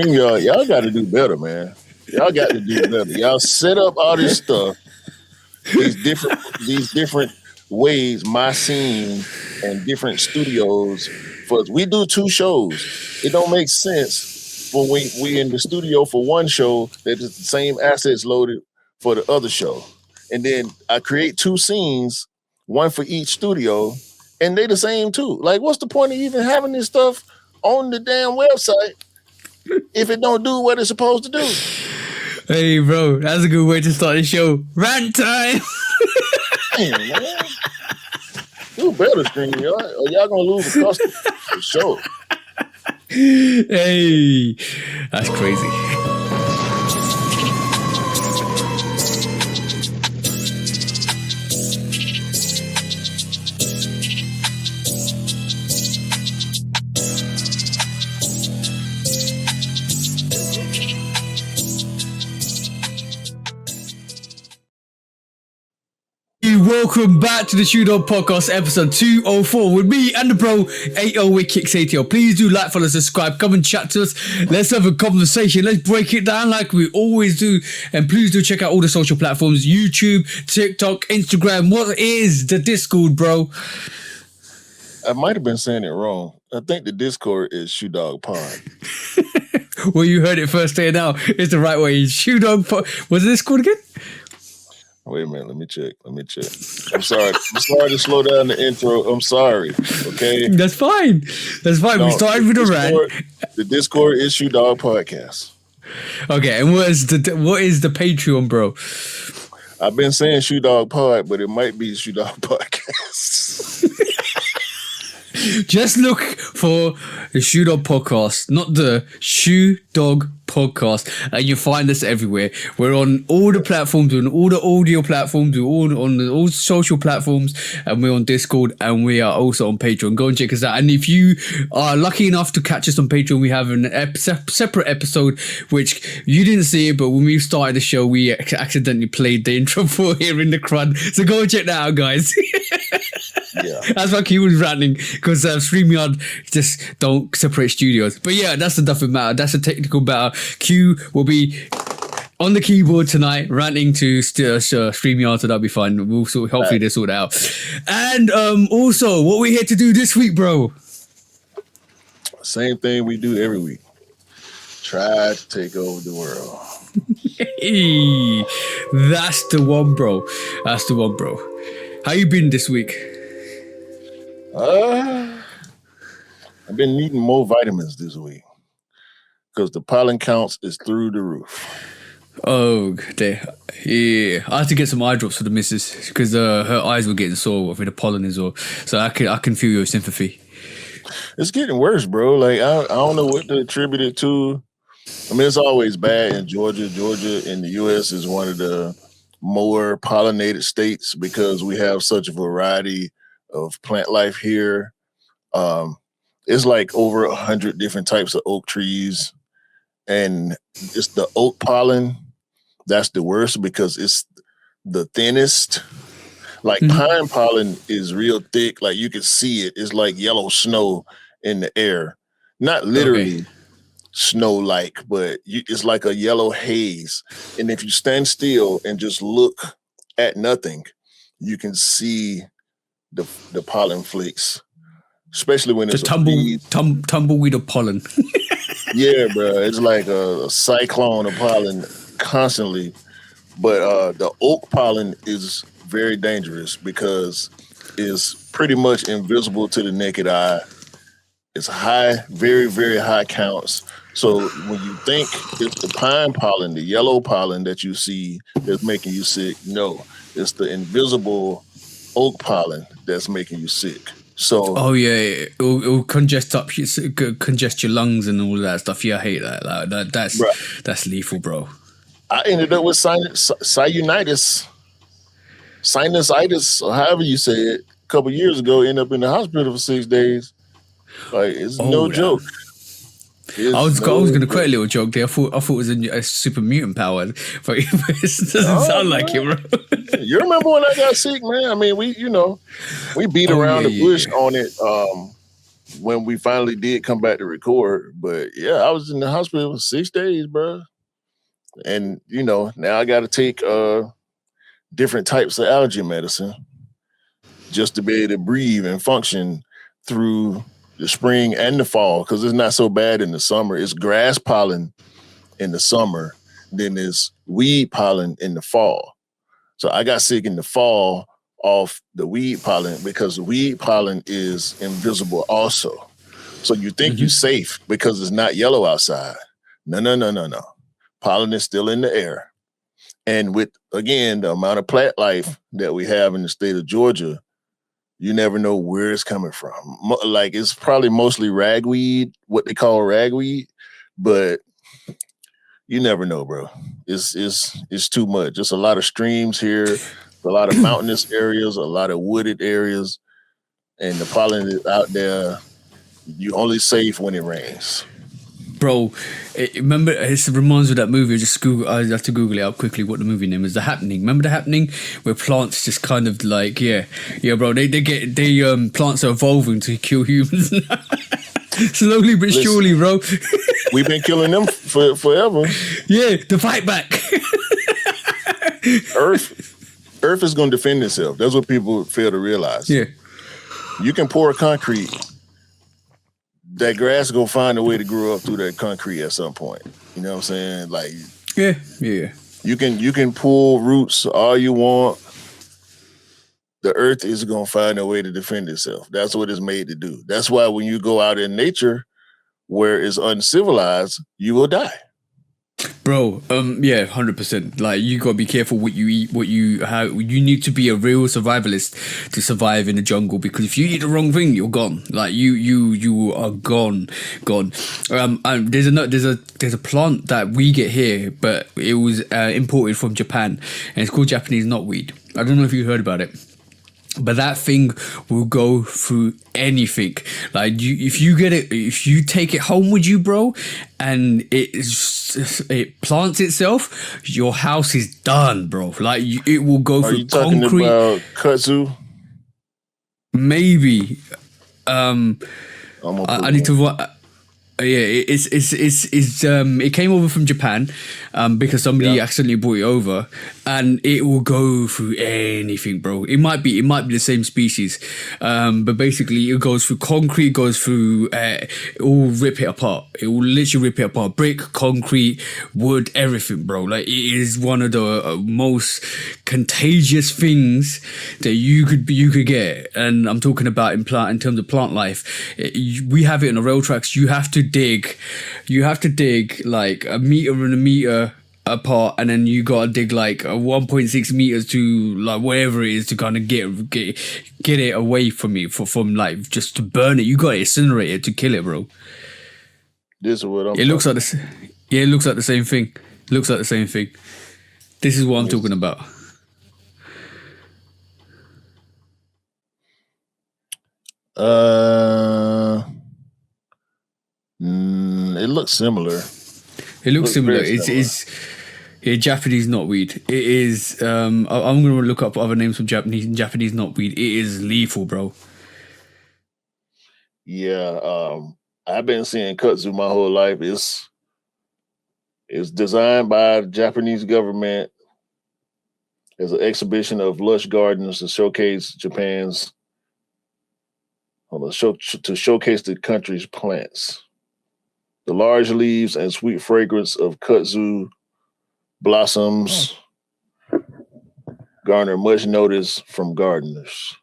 y'all got to do better, man. Y'all got to do better. Y'all set up all this stuff, these different ways, my scene and different studios. For us. We do 2 shows. It don't make sense when we in the studio for one show that is the same assets loaded for the other show. And then I create 2 scenes, one for each studio, and they the same too. Like, what's the point of even having this stuff on the damn website if it don't do what it's supposed to do? Hey, bro, that's a good way to start the show. Rant time. Damn, man. Do better, stream, y'all. Or y'all gonna lose the customer for sure. Hey, that's crazy. Welcome back to the Shoe Dog Podcast, episode 204 with me and the bro, AO with Kicks ATL. Please do like, follow, subscribe, come and chat to us. Let's have a conversation. Let's break it down like we always do. And please do check out all the social platforms, YouTube, TikTok, Instagram. What is the Discord, bro? I might have been saying it wrong. I think the Discord is Shoe Dog Pod. Well, you heard it first day now. It's the right way. Shoe Dog Pod. What's the Discord again? Wait a minute, let me check. I'm sorry to slow down the intro. I'm sorry. Okay. That's fine. No, we started with a rant. The Discord is Shoe Dog Podcast. Okay, and what is the Patreon, bro? I've been saying Shoe Dog Pod, but it might be Shoe Dog Podcast. Just look for the Shoe Dog Podcast, not the Shoe Dog Podcast, and you'll find us everywhere. We're on all the platforms, we're on all the audio platforms, we're on all social platforms, and we're on Discord, and we are also on Patreon. Go and check us out. And if you are lucky enough to catch us on Patreon, we have a separate episode which you didn't see it, but when we started the show, we accidentally played the intro for here in the crud. So go and check that out, guys. Yeah, that's why Q was ranting, because StreamYard just don't separate studios. But yeah, that's the nothing matter. That's a technical battle. Q will be on the keyboard tonight, ranting to StreamYard, so that'll be fun. Hopefully they sort it out. And also, what we're here to do this week, bro? Same thing we do every week. Try to take over the world. Hey, that's the one, bro. That's the one, bro. How you been this week? I've been needing more vitamins this week because the pollen counts is through the roof. Oh, yeah. I had to get some eye drops for the missus because her eyes were getting sore with the pollen as well. So I can feel your sympathy. It's getting worse, bro. Like I don't know what to attribute it to. I mean, it's always bad in Georgia. Georgia in the U.S. is one of the more pollinated states because we have such a variety of plant life here. It's like over 100 different types of oak trees, and it's the oak pollen that's the worst because it's the thinnest. Like pine pollen is real thick, like you can see it. It's like yellow snow in the air, not literally snow-like, but it's like a yellow haze. And if you stand still and just look at nothing, you can see the pollen flakes, especially when it's tumbleweed of pollen. Yeah, bro, it's like a cyclone of pollen constantly. But the oak pollen is very dangerous because it's pretty much invisible to the naked eye. It's high, very, very high counts. So when you think it's the pine pollen, the yellow pollen that you see that's making you sick, no, it's the invisible oak pollen that's making you sick. So it'll congest your lungs and all that stuff. Yeah, I hate that. Like, that's lethal, bro. I ended up with sinusitis, or however you say it, a couple years ago. Ended up in the hospital for 6 days. Like, it's no joke. I was going to quote a little joke there. I thought it was a super mutant power, but it doesn't sound like it, bro. You remember when I got sick, man? I mean, we beat around the bush on it. when we finally did come back to record. But yeah, I was in the hospital for 6 days, bro. And now I got to take different types of allergy medicine just to be able to breathe and function through the spring and the fall, because it's not so bad in the summer. It's grass pollen in the summer, then there's weed pollen in the fall. So I got sick in the fall off the weed pollen because the weed pollen is invisible also. So you think you're safe because it's not yellow outside. No. Pollen is still in the air. And with, again, the amount of plant life that we have in the state of Georgia, you never know where it's coming from. Like, it's probably mostly ragweed, what they call ragweed, but you never know, bro. It's too much. Just a lot of streams here, a lot of mountainous areas, a lot of wooded areas, and the pollen is out there. You only safe when it rains. Bro, remember, it reminds me of that movie. I have to Google it up quickly what the movie name is. The Happening. Remember The Happening? Where plants just kind of like, yeah, bro, plants are evolving to kill humans. Slowly but surely, bro. We've been killing them forever. Yeah, to fight back. Earth is going to defend itself. That's what people fail to realize. Yeah. You can pour concrete. That grass gonna find a way to grow up through that concrete at some point. You know what I'm saying? Like, yeah. You can pull roots all you want. The earth is gonna find a way to defend itself. That's what it's made to do. That's why when you go out in nature where it's uncivilized, you will die. Bro, 100%. Like, you gotta be careful what you eat, how you need to be a real survivalist to survive in the jungle, because if you eat the wrong thing, you're gone. Like, you are gone. There's a plant that we get here, but it was imported from Japan, and it's called Japanese knotweed. I don't know if you heard about it. But that thing will go through anything. Like, if you take it home with you, bro, and it plants itself, your house is done, bro. Like, it will go through concrete. Are you talking about kudzu? Maybe. I need to. It came over from Japan because somebody accidentally brought it over, and it will go through anything, bro. It might be the same species, but basically it goes through concrete, goes through it will rip it apart. It will literally rip it apart. Brick, concrete, wood, everything, bro. Like, it is one of the most contagious things that you could get, and I'm talking about in terms of plant life. We have it in the rail tracks. You have to dig like a meter and a meter apart, and then you gotta dig like 1.6 meters to like wherever it is to kind of get it away from it, from like just to burn it. You gotta incinerate it to kill it, bro. This is what it looks like this. Yeah, it looks like the same thing. This is what I'm talking about. It looks similar. It's Japanese knotweed. It is. I'm gonna look up other names from Japanese knotweed. It is lethal, bro. Yeah, I've been seeing kudzu my whole life. It's designed by the Japanese government as an exhibition of lush gardens to showcase Japan's. To showcase the country's plants. The large leaves and sweet fragrance of kudzu blossoms garner much notice from gardeners.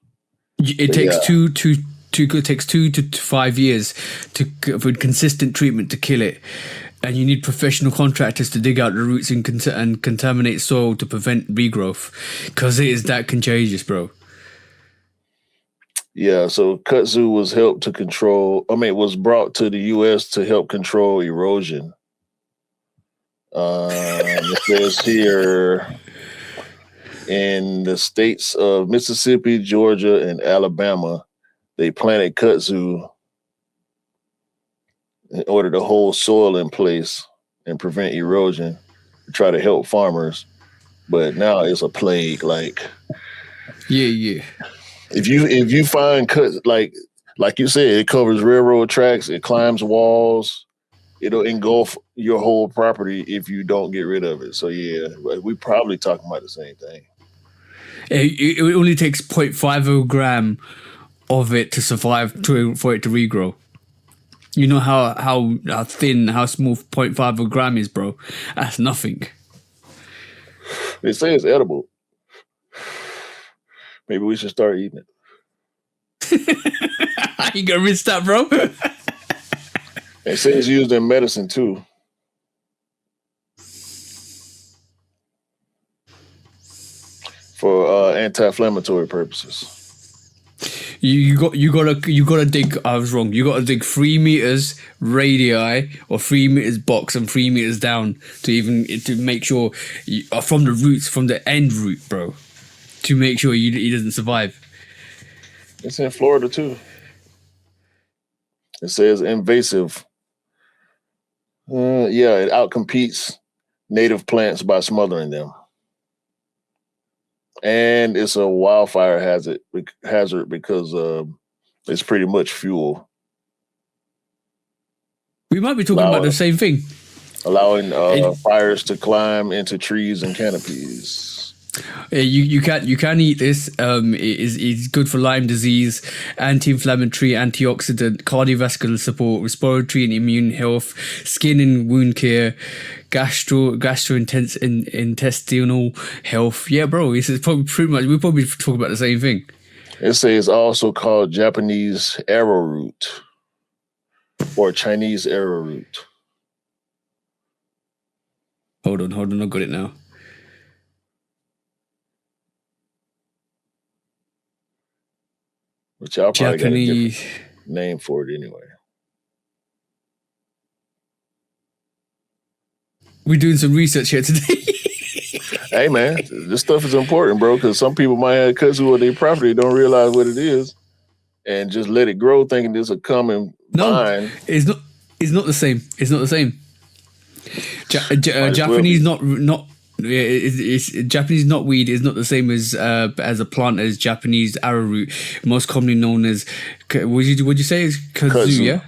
It takes 2 to 5 years for consistent treatment to kill it, and you need professional contractors to dig out the roots and contaminate soil to prevent regrowth, because it is that contagious, bro. Yeah, so kudzu was was brought to the U.S. to help control erosion. It says here in the states of Mississippi, Georgia, and Alabama, they planted kudzu in order to hold soil in place and prevent erosion, to try to help farmers. But now it's a plague. Like, yeah. If you find like like you said, it covers railroad tracks. It climbs walls. It'll engulf your whole property if you don't get rid of it. So yeah, we probably talking about the same thing. It only takes 0.50 gram of it to survive for it to regrow. You know how thin, how small 0.50 gram is, bro. That's nothing. They say it's edible. Maybe we should start eating it. You gonna rinse that, bro? They say it's used in medicine too. For anti-inflammatory purposes. You gotta dig. I was wrong. You gotta dig 3 meters radii or 3 meters box and 3 meters down to make sure from the roots, from the end root, bro, to make sure he doesn't survive. It's in Florida too. It says invasive. Yeah, it outcompetes native plants by smothering them. And it's a wildfire hazard because it's pretty much fuel. We might be talking about the same thing. Allowing fires to climb into trees and canopies. You can eat this. It's good for Lyme disease, anti-inflammatory, antioxidant, cardiovascular support, respiratory and immune health, skin and wound care, gastrointestinal health. Yeah, bro, this is probably pretty much. We probably talk about the same thing. It says also called Japanese arrowroot or Chinese arrowroot. Hold on, I got it now. Which y'all probably Japanese got a different name for it anyway. We're doing some research here today. Hey man, this stuff is important, bro, because some people might have kudzu on their property, don't realize what it is, and just let it grow thinking this will come and vine. It's not the same. It's not the same. Japanese it's Japanese knotweed is not the same as a plant as Japanese arrowroot, most commonly known as would you say is kudzu, yeah?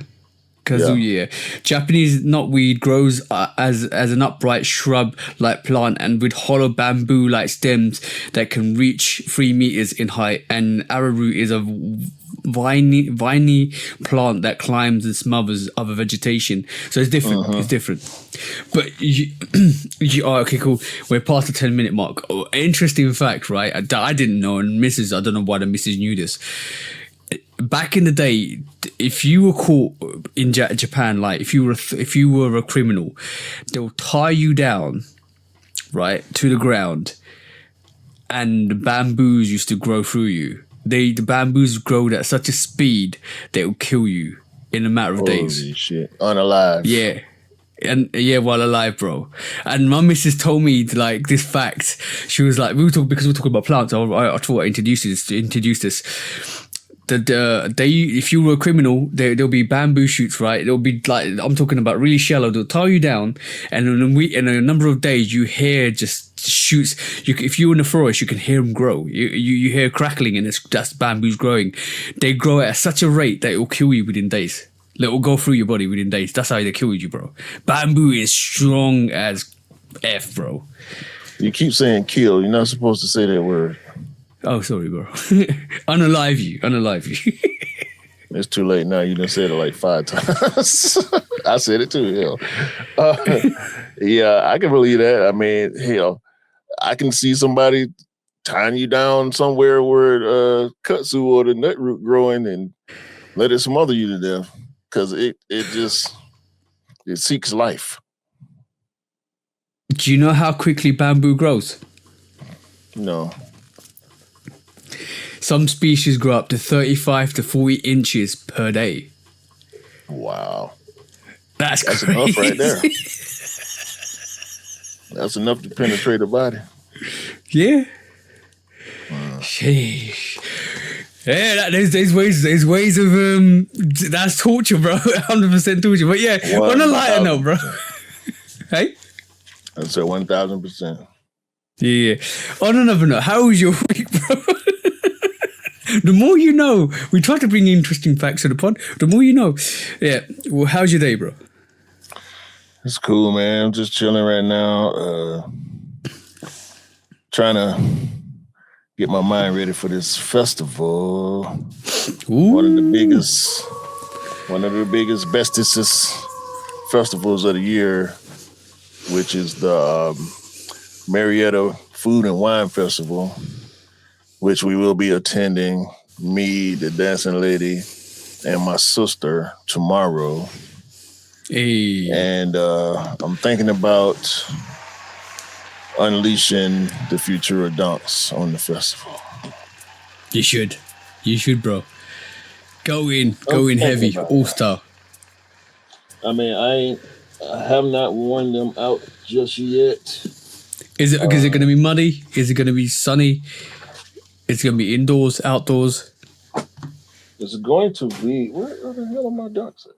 Kudzu, yeah. Japanese knotweed grows as an upright shrub-like plant and with hollow bamboo-like stems that can reach 3 meters in height. And arrowroot is a viney plant that climbs and smothers other vegetation. So it's different. It's different. But okay, cool. We're past the 10-minute mark. Oh, interesting fact, right? I didn't know, and I don't know why the missus knew this. Back in the day, if you were caught in Japan, like if you were a criminal, they'll tie you down, right, to the ground, and the bamboos used to grow through you. The bamboos grow at such a speed that it'll kill you in a matter of days. Holy shit! Unalive. Yeah. And yeah, while alive, bro. And my missus told me like this fact. She was like, we were talking about plants. I thought I introduced this. If you were a criminal, there'll be bamboo shoots, right? There'll be like, I'm talking about really shallow. They'll tie you down, and in a number of days, you hear just shoots. If you're in the forest, you can hear them grow. You hear crackling, and that's bamboos growing. They grow at such a rate that it will kill you within days. It will go through your body within days. That's how they kill you, bro. Bamboo is strong as F, bro. You keep saying kill. You're not supposed to say that word. Oh, sorry, bro. Unalive you. It's too late now. You done said it like 5 times. I said it too, hell. Yeah, I can believe that. I mean, hell, I can see somebody tying you down somewhere where kudzu or the nut root growing and let it smother you to death because it seeks life. Do you know how quickly bamboo grows? No. Some species grow up to 35 to 40 inches per day. Wow. That's crazy. Enough right there. That's enough to penetrate a body. Yeah. Wow. Sheesh. Yeah, there's ways of that's torture, bro. 100% torture. But yeah, on a lighter note, bro. Hey? I'd say 1,000%. Yeah. On another note, how was your week, bro? The more you know. We try to bring interesting facts to the pod. The more you know. Yeah. Well, how's your day, bro? It's cool, man. I'm just chilling right now. Trying to get my mind ready for this festival. Ooh. One of the biggest, bestest festivals of the year, which is the Marietta Food and Wine Festival, which we will be attending, me, the dancing lady, and my sister tomorrow. Hey. And I'm thinking about unleashing the future of dunks on the festival. You should, bro. Go in heavy, all star. I mean, I have not worn them out just yet. Is it going to be muddy? Is it going to be sunny? It's going to be indoors, outdoors. It's going to be. Where the hell are my dunks at?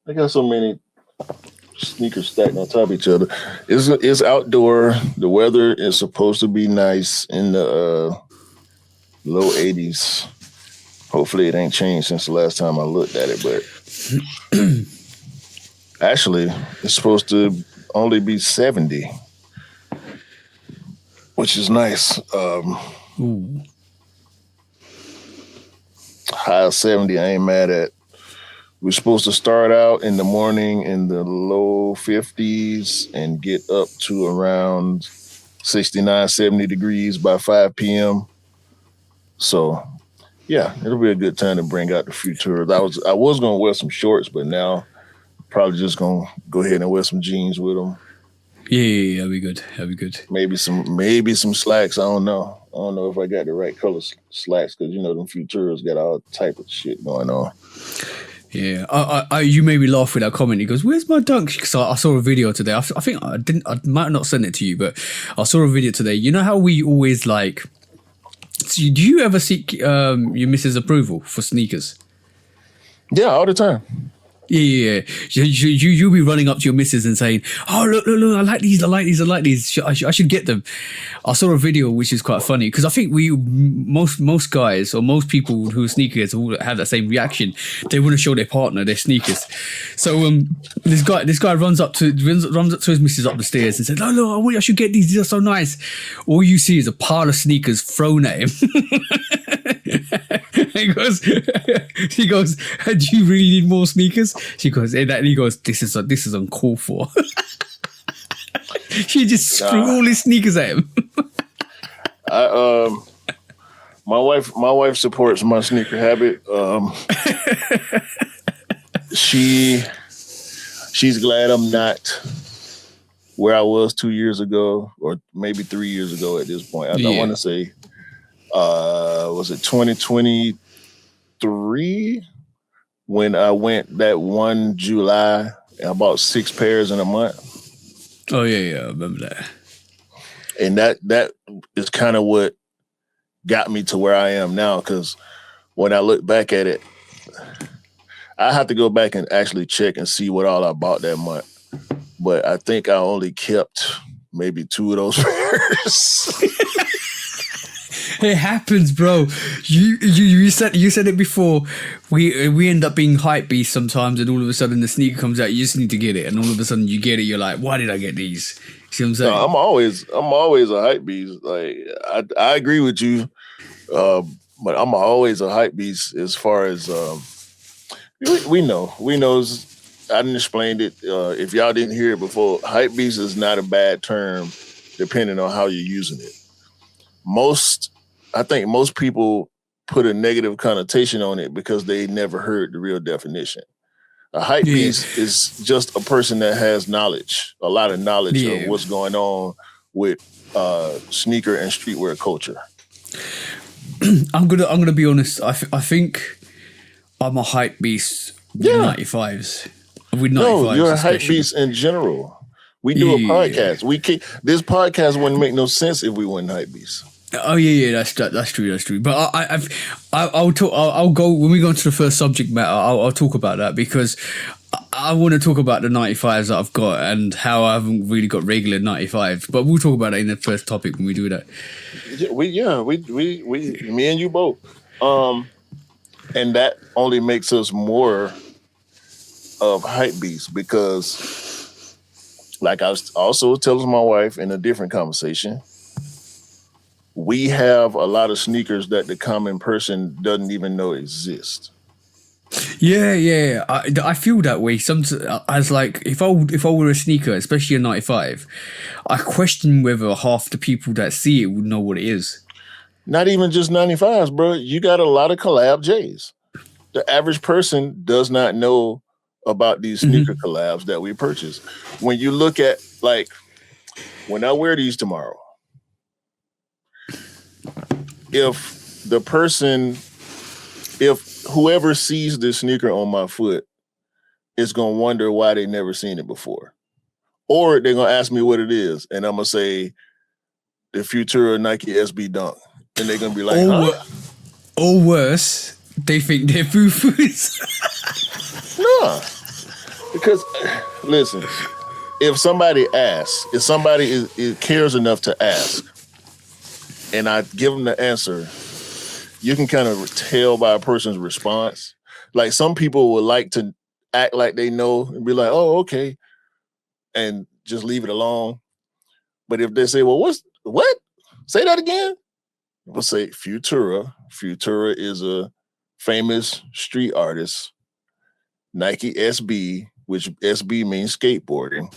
I got so many sneakers stacked on top of each other. It's outdoor. The weather is supposed to be nice in the low 80s. Hopefully it ain't changed since the last time I looked at it, but actually it's supposed to only be 70, which is nice. High of 70, I ain't mad at. We're supposed to start out in the morning in the low 50s and get up to around 69, 70 degrees by 5 p.m. So, yeah, it'll be a good time to bring out the futures. I was going to wear some shorts, but now probably just going to go ahead and wear some jeans with them. Yeah, that'd be good. Maybe some slacks. I don't know if I got the right color slacks because, them futures got all type of shit going on. Yeah, you made me laugh with that comment. He goes, "Where's my dunks?" Because I saw a video today. I think I might not send it to you, but I saw a video today. You know how we always like. Do you ever seek your missus' approval for sneakers? Yeah, all the time. Yeah. You'll be running up to your missus and saying, "Oh, look, I like these. I should get them." I saw a video which is quite funny because I think most guys or most people who are sneakers all have that same reaction. They want to show their partner their sneakers. So this guy runs up to his missus up the stairs and says, "No, I should get these. These are so nice." All you see is a pile of sneakers thrown at him. he goes, "Do you really need more sneakers?" She goes, and he goes, "This is uncalled for." She just threw all his sneakers at him. My wife supports my sneaker habit. She's glad I'm not where I was 2 years ago, or maybe 3 years ago at this point. I want to say, was it 2023 when I went that one July? I bought 6 pairs in a month. Oh yeah, I remember that. And that is kind of what got me to where I am now. Because when I look back at it, I have to go back and actually check and see what all I bought that month. But I think I only kept maybe 2 of those pairs. It happens, bro. You said it before. We end up being hype beasts sometimes, and all of a sudden the sneaker comes out. You just need to get it, and all of a sudden you get it. You're like, why did I get these? See what I'm saying? No, I'm always a hype beast. Like I agree with you, but I'm always a hype beast as far as we know. I didn't explain it. If y'all didn't hear it before, hype beast is not a bad term, depending on how you're using it. I think most people put a negative connotation on it because they never heard the real definition. A hype beast is just a person that has knowledge, a lot of knowledge of what's going on with sneaker and streetwear culture. I'm gonna be honest. I think I'm a hype beast with 95s. With 95s, no, you're a hype beast in general. We do a podcast. This podcast wouldn't make no sense if we weren't hype beasts. Oh yeah, that's true. But I'll talk. I'll go when we go into the first subject matter. I'll talk about that because I want to talk about the 95s that I've got and how I haven't really got regular 95s, but we'll talk about it in the first topic when we do that. Me and you both. And that only makes us more of hype beasts because, like I was also telling my wife in a different conversation, we have a lot of sneakers that the common person doesn't even know exist. Yeah. I feel that way. As like if I were a sneaker, especially a 95, I question whether half the people that see it would know what it is. Not even just 95s, bro. You got a lot of collab J's. The average person does not know about these sneaker collabs that we purchase. When you look at, like, when I wear these tomorrow, if whoever sees this sneaker on my foot is going to wonder why they never seen it before. Or they're going to ask me what it is. And I'm going to say the Futura Nike SB Dunk. And they're going to be like, huh? Or worse, they think they're foo-foos. No. Because, listen, if somebody asks, if somebody cares enough to ask, and I give them the answer, you can kind of tell by a person's response. Like, some people would like to act like they know and be like, oh, okay, and just leave it alone. But if they say, well, what? Say that again? We'll say Futura. Futura is a famous street artist. Nike SB, which SB means skateboarding.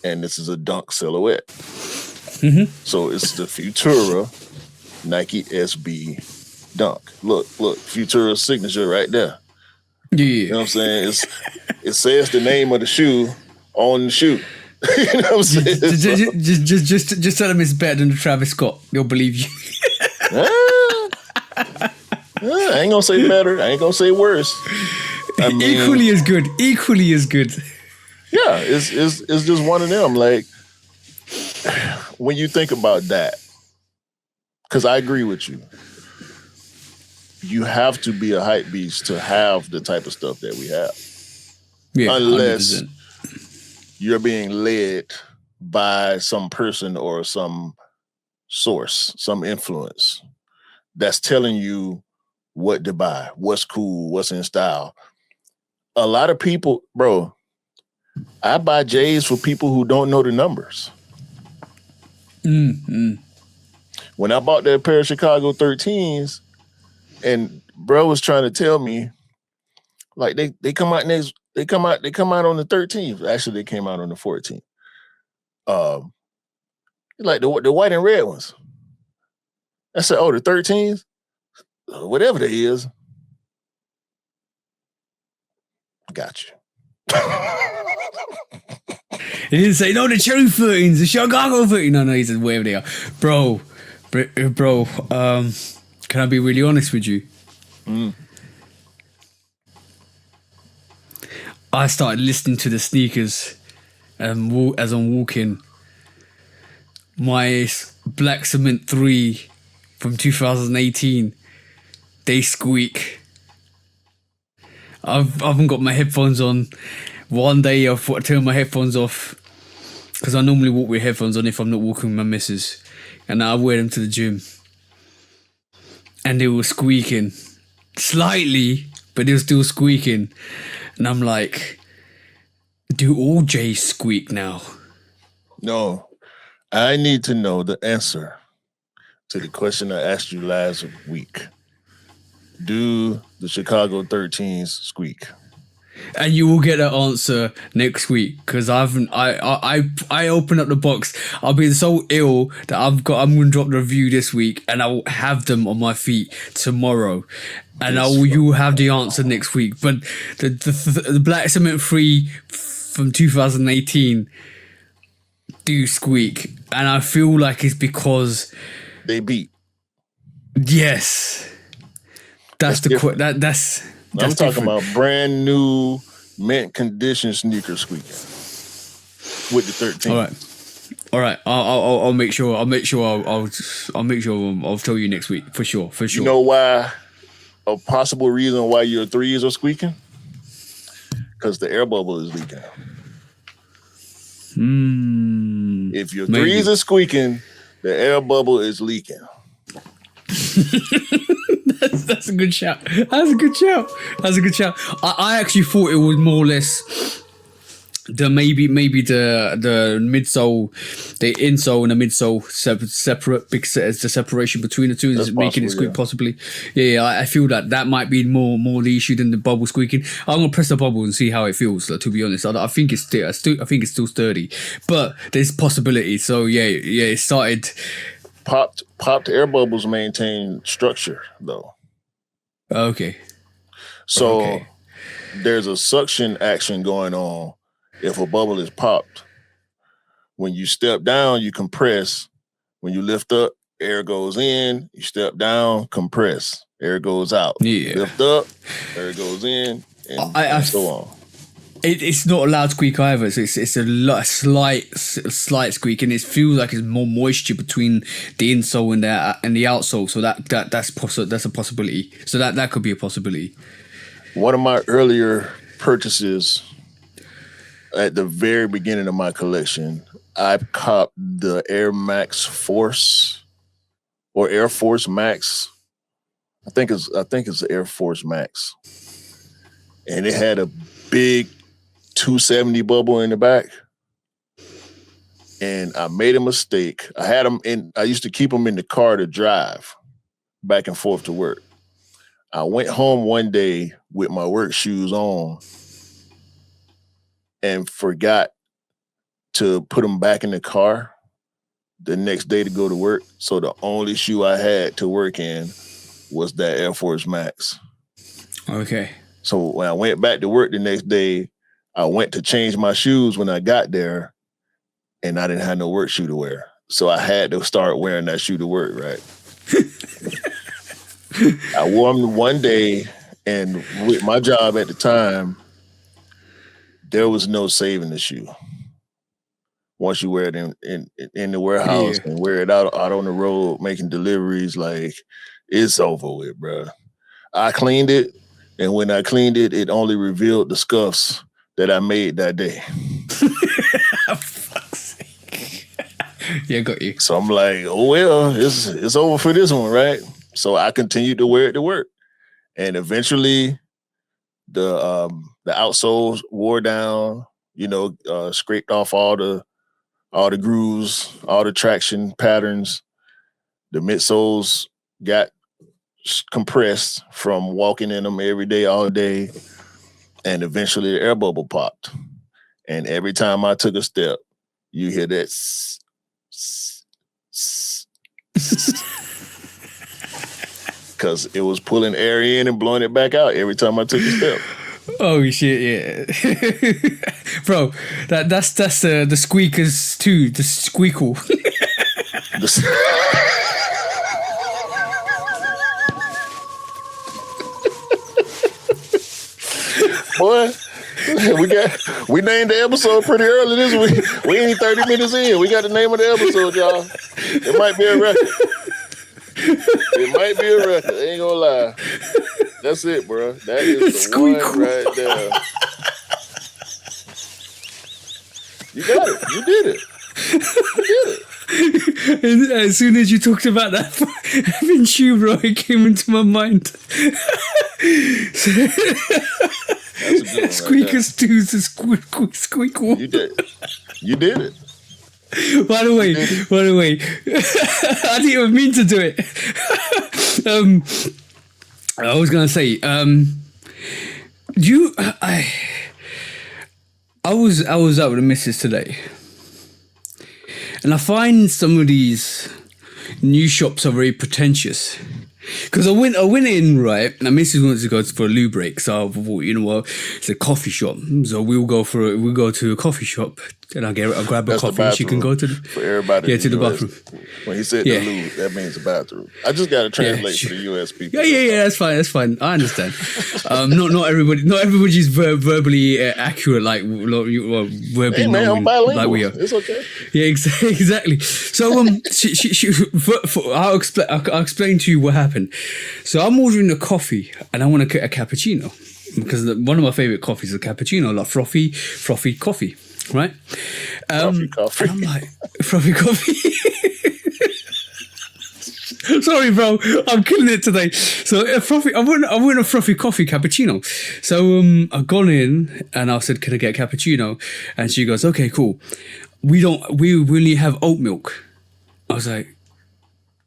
And this is a dunk silhouette. So it's the Futura Nike SB dunk. Look, Futura's signature right there. Yeah. You know what I'm saying? It says the name of the shoe on the shoe. You know what I'm saying? Just tell them it's better than the Travis Scott. They'll believe you. I ain't gonna say better. I ain't gonna say worse. I mean, equally as good. Yeah, it's just one of them. Like, when you think about that, because I agree with you, you have to be a hype beast to have the type of stuff that we have. Yeah, unless 100%. You're being led by some person or some source, some influence that's telling you what to buy, what's cool, what's in style. A lot of people, bro, I buy J's for people who don't know the numbers. When I bought that pair of Chicago 13s, and bro was trying to tell me, like, they come out on the 13th. Actually, they came out on the 14th. Like the white and red ones. I said, oh, the 13s? Whatever they is. Got you. He didn't say, no, the cherry 13s, the Chicago 13s. No, he said, whatever they are. Bro, can I be really honest with you? I started listening to the sneakers as I'm walking. My Black Cement 3 from 2018, they squeak. I haven't got my headphones on. One day I thought I'd turn my headphones off because I normally walk with headphones on if I'm not walking with my missus. And I wear them to the gym. And they were squeaking. Slightly, but they were still squeaking. And I'm like, do all J's squeak now? No. I need to know the answer to the question I asked you last week. Do the Chicago 13s squeak? And you will get that answer next week because I open up the box. I'll be so ill that I'm going to drop the review this week, and I'll have them on my feet tomorrow, and you will have the answer next week. But the Black Cement 3 from 2018 do squeak, and I feel like it's because they beat. Yes, that's that's. I'm talking about brand new mint condition sneaker squeaking with the 13. All right. I'll make sure. I'll make sure. I'll tell you next week for sure. You know why? A possible reason why your threes are squeaking? because the air bubble is leaking. If your Maybe. threes are squeaking, the air bubble is leaking. That's a good shout. That's a good shout. I actually thought it was more or less maybe the midsole, the insole and the midsole separate because it's the separation between the two is making it squeak possibly. Yeah, I feel that might be more the issue than the bubble squeaking. I'm gonna press the bubble and see how it feels. Like, to be honest, I think it's still sturdy, but there's possibility. So yeah, it started. Popped air bubbles maintain structure though. Okay. So there's a suction action going on if a bubble is popped. When you step down, you compress. When you lift up, air goes in. You step down, compress. Air goes out. Yeah. Lift up, air goes in, and so on. It's not a loud squeak either. It's a slight squeak, and it feels like it's more moisture between the insole and the outsole. So that's a possibility. So that could be a possibility. One of my earlier purchases at the very beginning of my collection, I copped the Air Max Force or Air Force Max. I think it's the Air Force Max, and it had a big 270 bubble in the back. And I made a mistake. I used to keep them in the car to drive back and forth to work. I went home one day with my work shoes on and forgot to put them back in the car the next day to go to work. So the only shoe I had to work in was that Air Force Max. Okay. So when I went back to work the next day, I went to change my shoes when I got there, and I didn't have no work shoe to wear. So I had to start wearing that shoe to work, right? I wore them one day, and with my job at the time, there was no saving the shoe. Once you wear it in the warehouse and wear it out on the road making deliveries, like, it's over with, bro. I cleaned it, and when I cleaned it, it only revealed the scuffs that I made that day. Fuck's sake. Yeah, got you. So I'm like, oh well, it's over for this one, right? So I continued to wear it to work, and eventually, the outsoles wore down. Scraped off all the grooves, all the traction patterns. The midsoles got compressed from walking in them every day, all day. And eventually the air bubble popped. And every time I took a step, you hear that because it was pulling air in and blowing it back out every time I took a step. Oh shit, yeah. Bro, that's the Squeakers too, the Squeaquel. Boy, we named the episode pretty early this week. We ain't 30 minutes in. We got the name of the episode, y'all. It might be a record. I ain't gonna lie. That's it, bro. That is the one right there. You got it. You did it. And as soon as you talked about that having shoe, bro, it came into my mind. Squeakers right 2's the Squeaquel. You did it. By the way, I didn't even mean to do it. I was gonna say, I was out with the missus today, and I find some of these new shops are very pretentious. Because I went in, right, and missus wanted to go for a loo break, so I thought, you know what, it's a coffee shop, so we'll go to a coffee shop, and I'll grab a coffee, and she can go to for everybody to the bathroom. When he said the loo, that means the bathroom. I just got to translate for the US people. Yeah, that's fine. I understand. Not everybody's verbally accurate like verbally I'm bilingual. like we are. It's okay. Yeah, exactly. So I'll explain to you what happened. So I'm ordering a coffee and I want a cappuccino. because one of my favorite coffees is a cappuccino, like frothy coffee, right? Coffee, coffee. And I'm like, frothy coffee. Sorry, bro, I'm killing it today. So a frothy, I want a frothy coffee cappuccino. So I've gone in and I said, "Can I get a cappuccino?" And she goes, "Okay, cool. We only have oat milk." I was like,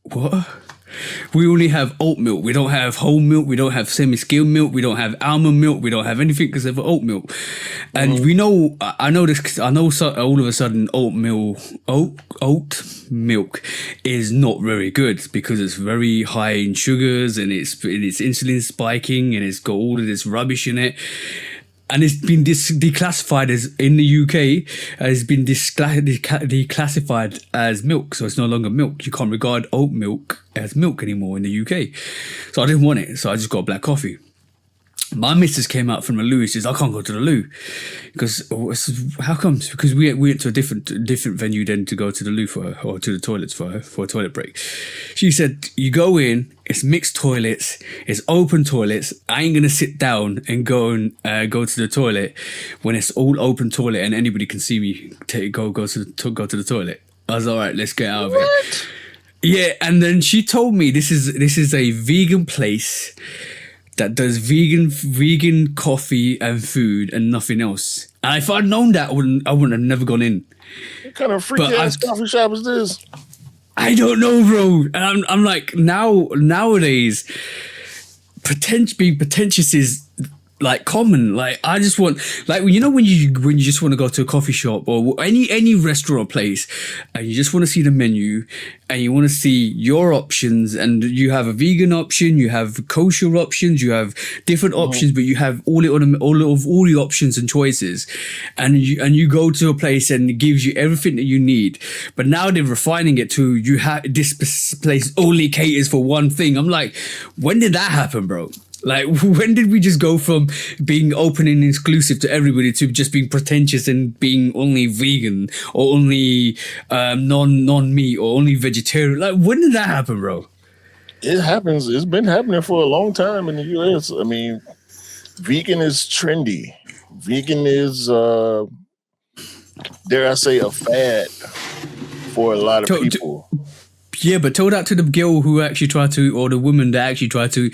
"What?" We only have oat milk. We don't have whole milk. We don't have semi-skimmed milk. We don't have almond milk. We don't have anything because of oat milk. And we know, I know this. 'Cause I know all of a sudden oat milk is not very good because it's very high in sugars and it's insulin spiking and it's got all of this rubbish in it. And it's been declassified as in the UK has been declassified as milk, so it's no longer milk. You can't regard oat milk as milk anymore in the UK. So I didn't want it, so I just got black coffee. My missus came out from the loo. She says, "I can't go to the loo," because how comes? Because we went to a different venue then to go to the loo for her, or to the toilets for her for a toilet break. She said, "You go in. It's mixed toilets. It's open toilets. I ain't gonna sit down and go to the toilet when it's all open toilet and anybody can see me go to the toilet." I was all right. Let's get out of it. Yeah, and then she told me this is a vegan place that does vegan coffee and food and nothing else. And if I'd known that, I wouldn't have never gone in. What kind of freaky ass coffee shop is this? I don't know, bro. And I'm like, nowadays, being pretentious is like common. Like I just want, like when you just want to go to a coffee shop or any restaurant place, and you just want to see the menu, and you want to see your options, and you have a vegan option, you have kosher options, you have different options, but you have all the options and choices, and you go to a place and it gives you everything that you need. But now they're refining it to you have this place only caters for one thing. I'm like, when did that happen, bro? Like, when did we just go from being open and exclusive to everybody to just being pretentious and being only vegan or only non-meat or only vegetarian? Like, when did that happen, bro? It happens. It's been happening for a long time in the US. I mean, vegan is trendy. Vegan is, dare I say, a fad for a lot of people. Yeah, but tell that to the girl who actually tried to, or the woman that actually tried to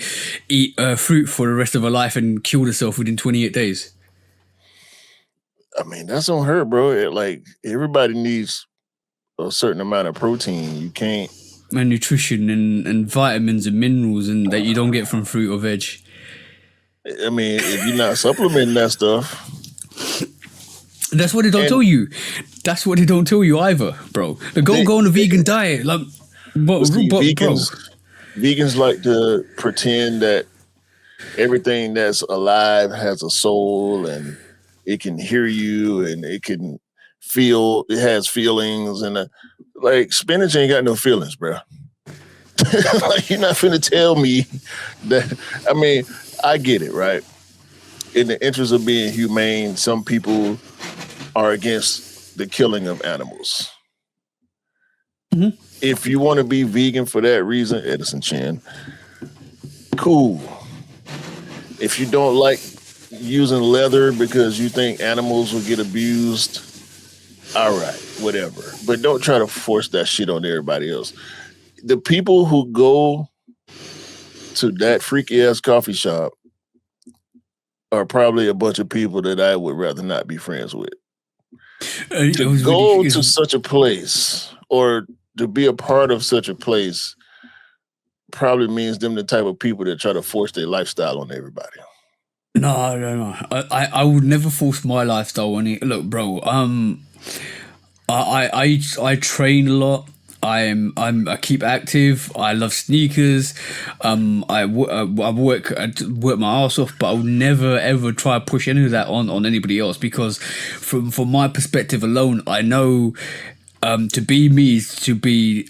eat fruit for the rest of her life and killed herself within 28 days. I mean, that's on her, bro. Like, everybody needs a certain amount of protein. You can't. And nutrition and vitamins and minerals and that you don't get from fruit or veg. I mean, if you're not supplementing that stuff. That's what they don't tell you. That's what they don't tell you either, bro. Go on a vegan diet. Like, vegans like to pretend that everything that's alive has a soul and it can hear you and it can feel, it has feelings, and like spinach ain't got no feelings, bro. Like, you're not finna tell me that. I mean, I get it, right? In the interest of being humane, some people are against the killing of animals. Mm-hmm. If you want to be vegan for that reason, Edison Chin, cool. If you don't like using leather because you think animals will get abused, all right, whatever. But don't try to force that shit on everybody else. The people who go to that freaky ass coffee shop are probably a bunch of people that I would rather not be friends with. To go to such a place or to be a part of such a place probably means them the type of people that try to force their lifestyle on everybody. No. I would never force my lifestyle on it. Look, bro. I train a lot. I keep active. I love sneakers. I work my ass off, but I'll never ever try to push any of that on anybody else, because from my perspective alone, I know to be me is to be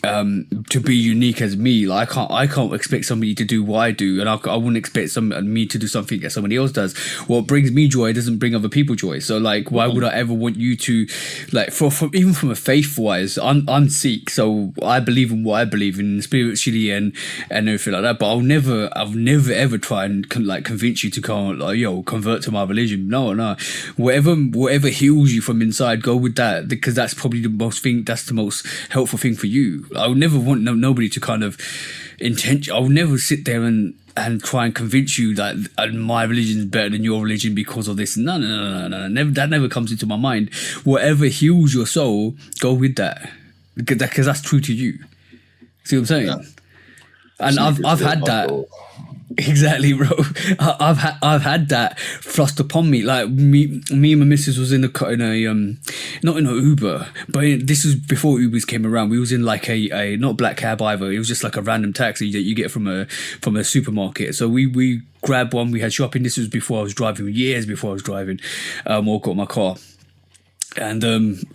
unique as me. Like I can't expect somebody to do what I do, and I wouldn't expect me to do something that somebody else does. What brings me joy doesn't bring other people joy. So like, why would I ever want you to, like, even from a faith wise, I'm Sikh, so I believe in what I believe in spiritually and everything like that. But I'll never ever try and convince you to come, like, yo, convert to my religion. No, whatever heals you from inside, go with that, because that's probably the most thing. That's the most helpful thing for you. I would never want nobody to kind of I would never sit there and try and convince you that my religion is better than your religion because of this. No. Never, that never comes into my mind. Whatever heals your soul, go with that, because that's true to you. See what I'm saying? Yeah. And I've had that. Exactly, bro. I've had that thrust upon me. Like me and my missus was in a not in an Uber, but this was before Ubers came around. We was in like a not a black cab either. It was just like a random taxi that you get from a supermarket. So we grabbed one. We had shopping. This was before I was driving. Years before I was driving, or got my car. And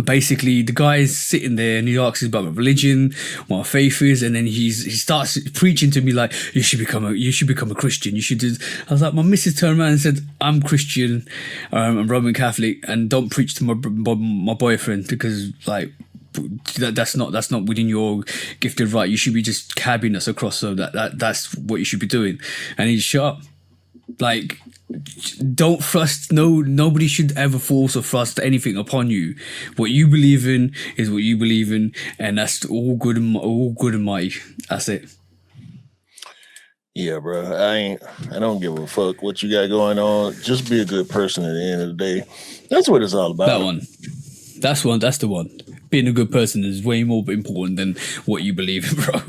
basically, the guy's sitting there and he asks about my religion, what my faith is, and then he starts preaching to me like, you should become a Christian. You should do. I was like, my missus turned around and said, I'm Christian, I'm Roman Catholic, and don't preach to my boyfriend, because like that's not within your gifted right. You should be just cabbing us across, so that's what you should be doing. And he shut up. Like, don't thrust. Nobody should ever force or thrust anything upon you. What you believe in is what you believe in, and that's all good and mighty. That's it. Yeah, bro. I don't give a fuck what you got going on. Just be a good person at the end of the day. That's what it's all about. That one. That's the one. Being a good person is way more important than what you believe in, bro.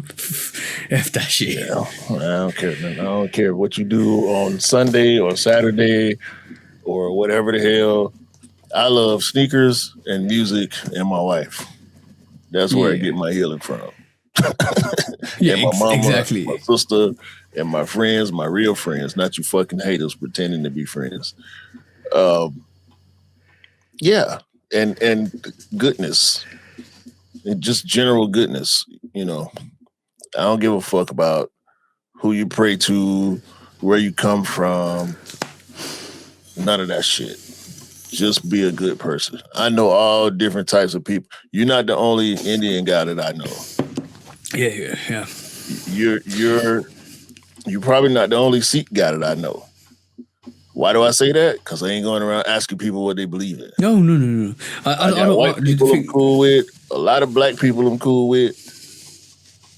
F that shit. Yeah, I don't care, man. I don't care what you do on Sunday or Saturday or whatever the hell. I love sneakers and music and my wife. That's where I get my healing from. Yeah, and my mama, exactly. My sister, and my friends, my real friends, not you fucking haters pretending to be friends. Yeah. And goodness, and just general goodness, you know. I don't give a fuck about who you pray to, where you come from, none of that shit. Just be a good person. I know all different types of people. You're not the only Indian guy that I know. Yeah. You're probably not the only Sikh guy that I know. Why do I say that? Because I ain't going around asking people what they believe in. No. I got white people I'm cool with. A lot of black people I'm cool with.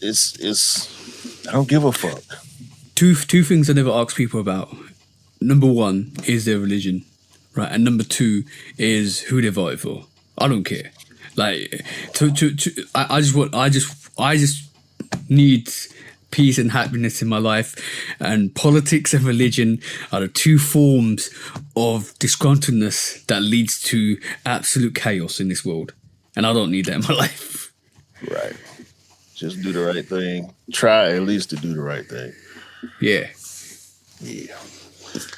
It's I don't give a fuck. Two things I never ask people about. Number one is their religion, right? And number two is who they voted for. I don't care. Like, I just need peace and happiness in my life, and politics and religion are the two forms of disgruntledness that leads to absolute chaos in this world, and I don't need that in my life. Right. Just do the right thing. Try at least to do the right thing. Yeah.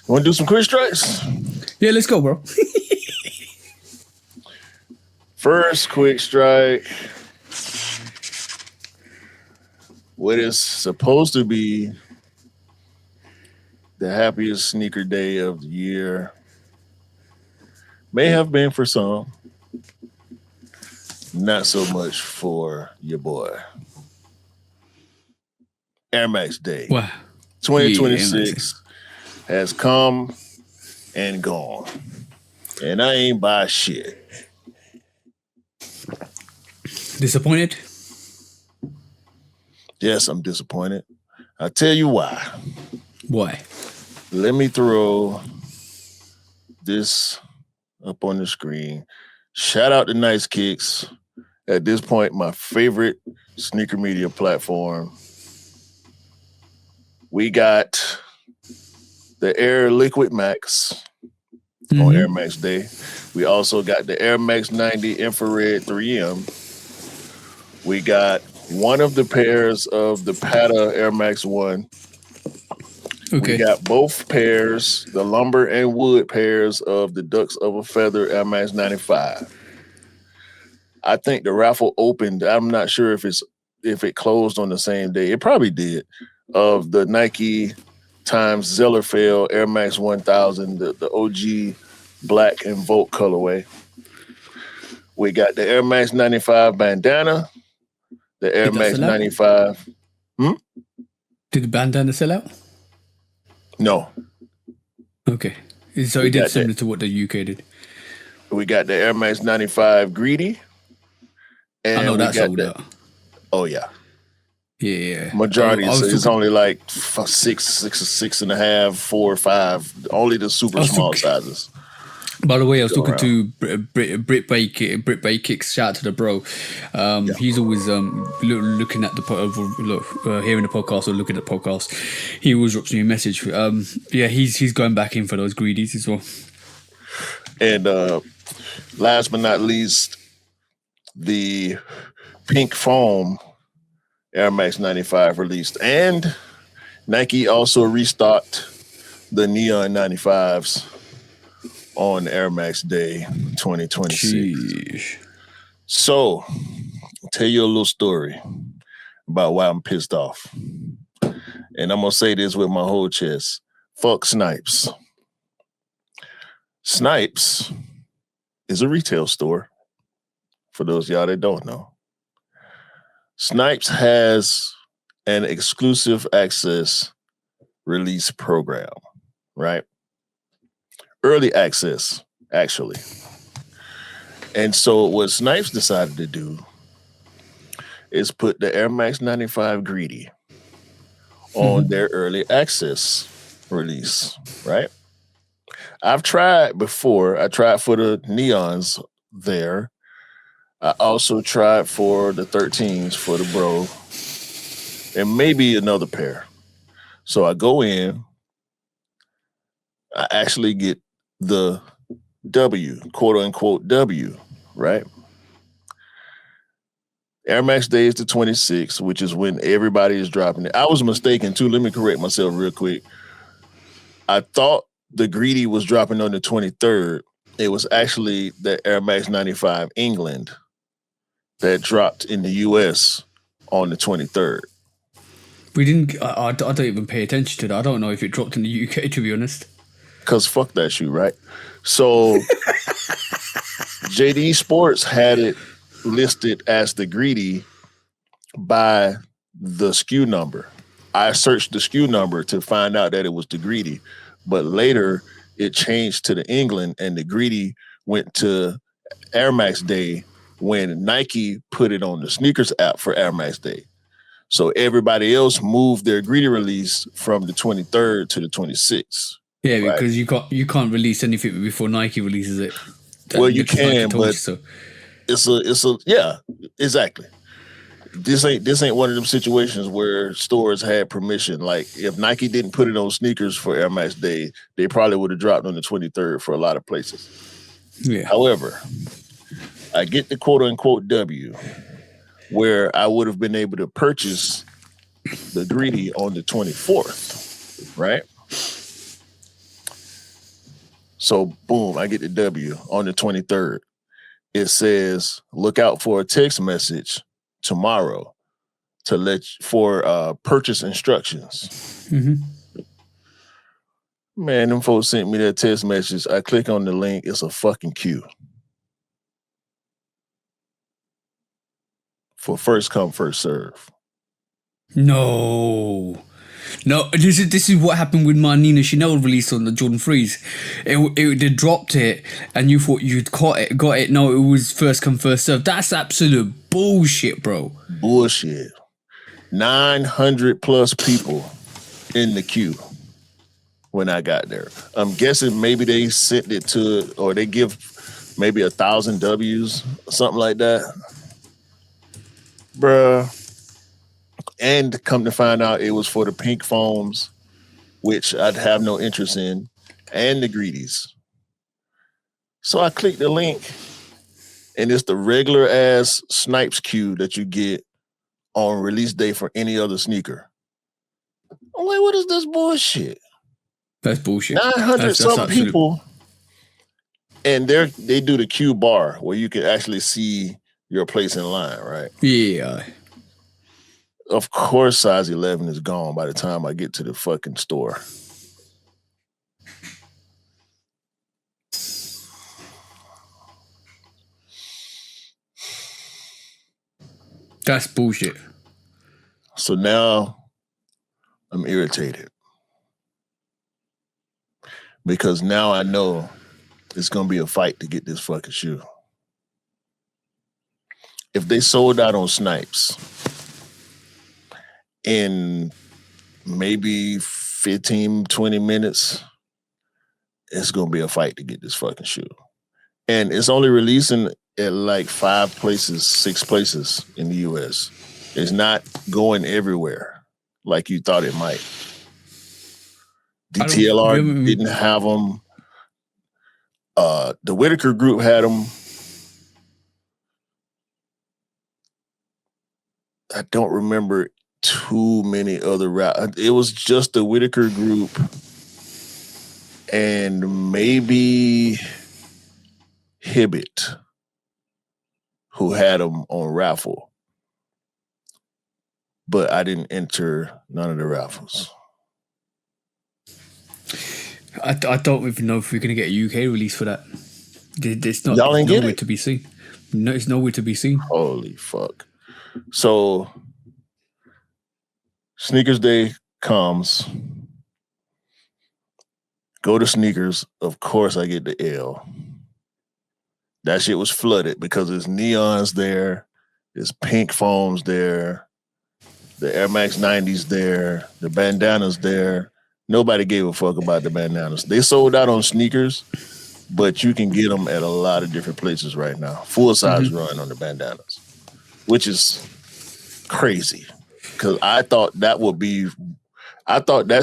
Want to do some quick strikes? Yeah, let's go, bro. First quick strike. What is supposed to be the happiest sneaker day of the year may have been for some, not so much for your boy. Air Max Day. Wow. 2026 has come and gone. And I ain't buy shit. Disappointed? Yes, I'm disappointed. I'll tell you why. Why? Let me throw this up on the screen. Shout out to Nice Kicks. At this point, my favorite sneaker media platform. We got the Air Liquid Max on Air Max Day. We also got the Air Max 90 Infrared 3M. We got one of the pairs of the Pata Air Max 1. Okay. We got both pairs, the lumber and wood pairs of the Ducks of a Feather Air Max 95. I think the raffle opened. I'm not sure if it closed on the same day. It probably did. Of the Nike times Zellerfeld Air Max 1000, the OG black and Volt colorway. We got the Air Max 95 bandana, the Air Did that Max sell out? 95. Did the bandana sell out? No, Okay. So we it did got that. similar to what the UK did. We got the Air Max 95 Greedy, I know and we that got sold the out. oh yeah, Yeah. majority. I was It's talking. only like six and a half, 4 or 5. Only the super I was small talking. sizes By the way, I was go talking around. to Brit Bay Kicks. Shout out to the bro. Yeah, He's always looking at the hearing the podcast or looking at the podcast. He always drops me a message. Yeah, he's going back in for those greedies as well. and last but not least, the pink foam Air Max 95 released, and Nike also restocked the neon 95s on Air Max Day 2026. Sheesh. So, I'll tell you a little story about why I'm pissed off. And I'm going to say this with my whole chest. Fuck Snipes. Snipes is a retail store, for those of y'all that don't know. Snipes has an exclusive access release program, right? Early access, actually. And so what Snipes decided to do is put the Air Max 95 Greedy on their early access release, right? I've tried before. I tried for the neons there. I also tried for the 13s for the bro and maybe another pair. So I go in, I actually get the W, quote unquote W, right? Air Max Day is the 26th, which is when everybody is dropping it. I was mistaken too. Let me correct myself real quick. I thought the Greedy was dropping on the 23rd. It was actually the Air Max 95 England that dropped in the US on the 23rd. We didn't. I don't even pay attention to that. I don't know if it dropped in the UK, to be honest. Because fuck that shoe, right? So JD Sports had it listed as the Greedy by the SKU number. I searched the SKU number to find out that it was the Greedy, but later it changed to the England, and the Greedy went to Air Max Day when Nike put it on the sneakers app for Air Max Day. So everybody else moved their Greedy release from the 23rd to the 26th. Yeah, Right. because you can't release anything before Nike releases it. Well, you Because Nike can, told but you so. it's a yeah, exactly. This ain't one of them situations where stores had permission. Like if Nike didn't put it on sneakers for Air Max Day, they probably would have dropped on the 23rd for a lot of places. Yeah. However, I get the quote unquote W where I would have been able to purchase the Greedy on the 24th, right? So boom, I get the W on the 23rd. It says, look out for a text message tomorrow to for purchase instructions. Man, them folks sent me that text message. I click on the link. It's a fucking queue for first come, first serve. No, this is what happened with my Nina Chanel release on the Jordan 3s. They dropped it, and you thought you'd got it. No, it was first come, first serve. That's absolute bullshit, bro. Bullshit. 900 plus people in the queue when I got there. I'm guessing maybe they sent it to, or they give maybe 1,000 W's, something like that. Bruh. And come to find out it was for the pink foams, which I'd have no interest in, and the greedies. So I clicked the link, and it's the regular ass Snipes queue that you get on release day for any other sneaker. I'm like, what is this bullshit? That's bullshit. 900 something people, and they do the queue bar where you can actually see your place in line, right? Yeah. Of course, size 11 is gone by the time I get to the fucking store. That's bullshit. So now I'm irritated because now I know it's going to be a fight to get this fucking shoe. If they sold out on Snipes in maybe 15, 20 minutes, it's going to be a fight to get this fucking shoe. And it's only releasing at like 5 places, 6 places in the US. It's not going everywhere like you thought it might. DTLR didn't have them. The Whitaker group had them. I don't remember too many other routes. It was just the Whitaker group and maybe Hibbett who had them on raffle. But I didn't enter none of the raffles. I don't even know if we're going to get a UK release for that. It's not Y'all ain't nowhere to be seen. No, it's nowhere to be seen. Holy fuck. So Sneakers Day comes. Go to Sneakers. Of course I get the L. That shit was flooded because there's neons there. There's pink foams there. The Air Max 90s there. The bandanas there. Nobody gave a fuck about the bandanas. They sold out on Sneakers, but you can get them at a lot of different places right now. Full size run on the bandanas, which is crazy. Because I thought that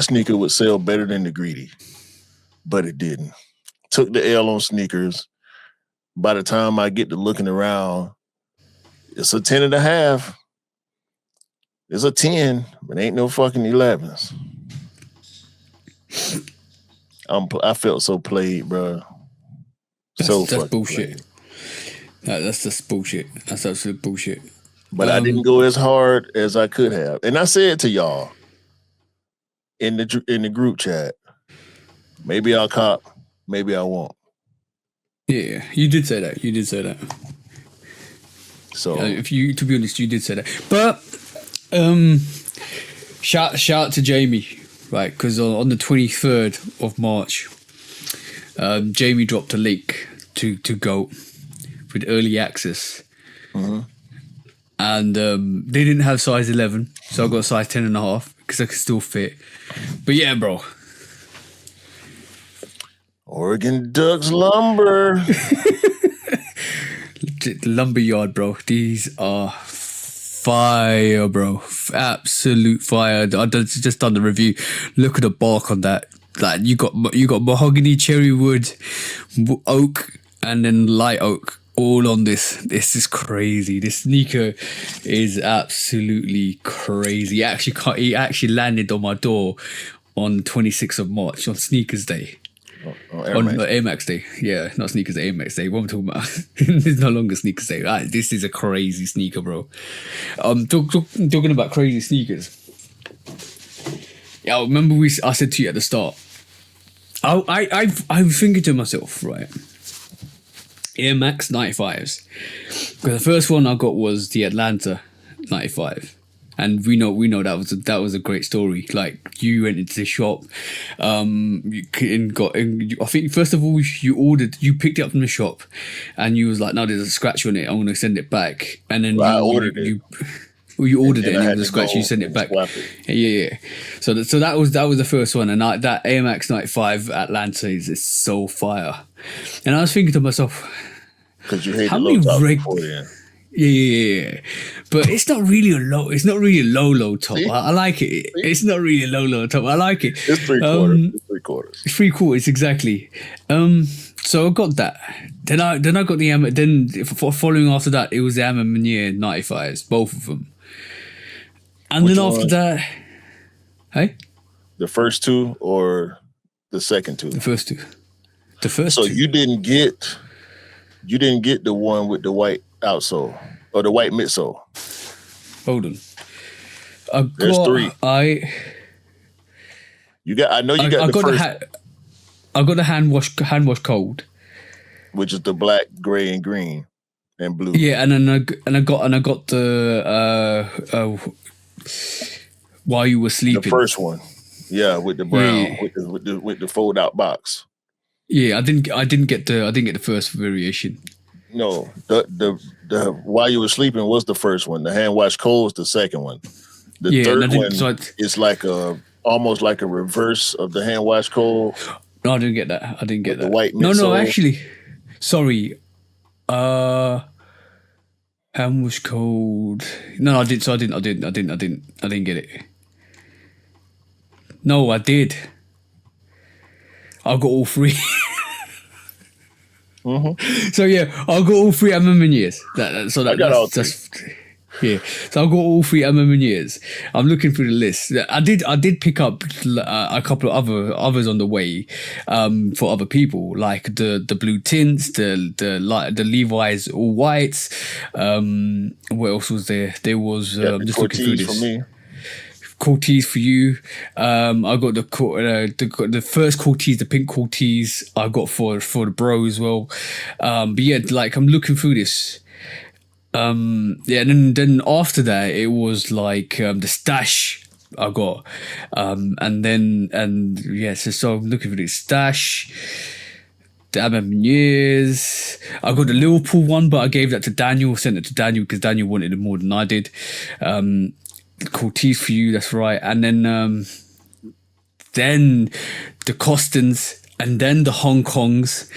sneaker would sell better than the Greedy, but it didn't. Took the L on Sneakers. By the time I get to looking around, it's a 10.5. It's a 10, but ain't no fucking 11s. I felt so played, bro. That's bullshit. That's just bullshit. That's absolute bullshit. But I didn't go as hard as I could have. And I said to y'all in the group chat, maybe I'll cop, maybe I won't. Yeah, you did say that. So to be honest, you did say that. But shout out to Jamie, right? Because on the 23rd of March, Jamie dropped a link to GOAT with early access. Mm-hmm. And they didn't have size 11, so I got size 10.5 because I could still fit. But yeah, bro. Oregon Ducks Lumber. Lumberyard, bro. These are fire, bro. Absolute fire. I just done the review. Look at the bark on that. Like you got mahogany, cherry wood, oak, and then light oak. All on this. This is crazy. This sneaker is absolutely crazy. He actually landed on my door on 26th of March on Sneakers Day. On Air Max Day. Yeah, not Sneakers Day, Air Max Day. What I'm talking about. It's no longer Sneakers Day. Right, this is a crazy sneaker, bro. Talking about crazy sneakers. Yeah, remember I said to you at the start. I was thinking to myself, right? Air Max 95s. Because the first one I got was the Atlanta 95. And we know that was a great story. Like you went into the shop, I think first of all you picked it up from the shop, and you was like, no, there's a scratch on it. I'm gonna send it back. And then I ordered it. You ordered it and it was a scratch. You sent it back. Yeah. So that was the first one, and that Air Max 95 Atlanta is so fire. And I was thinking to myself, because you hate the low top before then. Yeah. But it's not really a low. It's not really a low top. I like it. It's not really a low top. I like it. It's 3/4. It's 3/4 exactly. So I got that. Then I got the then following after that it was the Amma Manier 95s, both of them. And Which then after one? that, hey, the first two or the second two? The first two. So you didn't get the one with the white outsole or the white midsole. Hold on. There's three. I know you got the first. I got the hand wash cold, which is the black, gray, and green, and blue. Yeah, and then I got the while you were sleeping. The first one, yeah, with the brown, with the fold out box. Yeah, I didn't get the first variation. No, the while you were sleeping was the first one. The hand wash cold was the second one. The third one is like almost like a reverse of the hand wash cold. No, I didn't get that. I didn't get that. The white midsole. No, actually, sorry. Hand wash cold. No, I didn't. So I didn't get it. No, I did. I got all three. Mm-hmm. So yeah, I got all three years. I got all three. Yeah, so I got all three years. I'm looking through the list. I did pick up a couple of others on the way, for other people, like the blue tints, the Levi's all whites. What else was there? There was just looking through this. For me. Cortez for you. I got the first Cortez, the pink Cortez. I got for the bro as well. But yeah, like I'm looking through this. Yeah, and then after that it was like the stash I got, so I'm looking for the stash. The years. I got the Liverpool one, but I gave that to Daniel. Sent it to Daniel because Daniel wanted it more than I did. Cortez for you, that's right. And then the Costons, and then the Hong Kongs,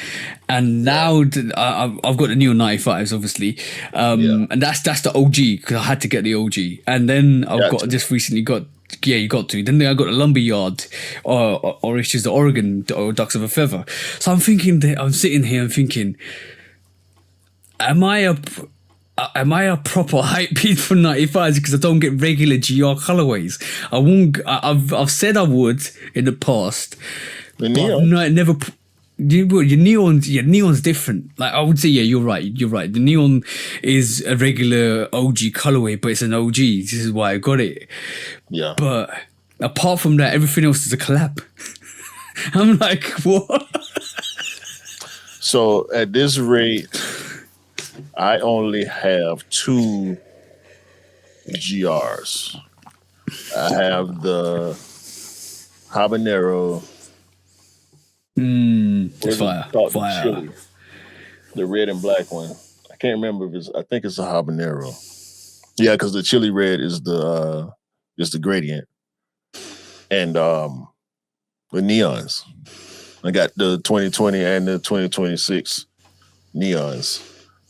and now I've got the Neon 95s, obviously, and that's the OG because I had to get the OG. And then just recently got. Yeah, you got to. Then I got a Lumberyard, or it's just the Oregon Ducks of a Feather. So I'm thinking, I'm sitting here and thinking, am I a proper hype beat for 95s because I don't get regular GR colorways? I won't. I've said I would in the past. The neon, never. Your neon's different. Like I would say, yeah, you're right. The neon is a regular OG colorway, but it's an OG. This is why I got it. Yeah. But apart from that, everything else is a collab. I'm like, what? So at this rate, I only have 2 GRs. I have the Habanero. It's fire. Chili, the red and black one. I can't remember if I think it's a habanero. Yeah, because the chili red is the gradient. And the neons. I got the 2020 and the 2026 neons.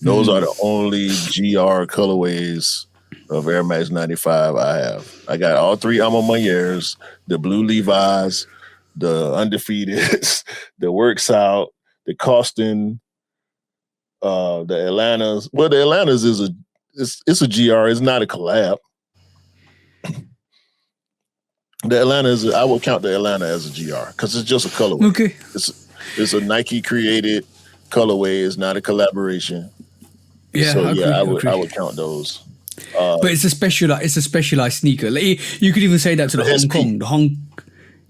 Those are the only GR colorways of Air Max 95 I have. I got all 3 Alma Mayeres, the blue Levi's, the Undefeateds, the Works Out, the Costin, the Atlantas. Well, the Atlantas it's a GR. It's not a collab. The Atlanta I would count the Atlanta as a GR because it's just a colorway. Okay, it's a Nike created colorway. It's not a collaboration. Yeah, so I would count those. But it's a specialized sneaker. Like, you could even say that to the Hong Kong.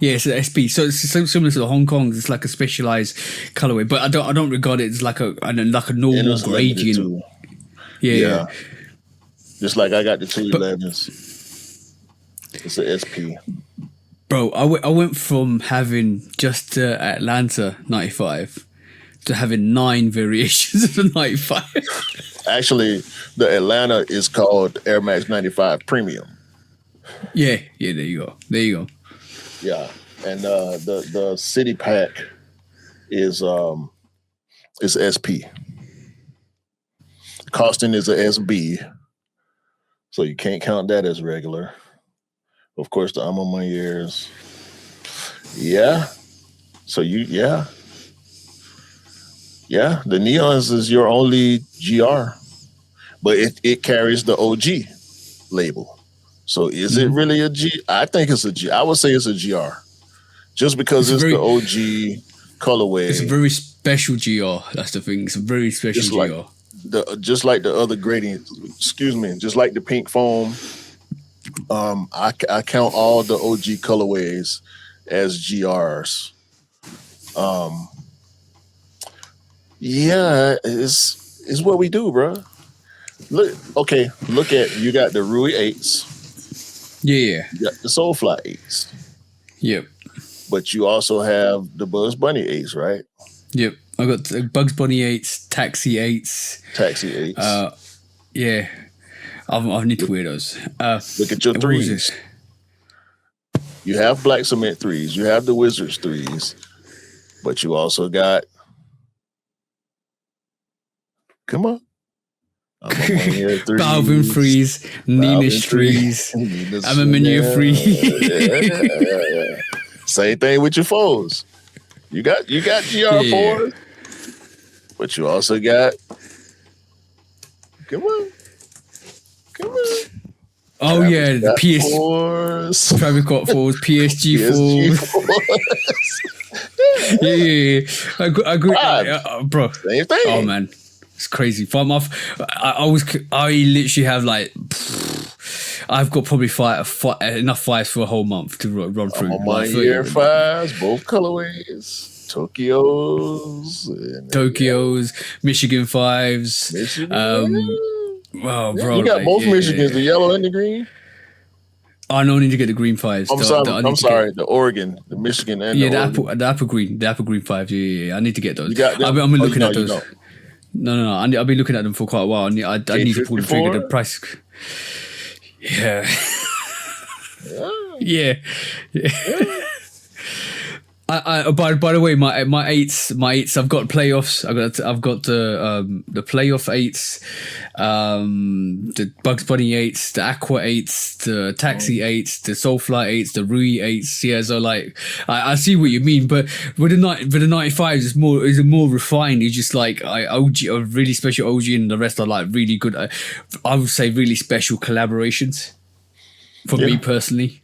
Yeah, it's an SP. So it's similar to the Hong Kongs. It's like a specialized colorway, but I don't regard it as like a normal gradient. Yeah. Just like I got the 211s. It's an SP. Bro, I went from having just Atlanta 95 to having 9 variations of the 95. Actually, the Atlanta is called Air Max 95 Premium. Yeah, there you go. Yeah, and the City Pack is SP. Costin is a SB, so you can't count that as regular. Of course, the Alma Mayeres. Yeah. So the neons is your only GR, but it carries the OG label. So is it really a G? I think it's a G. I would say it's a GR, just because it's the OG colorway. It's a very special GR. That's the thing. It's a very special GR. just like the other gradient, excuse me, just like the pink foam, I count all the OG colorways as GRs. Um, yeah, it's what we do, bro. Look at you got the Rui 8s, Yeah. you got the Soulfly 8s, Yep. but you also have the Bugs Bunny 8s, right? Yep. I got the Bugs Bunny 8s, Taxi 8s. Taxi 8s. Yeah. I need to wear those. Look at your what was threes. it? You have Black Cement threes. You have the Wizards threes, but you also got. Come on. Balvin threes, Nina's threes. I'm a menu free. Yeah. Same thing with your foes. You got GR4, but you also got. Come on. Oh yeah, the PS fours. Travis Scott fours, PSG fours. Yeah. I agree, bro. Same thing. Oh man, it's crazy. I literally have like, I've got probably enough fives for a whole month to run through. On my year fives, both colorways, Tokyo's, Michigan fives. Well, bro, you got both Michigans, the yellow and the green. I don't need to get the green fives. I'm sorry, the Oregon, the Michigan, and the apple green fives. Yeah. I need to get those. You got them? I've been looking at those. No. I've been looking at them for quite a while. I need to pull the trigger. The price. Yeah. Yeah. By the way, my eights. I've got playoffs. I've got the playoff eights, the Bugs Bunny eights, the Aqua eights, the Taxi eights, the Soulfly eights, the Rui eights. Yeah, so like I see what you mean, but with the 95s, it's more refined. It's just like OG, a really special OG, and the rest are like really good. I would say really special collaborations for me personally.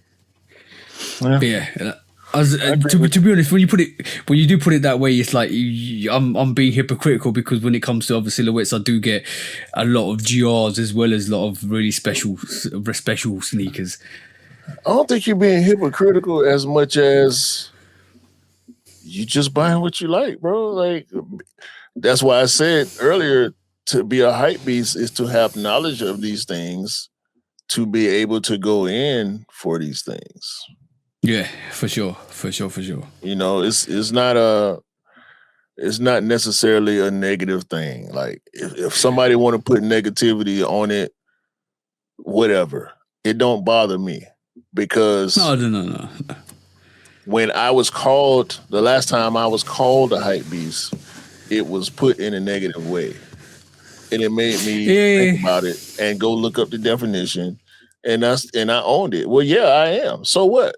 Yeah. But yeah. To be honest, when you do put it that way, it's like I'm being hypocritical, because when it comes to other silhouettes, I do get a lot of GRs as well as a lot of really special sneakers. I don't think you're being hypocritical as much as you just buying what you like, bro. Like, that's why I said earlier, to be a hype beast is to have knowledge of these things, to be able to go in for these things. Yeah, for sure. You know, it's not necessarily a negative thing. Like, if somebody want to put negativity on it, whatever, it don't bother me, because no. When I was called, the last time I was called a hype beast, it was put in a negative way, and it made me think about it and go look up the definition, and I owned it. Well, yeah, I am. So what?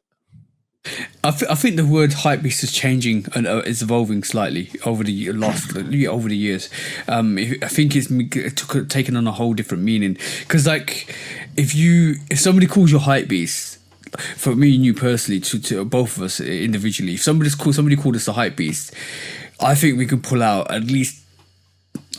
I think the word hype beast is changing and it's evolving slightly over the years. I think it's taken on a whole different meaning, because like if somebody calls you hype beast, for me and you personally, to both of us individually, if somebody called us a hype beast, I think we can pull out at least,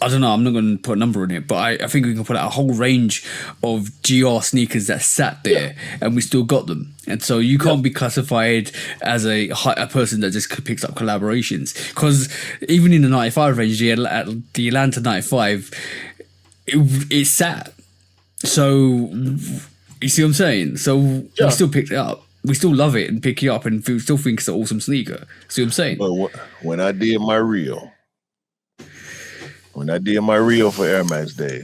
I don't know, I'm not going to put a number on it, but I think we can put out a whole range of GR sneakers that sat there and we still got them. And so you can't be classified as a person that just picks up collaborations, because even in the 95 range, the Atlanta 95, it sat. So you see what I'm saying? So we still picked it up. We still love it and pick it up and still think it's an awesome sneaker. See what I'm saying? But when I did my reel, for Air Max Day,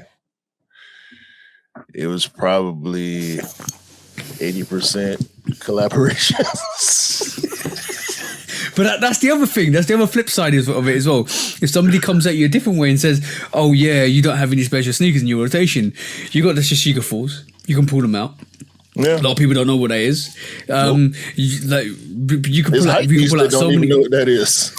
it was probably 80% collaborations. But that's the other thing. That's the other flip side of it as well. If somebody comes at you a different way and says, "Oh yeah, you don't have any special sneakers in your rotation," you got the Shishiga 4s. You can pull them out. Yeah. A lot of people don't know what that is. You can pull out so many. Know what that is.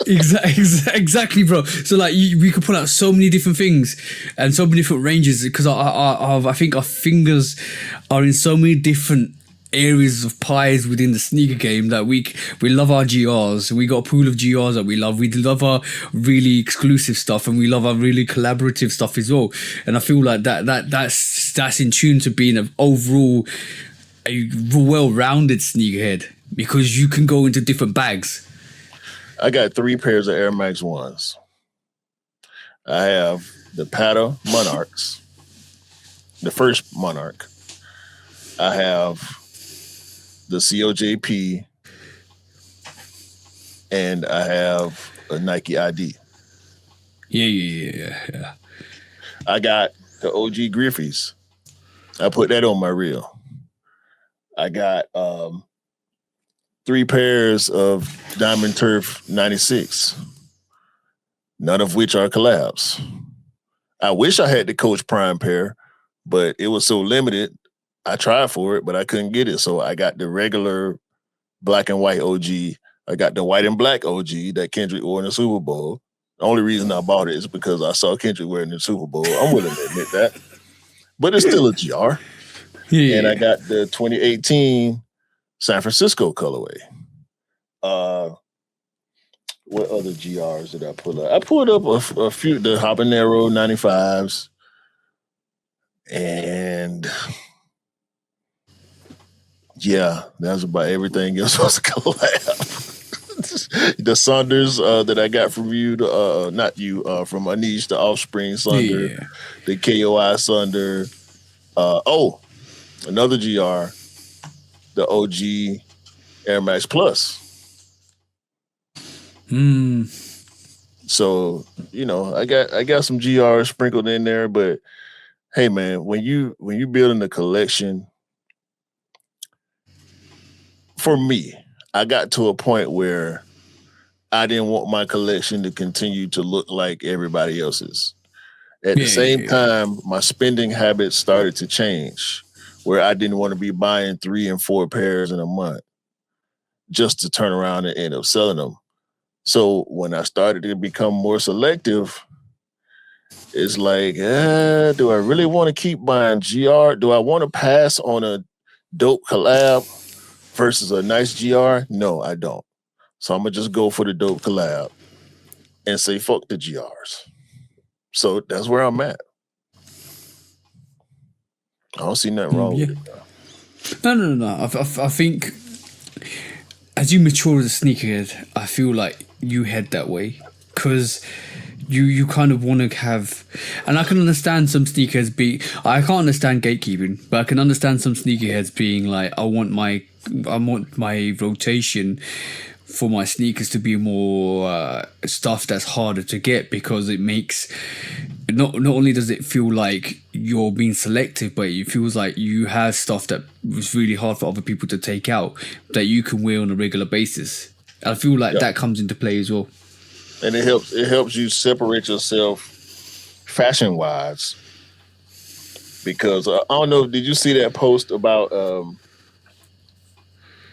Exactly, bro. So like we could pull out so many different things and so many different ranges, because I think our fingers are in so many different areas of pies within the sneaker game that we love our GRs. We got a pool of GRs that we love. We love our really exclusive stuff, and we love our really collaborative stuff as well. And I feel like that's in tune to being an overall a well-rounded sneakerhead, because you can go into different bags. I got 3 pairs of Air Max 1s. I have the Pata Monarchs, the first Monarch. I have the COJP, and I have a Nike ID. Yeah. I got the OG Griffeys. I put that on my reel. I got 3 pairs of Diamond Turf 96, none of which are collabs. I wish I had the Coach Prime pair, but it was so limited. I tried for it, but I couldn't get it. So I got the regular black and white OG. I got the white and black OG that Kendrick wore in the Super Bowl. The only reason I bought it is because I saw Kendrick wearing the Super Bowl. I'm willing to admit that. But it's still a GR. Yeah. And I got the 2018 San Francisco colorway. What other GRs did I pull up? I pulled up a few, the Habanero 95s. And yeah, that's about everything else was a collab. The Saunders that I got from you, not you, from Anish, the Offspring Sunder, the KOI Sunder. Another GR, the OG Air Max Plus. So, I got some GRs sprinkled in there, but hey man, when you building a collection, for me, I got to a point where I didn't want my collection to continue to look like everybody else's. At the same time, my spending habits started to change, where I didn't want to be buying 3 and 4 pairs in a month just to turn around and end up selling them. So when I started to become more selective, it's like, do I really want to keep buying GR? Do I want to pass on a dope collab versus a nice GR? No, I don't. So I'm going to just go for the dope collab and say, fuck the GRs. So that's where I'm at. I don't see nothing wrong with it. No. I think as you mature as a sneakerhead, I feel like you head that way, because you kind of want to have, and I can understand some sneakerheads I can't understand gatekeeping, but I can understand some sneakerheads being like, I want my rotation for my sneakers to be more stuff that's harder to get, because it makes, not only does it feel like you're being selective, but it feels like you have stuff that was really hard for other people to take out that you can wear on a regular basis. I feel like that comes into play as well. And it helps you separate yourself fashion wise, because I don't know, did you see that post about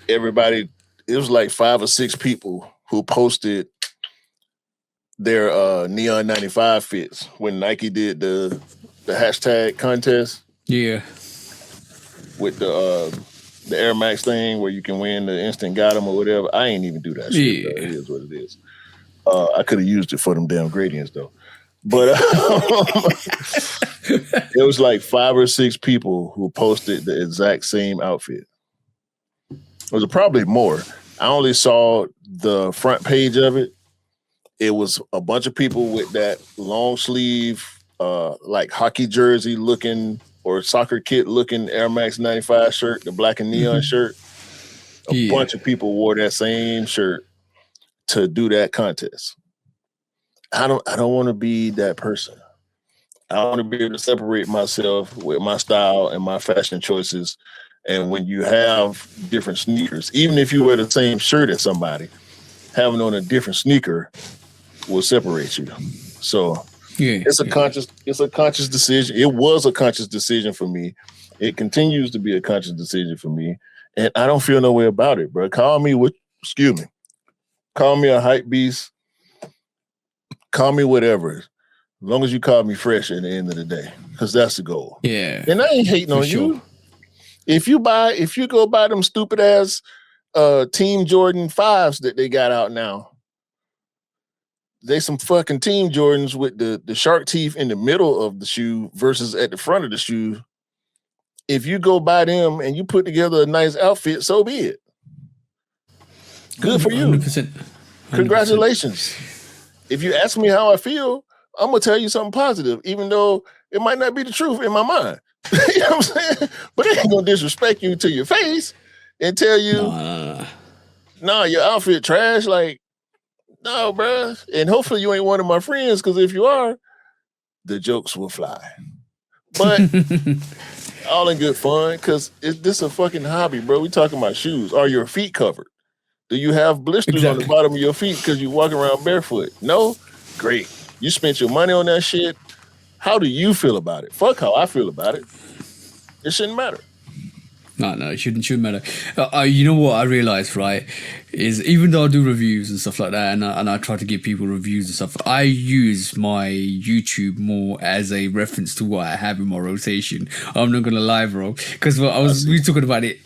everybody? It was like 5 or 6 people who posted their Neon 95 fits when Nike did the hashtag contest. Yeah. With the Air Max thing where you can win the instant got 'em or whatever. I ain't even do that shit. Though. It is what it is. I could have used it for them damn gradients though. But it was like 5 or 6 people who posted the exact same outfit. It was probably more. I only saw the front page of it. It was a bunch of people with that long sleeve, like hockey jersey looking or soccer kit looking Air Max 95 shirt, the black and neon shirt. A bunch of people wore that same shirt to do that contest. I don't want to be that person. I want to be able to separate myself with my style and my fashion choices. And when you have different sneakers, even if you wear the same shirt as somebody, having on a different sneaker will separate you. So it's a conscious decision. It was a conscious decision for me. It continues to be a conscious decision for me. And I don't feel no way about it, bro. Call me a hype beast. Call me whatever. As long as you call me fresh at the end of the day. Because that's the goal. Yeah. And I ain't hating on you. If you go buy them stupid ass Team Jordan 5s that they got out now, they some fucking Team Jordans with the shark teeth in the middle of the shoe versus at the front of the shoe. If you go buy them and you put together a nice outfit, so be it. Good for you. 100%. Congratulations. If you ask me how I feel, I'm gonna tell you something positive, even though it might not be the truth in my mind. You know what I'm saying? But they ain't gonna disrespect you to your face and tell you, nah, your outfit trash. Like, no, bro. And hopefully you ain't one of my friends, because if you are, the jokes will fly. But all in good fun, because this is a fucking hobby, bro. We talking about shoes. Are your feet covered? Do you have blisters on the bottom of your feet because you walking around barefoot? No? Great. You spent your money on that shit. How do you feel about it? Fuck how I feel about it. It shouldn't matter. No, it shouldn't matter. You know what I realized, right, is even though I do reviews and stuff like that, and I try to give people reviews and stuff, I use my YouTube more as a reference to what I have in my rotation. I'm not gonna lie, bro, because we were talking about it.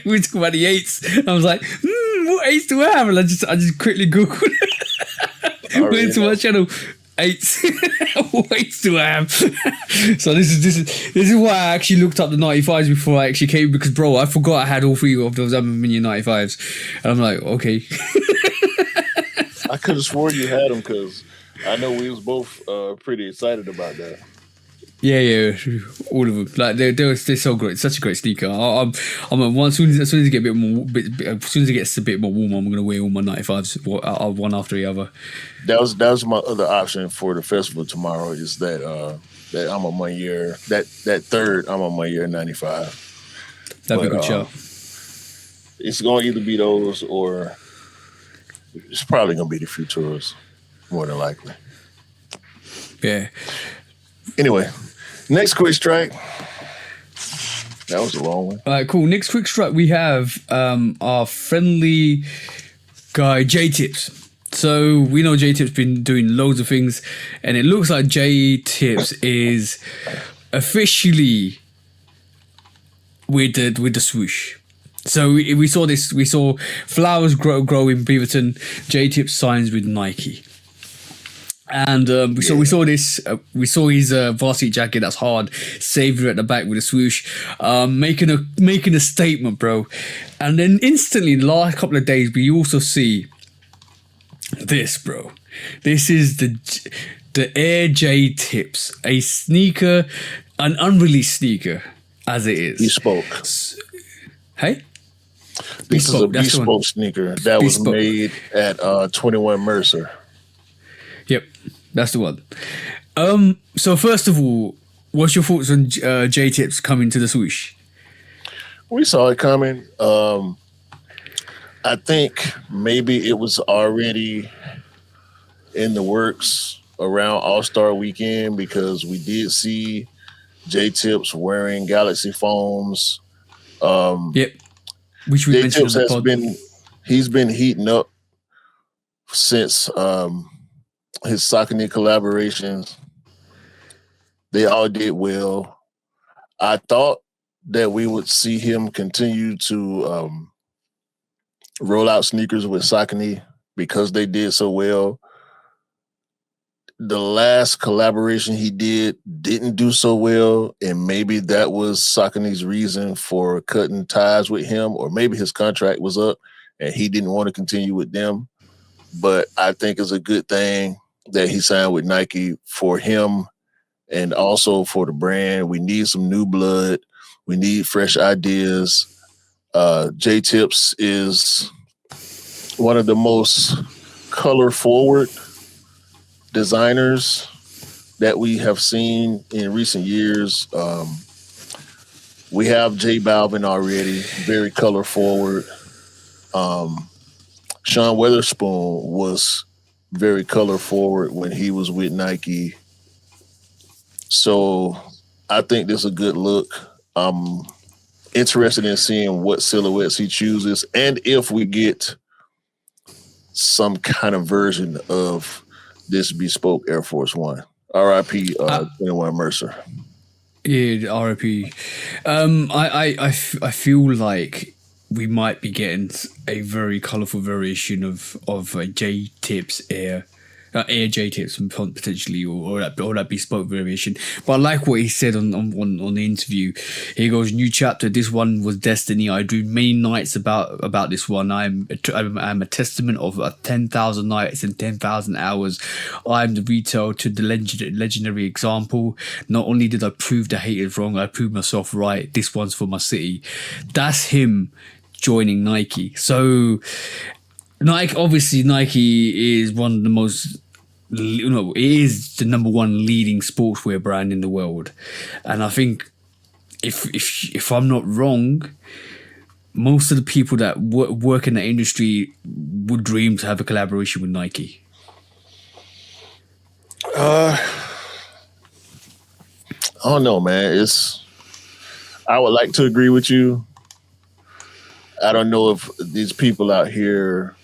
We were talking about the 8s. I was like, what 8s do I have? And I just quickly Googled. Went to my channel. 8s. What 8s do I have? So this is why I actually looked up the 95s before I actually came, because bro, I forgot I had all 3 of those Minion 95s, and I'm like, okay. I could have sworn you had them, because I know we was both pretty excited about that. Yeah, all of them. Like they're so great. Such a great sneaker. I'm as soon as it get as soon as it gets a bit more warm, I'm gonna wear all my 95s one after the other. That was my other option for the festival tomorrow. Is that I'm on my year that third I'm on my year 95. That'd be a good show. It's gonna either be those, or it's probably gonna be the Futuras, more than likely. Yeah. Anyway, next quick strike. That was a long one. All right, cool. Next quick strike, we have our friendly guy J-Tips. So we know J-Tips been doing loads of things, and it looks like J-Tips is officially with the swoosh. So we saw this. We saw flowers grow in Beaverton. J-Tips signs with Nike. And we saw this. We saw his varsity jacket that's hard, Savior at the back with a swoosh, making a statement, bro. And then instantly, the last couple of days, we also see this, bro. This is the Air J Tips, a sneaker, an unreleased sneaker, as it is. Bespoke. Hey. This is a bespoke sneaker that was made at 21 Mercer. Yep, that's the one. So first of all, what's your thoughts on J-Tips coming to the swoosh? We saw it coming. I think maybe it was already in the works around All-Star Weekend, because we did see J-Tips wearing Galaxy foams. Yep. Which we mentioned J-Tips he's been heating up since his Saucony collaborations. They all did well. I thought that we would see him continue to roll out sneakers with Saucony because they did so well. The last collaboration he didn't do so well, and maybe that was Saucony's reason for cutting ties with him, or maybe his contract was up and he didn't want to continue with them. But I think it's a good thing that he signed with Nike for him and also for the brand. We need some new blood. We need fresh ideas. J-Tips is one of the most color-forward designers that we have seen in recent years. We have J Balvin already, very color-forward. Sean Weatherspoon was very color forward when he was with Nike. So I think this is a good look. I'm interested in seeing what silhouettes he chooses, and if we get some kind of version of this bespoke Air Force One. R.I.P. 21 Mercer. Yeah, RIP. I feel like we might be getting a very colourful variation of J Tips Air J Tips potentially, or that bespoke variation. But I like what he said on the interview. He goes, "New chapter. This one was destiny. I drew many nights about this one. I'm a testament of 10,000 nights and 10,000 hours. I'm the retail to the legendary example. Not only did I prove the haters wrong, I proved myself right. This one's for my city." That's him joining Nike. So Nike is one of the most, it is the number one leading sportswear brand in the world, and I think if I'm not wrong, most of the people that work in the industry would dream to have a collaboration with Nike. I don't know, man. I would like to agree with you. I don't know if these people out here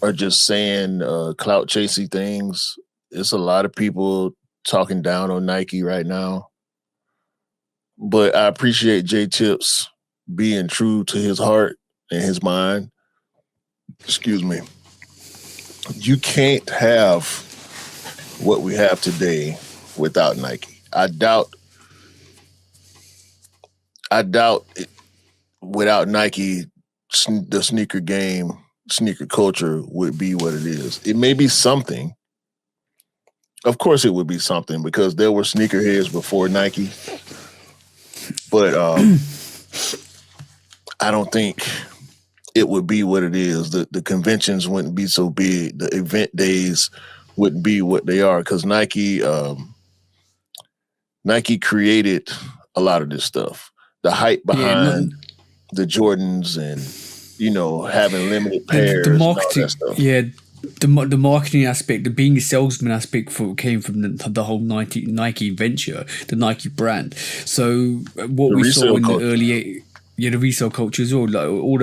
are just saying clout chasing things. It's a lot of people talking down on Nike right now. But I appreciate J Tips being true to his heart and his mind. Excuse me. You can't have what we have today without Nike. I doubt it, without Nike, the sneaker game, sneaker culture would be what it is. It may be something. Of course it would be something because there were sneakerheads before Nike. But I don't think it would be what it is. The conventions wouldn't be so big. The event days wouldn't be what they are because Nike created a lot of this stuff. The hype behind the Jordans and, having limited pairs. The marketing, and all that stuff. yeah. The marketing aspect, the being a salesman aspect came from the whole Nike venture, the Nike brand. So what we saw in the early the resale culture as well, like all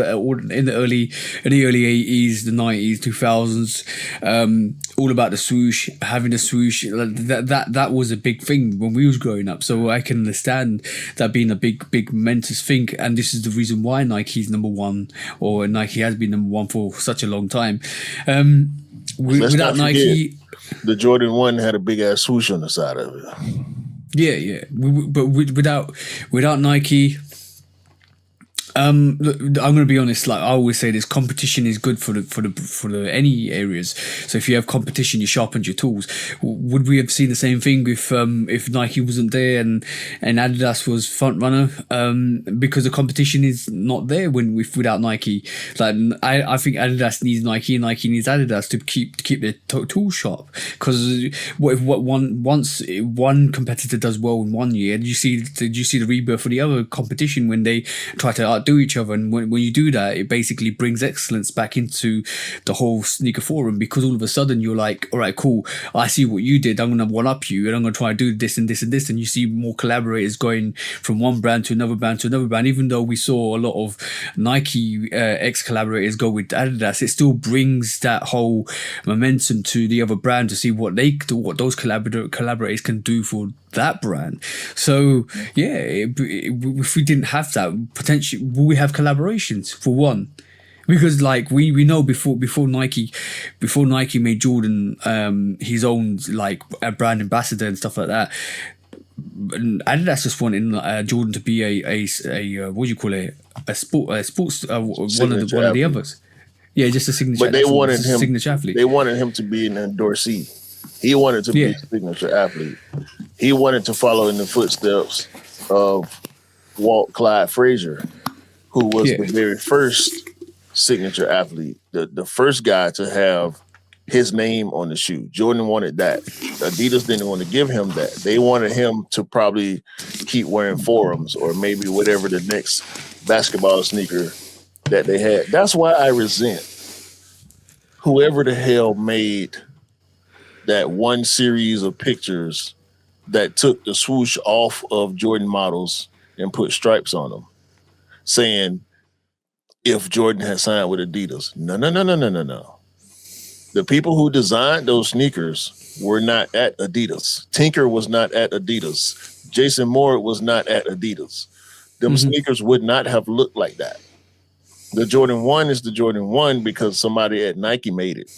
in the early 80s, the 90s, 2000s, all about the swoosh, having the swoosh. That was a big thing when we was growing up. So I can understand that being a big momentous thing, and this is the reason why Nike's number one, or Nike has been number one for such a long time. Without Nike, the Jordan 1 had a big ass swoosh on the side of it. Yeah. But without Nike, I'm going to be honest. Like I always say, this competition is good for the any areas. So if you have competition, you sharpen your tools. Would we have seen the same thing if Nike wasn't there and Adidas was front runner? Because the competition is not there without Nike. Like I think Adidas needs Nike and Nike needs Adidas to keep their tools sharp. Because once one competitor does well in 1 year, did you see the rebirth for the other competition when they try to outdo each other? And when you do that, it basically brings excellence back into the whole sneaker forum, because all of a sudden you're like, all right, cool, I see what you did, I'm going to one up you, and I'm going to try to do this and this and this, and you see more collaborators going from one brand to another brand to another brand. Even though we saw a lot of Nike ex collaborators go with Adidas, it still brings that whole momentum to the other brand to see what those collaborators can do for that brand. So yeah, if we didn't have that, potentially we have collaborations for one, because like we know before Nike made Jordan his own like a brand ambassador and stuff like that, and Adidas just wanted Jordan to be a what do you call it, a sports one of the others. Yeah, just a signature. But they wanted him signature athlete. They wanted him to be an endorsee. He wanted to be a signature athlete. He wanted to follow in the footsteps of Walt Clyde Frazier, who was the very first signature athlete, the first guy to have his name on the shoe. Jordan wanted that. Adidas didn't want to give him that. They wanted him to probably keep wearing Forums or maybe whatever the next basketball sneaker that they had. That's why I resent whoever the hell made that one series of pictures that took the swoosh off of Jordan models and put stripes on them, saying if Jordan had signed with Adidas. No. The people who designed those sneakers were not at Adidas. Tinker was not at Adidas. Jason Moore was not at Adidas. Them sneakers would not have looked like that. The Jordan 1 is the Jordan 1 because somebody at Nike made it.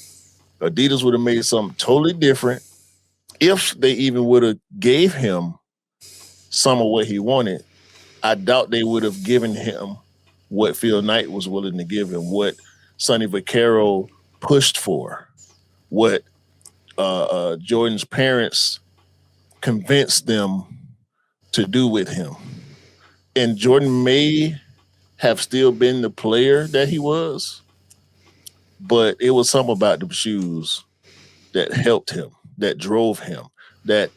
Adidas would have made something totally different if they even would have gave him some of what he wanted. I doubt they would have given him what Phil Knight was willing to give him, what Sonny Vaccaro pushed for, what Jordan's parents convinced them to do with him. And Jordan may have still been the player that he was, but it was something about the shoes that helped him, that drove him, that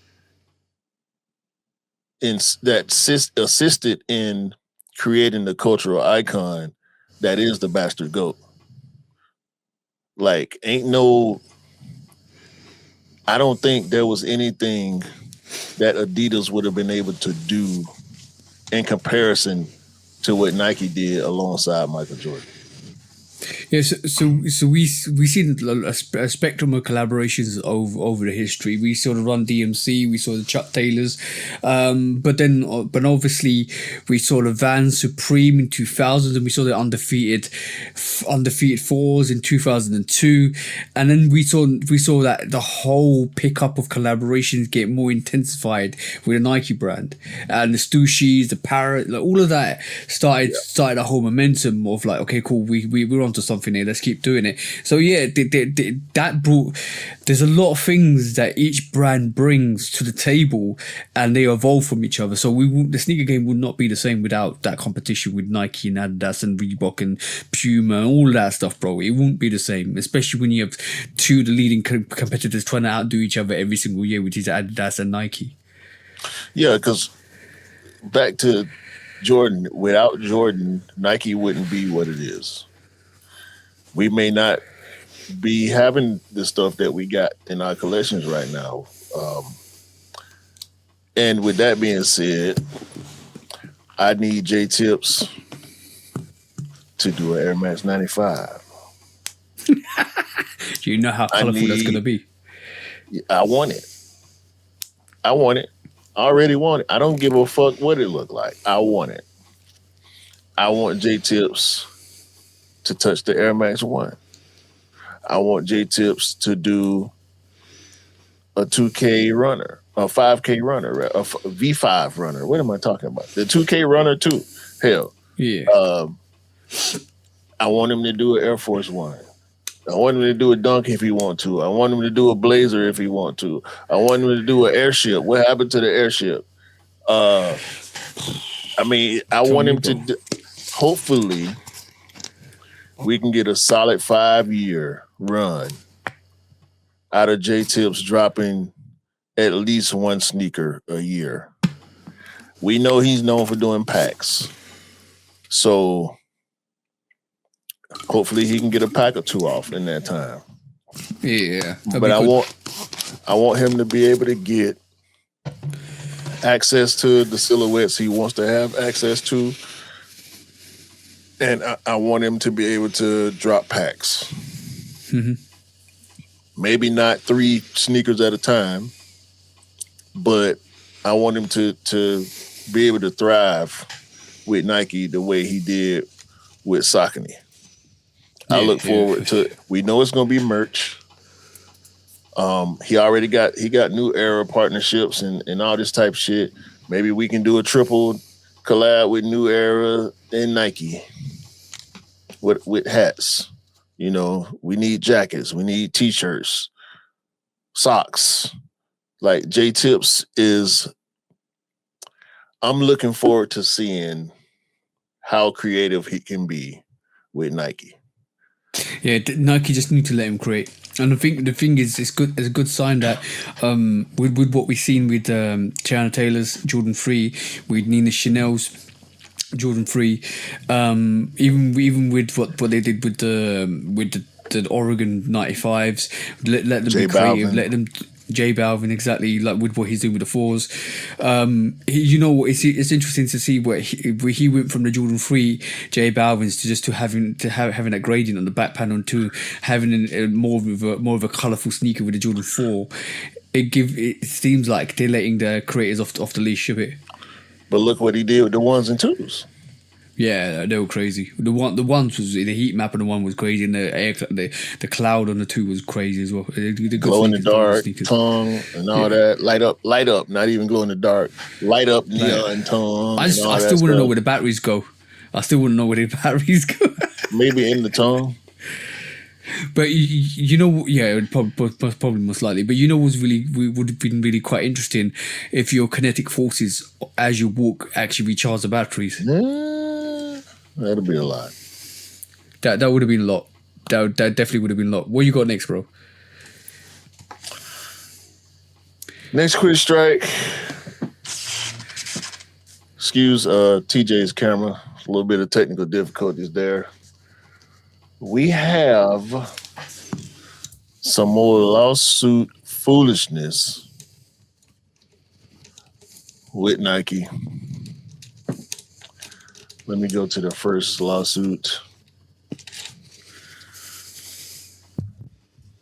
assisted in creating the cultural icon that is the Bastard Goat. Like, I don't think there was anything that Adidas would have been able to do in comparison to what Nike did alongside Michael Jordan. Yeah, so we see a spectrum of collaborations over the history. We saw the Run DMC, we saw the Chuck Taylors, but obviously we saw the Vans Supreme in 2000, and we saw the undefeated fours in 2002, and then we saw that the whole pickup of collaborations get more intensified with the Nike brand and the Stussys, the Parrot, like all of that started a whole momentum of like, okay, cool, we're onto something here, let's keep doing it. So yeah, that brought, there's a lot of things that each brand brings to the table and they evolve from each other. So the sneaker game would not be the same without that competition with Nike and Adidas and Reebok and Puma and all that stuff, bro. It won't be the same, especially when you have two of the leading competitors trying to outdo each other every single year, which is Adidas and Nike. Yeah, because back to Jordan, without Jordan, Nike wouldn't be what it is. We may not be having the stuff that we got in our collections right now. And with that being said, I need J Tips to do an Air Max 95. Do you know how colorful that's going to be? I want it. I already want it. I don't give a fuck what it look like. I want it. I want J Tips to touch the Air Max 1. I want J Tips to do a 2K runner, a 5K runner, a V5 runner. What am I talking about? The 2K runner too. Hell. Yeah. I want him to do an Air Force One. I want him to do a dunk if he want to. I want him to do a blazer if he want to. I want him to do an airship. What happened to the airship? I want him to hopefully we can get a solid 5-year run out of J Tips dropping at least one sneaker a year. We know he's known for doing packs. So hopefully he can get a pack or two off in that time. Yeah. But I want him to be able to get access to the silhouettes he wants to have access to. And I want him to be able to drop packs. Mm-hmm. Maybe not 3 sneakers at a time, but I want him to be able to thrive with Nike the way he did with Saucony. I look forward to it. We know it's going to be merch. He got New Era partnerships and all this type of shit. Maybe we can do a triple collab with New Era and Nike with hats. You know, we need jackets, we need t-shirts, socks. Like J Tips I'm looking forward to seeing how creative he can be with Nike. Yeah, Nike just need to let him create. And I think the thing is, it's a good sign that with what we've seen with Tiana Taylor's Jordan 3, with Nina Chanel's Jordan 3, even with what they did with the Oregon 95s, let them J be creative, Balvin. J Balvin, exactly like with what he's doing with the fours. It's interesting to see where he went from the Jordan 3 J Balvins to having that gradient on the back panel to having more of a colourful sneaker with the Jordan 4. It seems like they're letting the creators off the leash a bit. But look what he did with the 1s and 2s. Yeah, they were crazy. The ones was the heat map, and the one was crazy, and the cloud on the 2 was crazy as well. The glow in the dark tongue and all that. Light up. Not even glow in the dark. Light up neon tongue. I still want to know where the batteries go. I still want to know where the batteries go. Maybe in the tongue. But probably most likely. But would have been really quite interesting if your kinetic forces as you walk actually recharge the batteries. That'd be a lot. That would have been a lot. That definitely would have been a lot. What you got next, bro? Next quick strike. Excuse TJ's camera. A little bit of technical difficulties there. We have some more lawsuit foolishness with Nike. Let me go to the first lawsuit.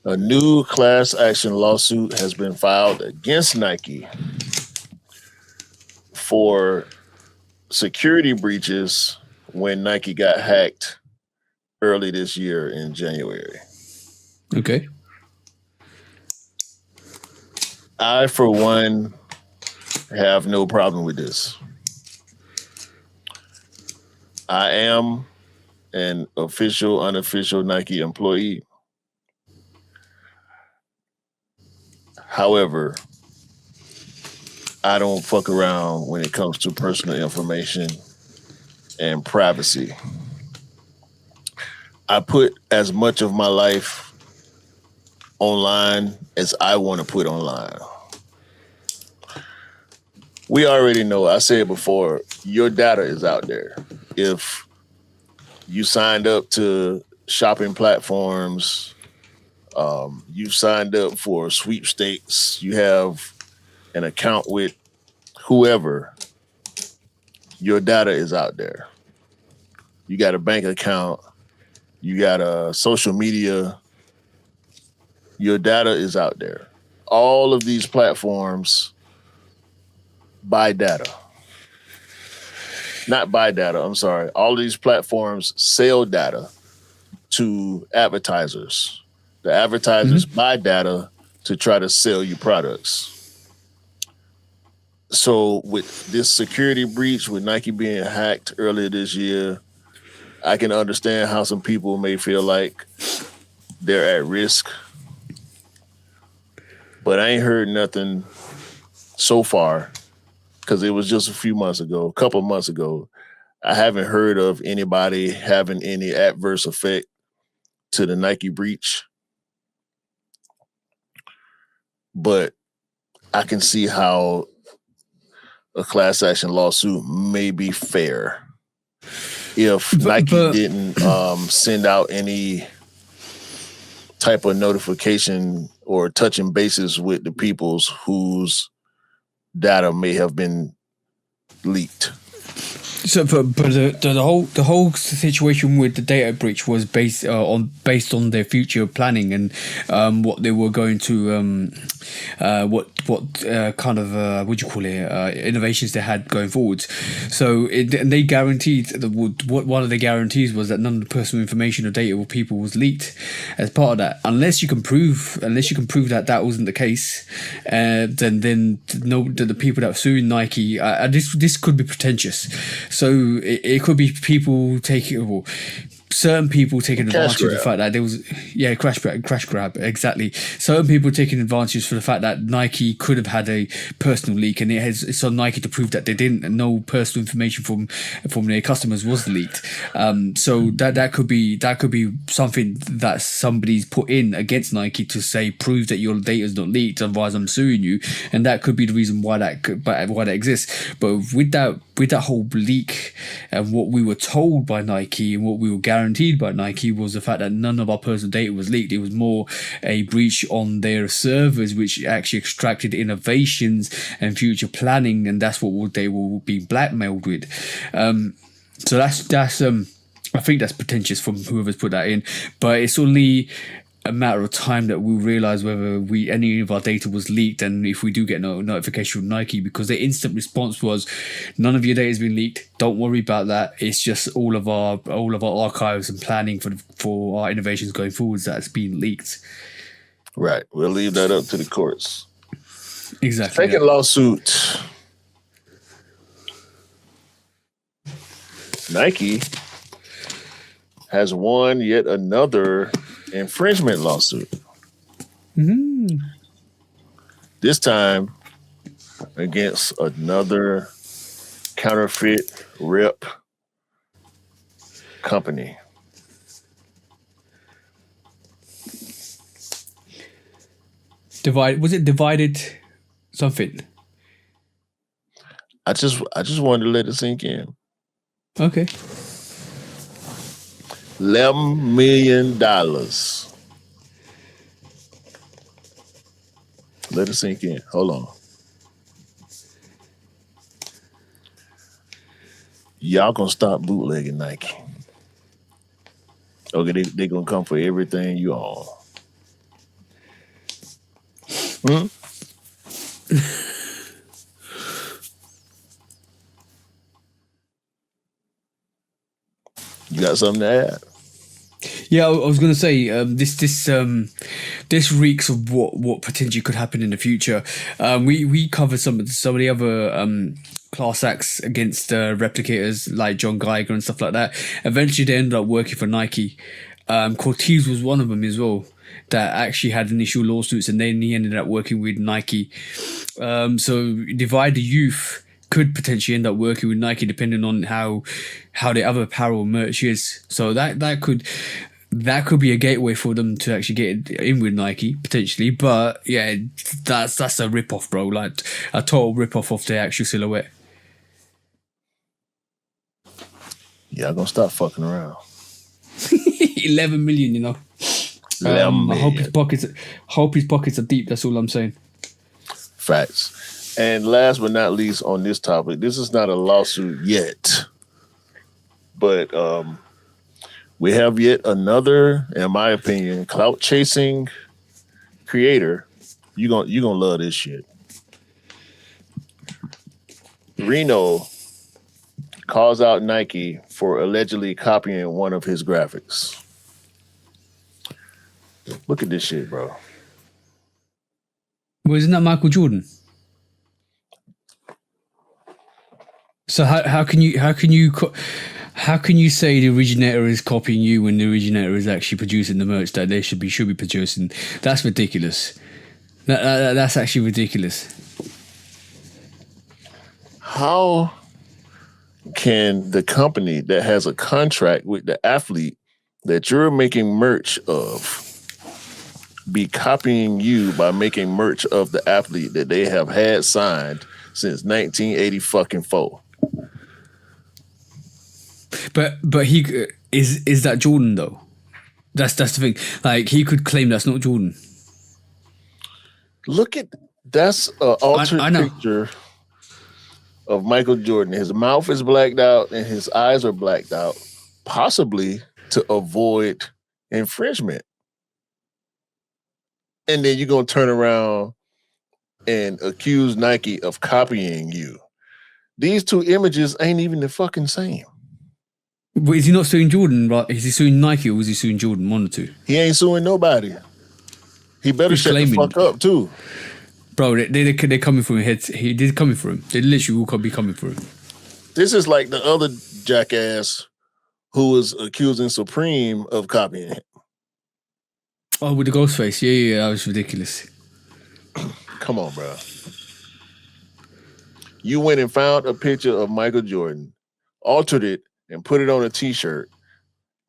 A new class action lawsuit has been filed against Nike for security breaches when Nike got hacked early this year in January. Okay. I, for one, have no problem with this. I am an official, unofficial Nike employee. However, I don't fuck around when it comes to personal information and privacy. I put as much of my life online as I want to put online. We already know, I said before, your data is out there. If you signed up to shopping platforms, you signed up for sweepstakes, you have an account with whoever, your data is out there. You got a bank account, you got a social media, your data is out there. All of these platforms buy data. Not buy data, I'm sorry. All of these platforms sell data to advertisers. The advertisers buy data to try to sell you products. So with this security breach, with Nike being hacked earlier this year, I can understand how some people may feel like they're at risk. But I ain't heard nothing so far, because it was just a couple months ago. I haven't heard of anybody having any adverse effect to the Nike breach. But I can see how a class action lawsuit may be fair if Nike didn't send out any type of notification or touching bases with the peoples whose data may have been leaked. So, but the whole situation with the data breach was based on their future planning and what they were going to innovations they had going forwards. So they guaranteed one of the guarantees was that none of the personal information or data of people was leaked as part of that. Unless you can prove that wasn't the case, then the people that were suing Nike, this could be pretentious. So it could be people certain people taking advantage of the fact that there was crash grab, exactly. Certain people taking advantage for the fact that Nike could have had a personal leak, and it's on Nike to prove that they didn't, and no personal information from their customers was leaked. So that could be something that somebody's put in against Nike to say prove that your data is not leaked, otherwise I'm suing you, and that could be the reason why that exists. But with that with that whole leak and what we were told by Nike and what we were guaranteed by Nike was the fact that none of our personal data was leaked. It was more a breach on their servers, which actually extracted innovations and future planning, and that's what they will be blackmailed with. So that's I think that's pretentious from whoever's put that in, but it's only a matter of time that we'll realize whether any of our data was leaked, and if we do get no notification from Nike, because their instant response was, none of your data has been leaked, don't worry about that, it's just all of our archives and planning for our innovations going forwards that's been leaked. Right, we'll leave that up to the courts. Exactly. Second lawsuit. Nike has won yet another infringement lawsuit. Mm-hmm. This time against another counterfeit rep company. Was it Divided something? I just wanted to let it sink in. Okay. $11 million. Let it sink in. Hold on. Y'all gonna stop bootlegging Nike. Okay, they gonna come for everything you own. You got something to add? Yeah, I was going to say this reeks of what potentially could happen in the future. We covered some of the other class acts against replicators like John Geiger and stuff like that. Eventually, they ended up working for Nike. Cortez was one of them as well that actually had initial lawsuits, and then he ended up working with Nike. So Divide the Youth could potentially end up working with Nike depending on how the other apparel merch is. So that could be a gateway for them to actually get in with Nike potentially. But yeah, that's a rip-off, bro. Like a total rip-off of the actual silhouette. Yeah, I'm gonna stop fucking around. 11 million, you know. I hope his pockets are deep. That's all I'm saying. Facts. And last but not least on this topic, this is not a lawsuit yet, but we have yet another, in my opinion, clout chasing creator. You gonna love this shit. Reno calls out Nike for allegedly copying one of his graphics. Look at this shit, bro. Well, isn't that Michael Jordan? So how can you say the originator is copying you when the originator is actually producing the merch that they should be producing? That's ridiculous. That's actually ridiculous. How can the company that has a contract with the athlete that you're making merch of be copying you by making merch of the athlete that they have had signed since 1984? But he is that Jordan though? That's the thing. Like he could claim that's not Jordan. Look at that's an altered picture of Michael Jordan. His mouth is blacked out and his eyes are blacked out, possibly to avoid infringement. And then you're gonna turn around and accuse Nike of copying you. These two images ain't even the fucking same. But is he not suing Jordan, right? Is he suing Nike or is he suing Jordan? One or two? He ain't suing nobody. He better shut the fuck up too. Bro, they're coming for him. They're coming for him. They literally will be coming for him. This is like the other jackass who was accusing Supreme of copying him. Oh, with the ghost face. Yeah, that was ridiculous. Come on, bro. You went and found a picture of Michael Jordan, altered it, and put it on a t-shirt.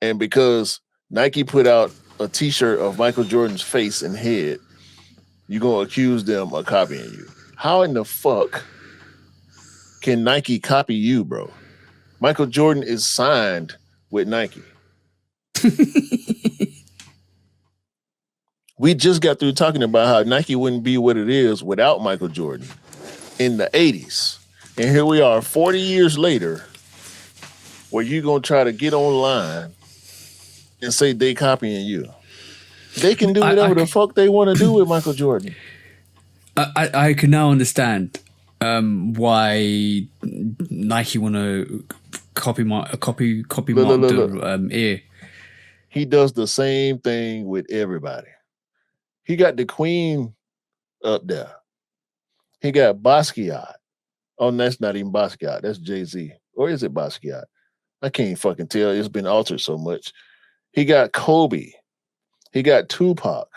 And because Nike put out a t-shirt of Michael Jordan's face and head, you're going to accuse them of copying you. How in the fuck can Nike copy you, bro? Michael Jordan is signed with Nike. We just got through talking about how Nike wouldn't be what it is without Michael Jordan in the 80s. And here we are 40 years later, where you're going to try to get online and say they copying you. They can do whatever the fuck they want to do with Michael Jordan. I can now understand why Nike want to copy mark the ear. He does the same thing with everybody. He got the Queen up there. He got Basquiat. Oh, that's not even Basquiat. That's Jay-Z. Or is it Basquiat? I can't fucking tell. It's been altered so much. He got Kobe. He got Tupac.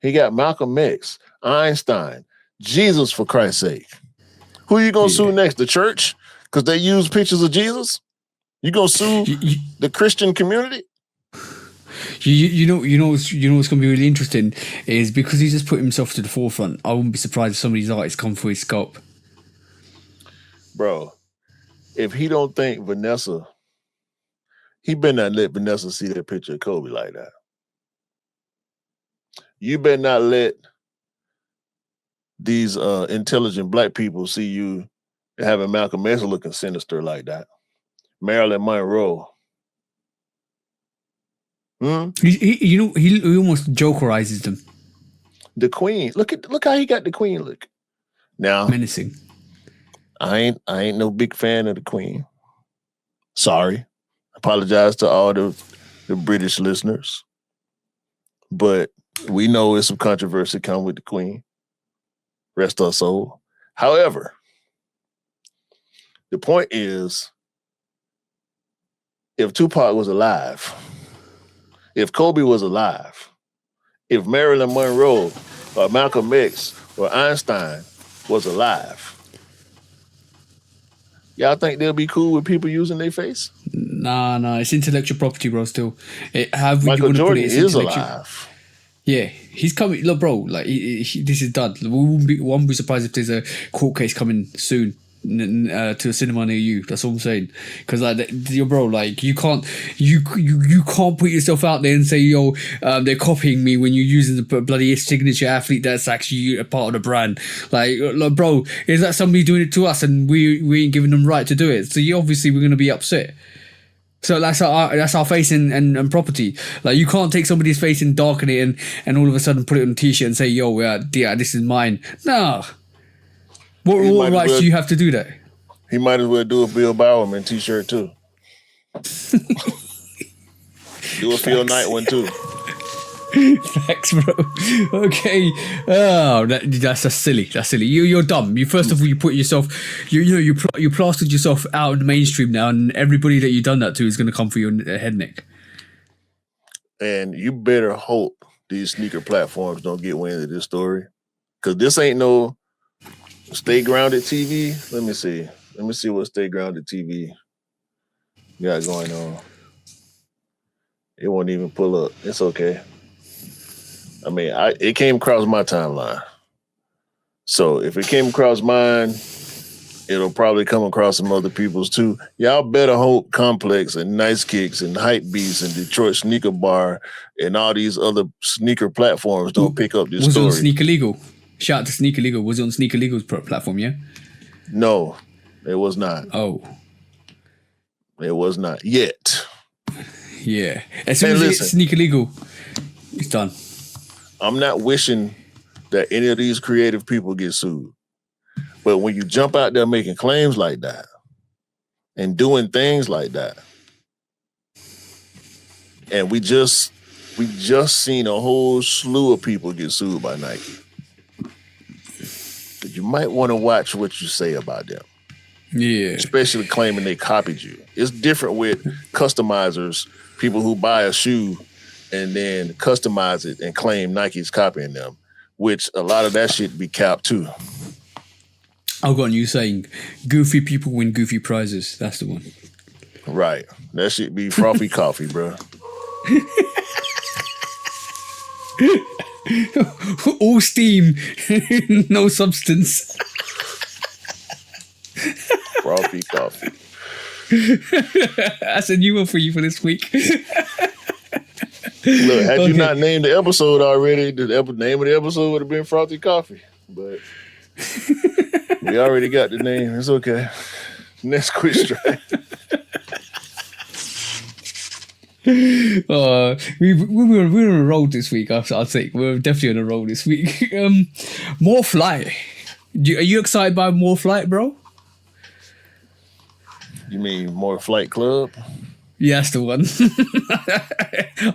He got Malcolm X, Einstein, Jesus, for Christ's sake. Who are you going to sue next? The church? Because they use pictures of Jesus? You going to sue the Christian community? You know what's going to be really interesting is because he's just put himself to the forefront. I wouldn't be surprised if some of these artists come for his scalp. Bro, if he don't think Vanessa, he better not let Vanessa see that picture of Kobe like that. You better not let these intelligent black people see you having Malcolm X looking sinister like that. Marilyn Monroe. He almost jokerizes them. The Queen. Look how he got the Queen look. Now menacing. I ain't no big fan of the Queen. Sorry. Apologize to all the British listeners. But we know it's some controversy come with the Queen. Rest her soul. However, the point is, if Tupac was alive, if Kobe was alive, if Marilyn Monroe or Malcolm X or Einstein was alive, y'all think they'll be cool with people using their face? Nah, it's intellectual property, bro. Still, Michael Jordan is alive. Yeah, he's coming. Look, bro, like this is done. We won't be surprised if there's a court case coming soon to a cinema near you. That's all I'm saying. Because like, bro, like you can't put yourself out there and say, yo, they're copying me when you're using the bloody signature athlete that's actually a part of the brand. Like, bro, is that somebody doing it to us and we ain't giving them right to do it? So obviously we're gonna be upset. So that's our face and property. Like you can't take somebody's face and darken it and all of a sudden put it on a t-shirt and say, yo, yeah, this is mine. No. What rights do you have to do that? He might as well do a Bill Bowerman t-shirt too. Do a Phil Knight one too. Thanks, bro. Okay. Oh, that's silly. That's silly. You're dumb. First of all, you put yourself. You plastered yourself out in the mainstream now, and everybody that you've done that to is going to come for your head neck. And you better hope these sneaker platforms don't get wind of this story, because this ain't no Stay Grounded TV. Let me see what Stay Grounded TV got going on. It won't even pull up. It's okay. I mean, it came across my timeline. So if it came across mine, it'll probably come across some other people's too. Y'all better hope Complex and Nice Kicks and Hypebeast and Detroit Sneaker Bar and all these other sneaker platforms don't pick up this story. Was it on Sneaker Legal? Shout out to Sneaker Legal. Was it on Sneaker Legal's platform, yeah? No, it was not. Oh. It was not yet. Yeah. As soon as it's Sneaker Legal, it's done. I'm not wishing that any of these creative people get sued. But when you jump out there making claims like that and doing things like that, and we just seen a whole slew of people get sued by Nike. But you might want to watch what you say about them. Yeah. Especially claiming they copied you. It's different with customizers, people who buy a shoe and then customize it and claim Nike's copying them, which a lot of that shit be capped too. I've got a new saying, goofy people win goofy prizes. That's the one. Right. That shit be frothy coffee, bro. All steam, no substance. Frothy Coffee. That's a new one for you for this week. Look, had you Okay. not named the episode already, the name of the episode would have been Frothy Coffee. But we already got the name. It's okay. Next quick strike. We're on a roll this week. I'll think we're definitely on a roll this week. More Flight. Are you excited by More Flight, bro? You mean More Flight Club? Yeah, that's the one.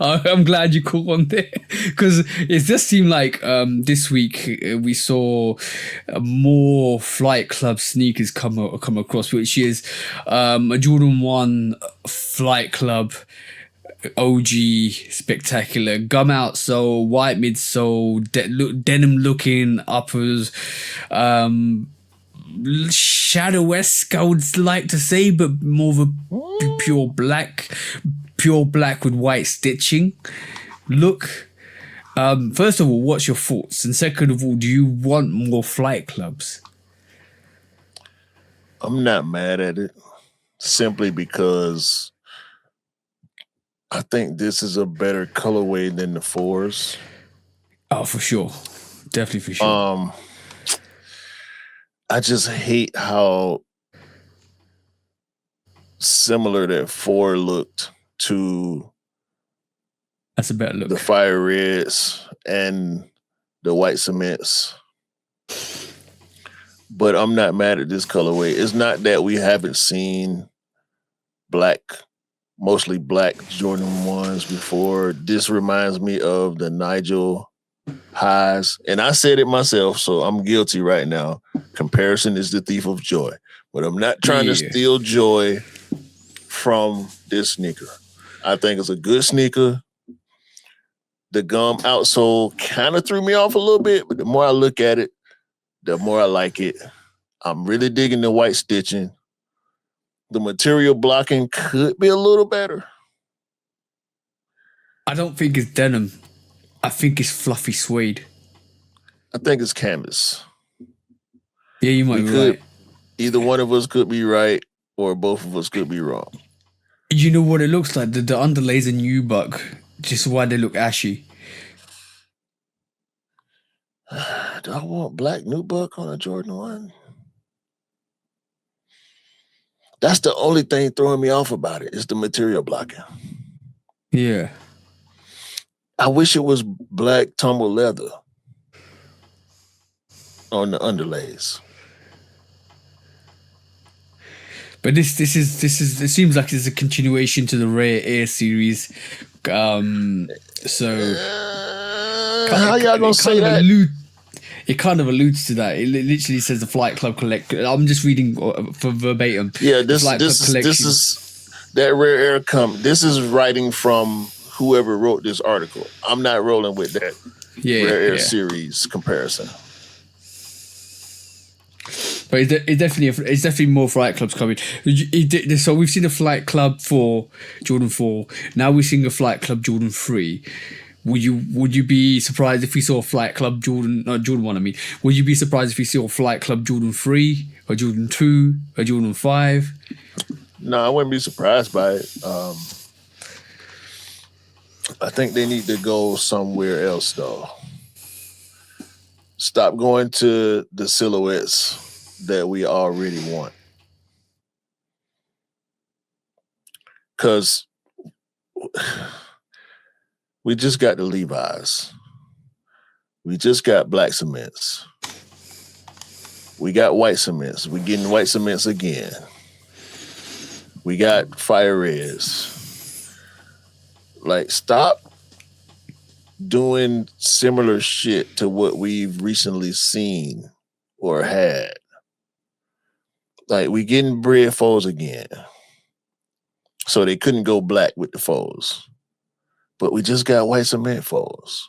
I'm glad you caught on there because it just seemed like this week we saw more Flight Club sneakers come across, which is a Jordan 1 Flight Club OG spectacular gum outsole, white midsole, denim looking uppers, shadow-esque I would like to say, but more of a pure black with white stitching look. First of all, what's your thoughts? And second of all, do you want more Flight Clubs? I'm not mad at it simply because I think this is a better colorway than the 4s. Oh, for sure. Definitely for sure. I just hate how similar that 4 looked to That's a better look. The fire reds and the white cements. But I'm not mad at this colorway. It's not that we haven't seen mostly black Jordan 1s before. This reminds me of the Nigel highs. And I said it myself, so I'm guilty right now. Comparison is the thief of joy. But I'm not trying to steal joy from this sneaker. I think it's a good sneaker. The gum outsole kind of threw me off a little bit, but the more I look at it, the more I like it. I'm really digging the white stitching. The material blocking could be a little better. I don't think it's denim. I think it's fluffy suede. I think it's canvas. Yeah, you might be right. Either one of us could be right, or both of us could be wrong. You know what it looks like? The underlays are nubuck. Just why they look ashy. Do I want black nubuck on a Jordan 1? That's the only thing throwing me off about it is the material blocking. Yeah. I wish it was black tumble leather on the underlays. But this is it seems like it's a continuation to the Rare Air series. How y'all gonna say that? It kind of alludes to that. It literally says the Flight Club collection. I'm just reading for verbatim. Yeah, this is that Rare Air This is writing from whoever wrote this article. I'm not rolling with that Rare Air series comparison. But it's definitely more Flight Clubs coming. So we've seen a Flight Club for Jordan 4. Now we're seeing a Flight Club Jordan 3. Would you be surprised if we saw a Flight Club Jordan 1? I mean, would you be surprised if we saw a Flight Club Jordan 3 or Jordan 2 or Jordan 5? No, I wouldn't be surprised by it. I think they need to go somewhere else though. Stop going to the silhouettes that we already want. Because we just got the Levi's. We just got black cements. We got white cements. We're getting white cements again. We got fire reds. Like, stop doing similar shit to what we've recently seen or had. Like, we getting bread foes again. So they couldn't go black with the foes. But we just got white cement foes.